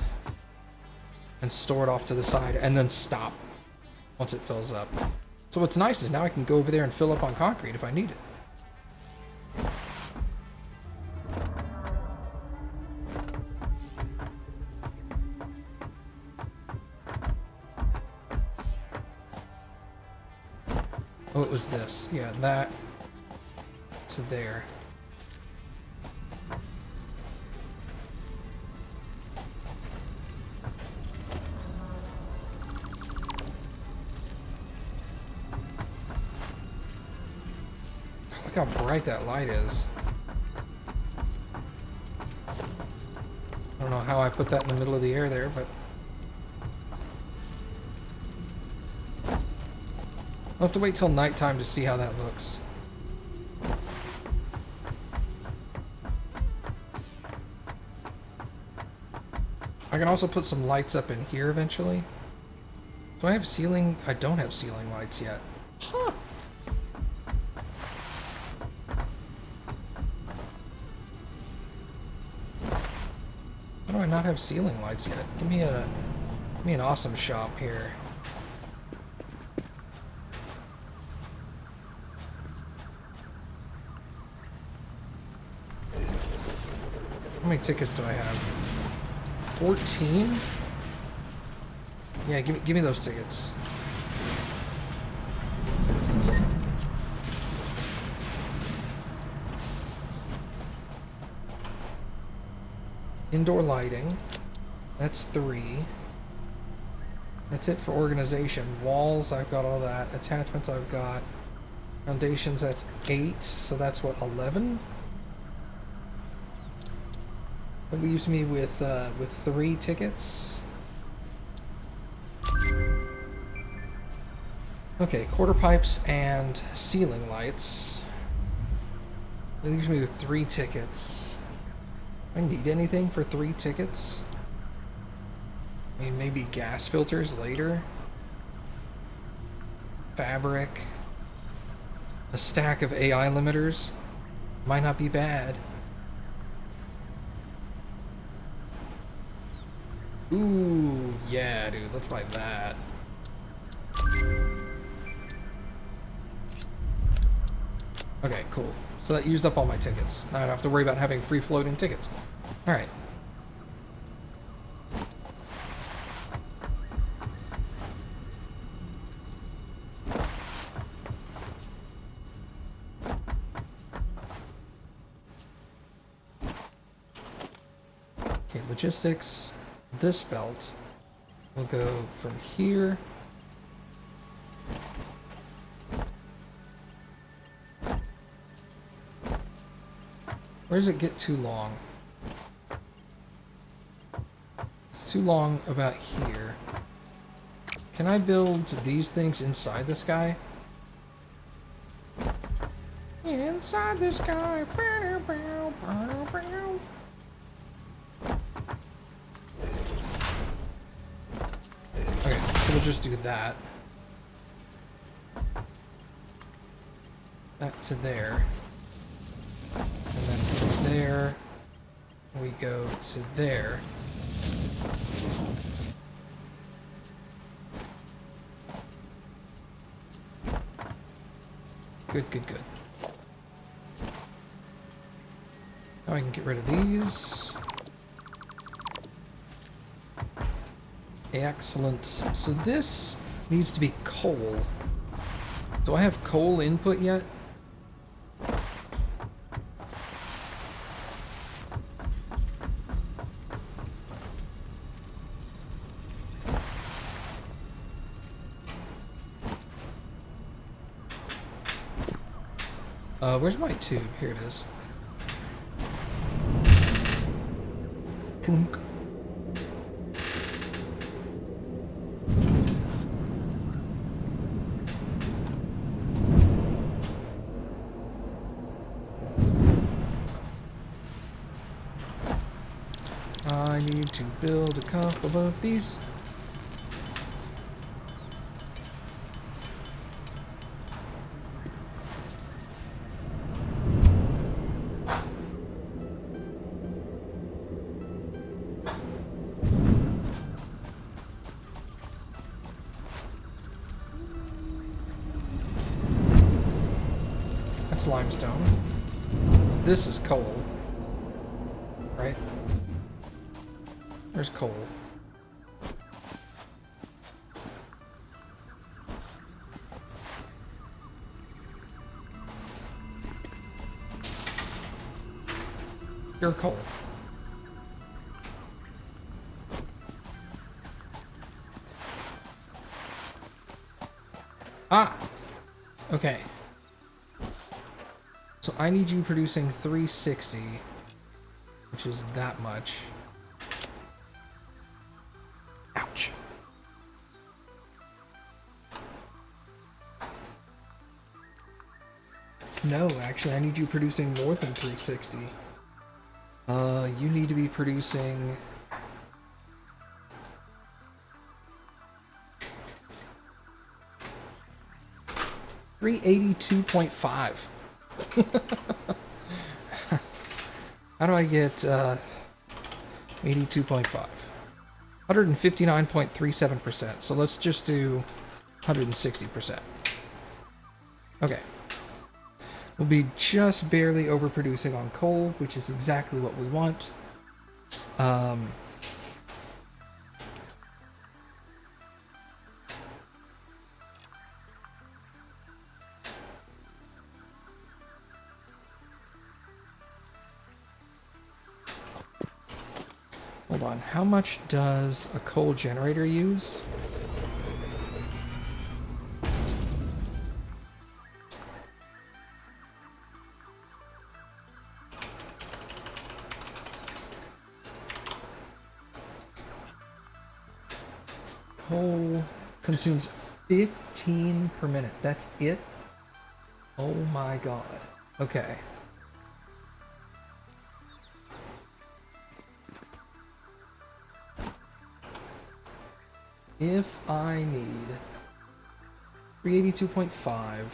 and store it off to the side and then stop once it fills up. So what's nice is now I can go over there and fill up on concrete if I need it. Oh, it was this. Yeah, that to there. Look how bright that light is. I don't know how I put that in the middle of the air there, but... I'll have to wait till nighttime to see how that looks. I can also put some lights up in here eventually. Do I have ceiling? I don't have ceiling lights yet. Huh. Why do I not have ceiling lights yet? Give me an awesome shop here. How many tickets do I have? 14? Yeah, give me those tickets. Indoor lighting. That's 3. That's it for organization. Walls, I've got all that. Attachments, I've got. Foundations, that's 8. So that's what, 11? That leaves me with 3 tickets. Okay, quarter pipes and ceiling lights. That leaves me with 3 tickets. I need anything for 3 tickets? I mean, maybe gas filters later. Fabric. A stack of AI limiters. Might not be bad. Ooh, yeah, dude, let's buy that. Okay, cool. So that used up all my tickets. Now I don't have to worry about having free-floating tickets. Alright. Okay, logistics. This belt will go from here. Where does it get too long? It's too long about here. Can I build these things inside this guy? Inside this guy. Okay, so we'll just do that. That to there. And then from there, we go to there. Good, good, good. Now I can get rid of these. Excellent. So this needs to be coal. Do I have coal input yet? Where's my tube? Here it is. Plunk. I need to build a couple of these. That's limestone. This is coal. Right? There's coal. You're coal. Ah! Okay. So I need you producing 360, which is that much. Ouch. No, actually, I need you producing more than 360. You need to be producing... 382.5. How do I get 82.5? 159.37%. So let's just do 160%. Okay. We'll be just barely overproducing on coal, which is exactly what we want. Hold on. How much does a coal generator use? Coal consumes 15 per minute. That's it? Oh my god. Okay. If I need 382.5.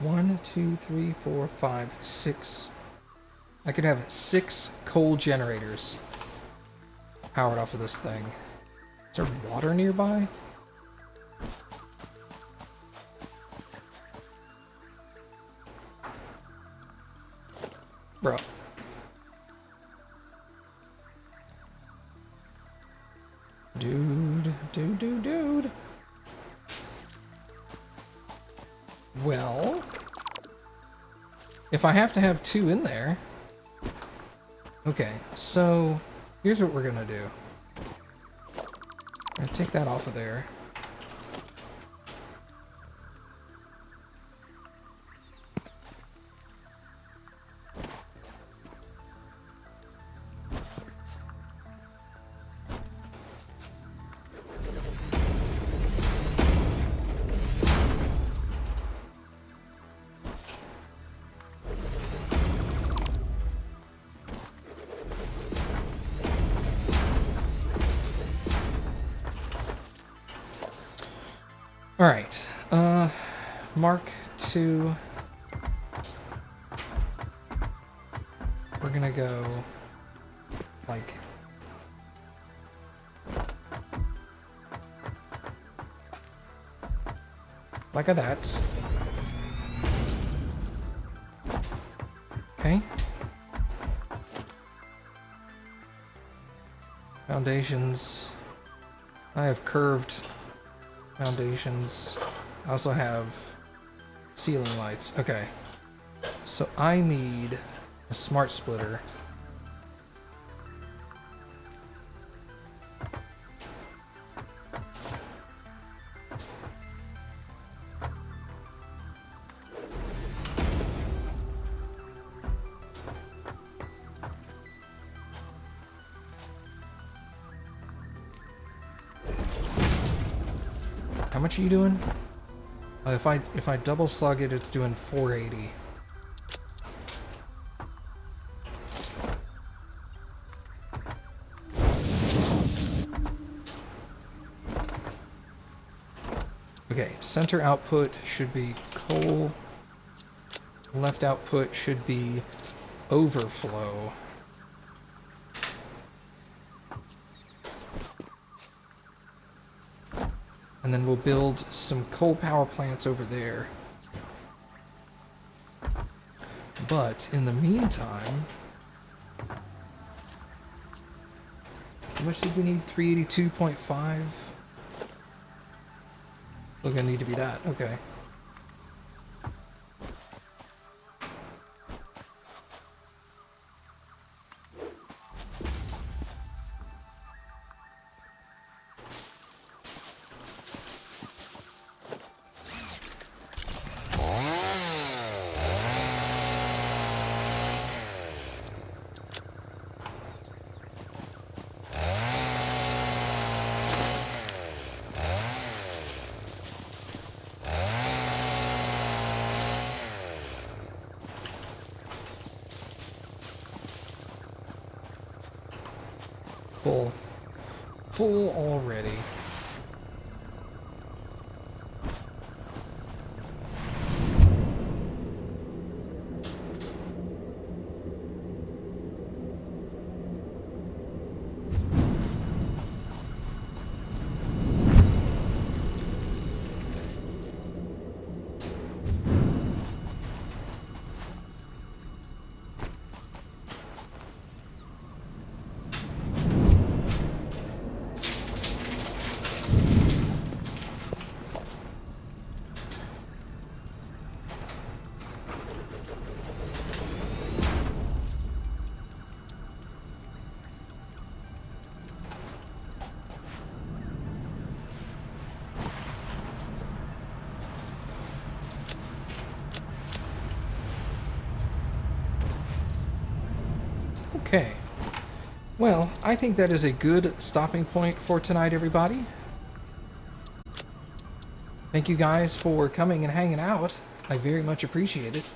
One, two, three, four, five, six. I could have 6 coal generators powered off of this thing. Is there water nearby? Bro. Dude. Well, if I have to have 2 in there. Okay, so here's what we're gonna do. I'm gonna take that off of there. Alright, Mark II. We're gonna go, like, that. Okay. Foundations. I have curved foundations. I also have ceiling lights. Okay. So I need a smart splitter. How much are you doing? If I double slug it, it's doing 480. Okay, center output should be coal. Left output should be overflow. And then we'll build some coal power plants over there. But in the meantime, how much did we need? 382.5? We're gonna need to be that. Okay. Full already. Okay. Well, I think that is a good stopping point for tonight, everybody. Thank you guys for coming and hanging out. I very much appreciate it.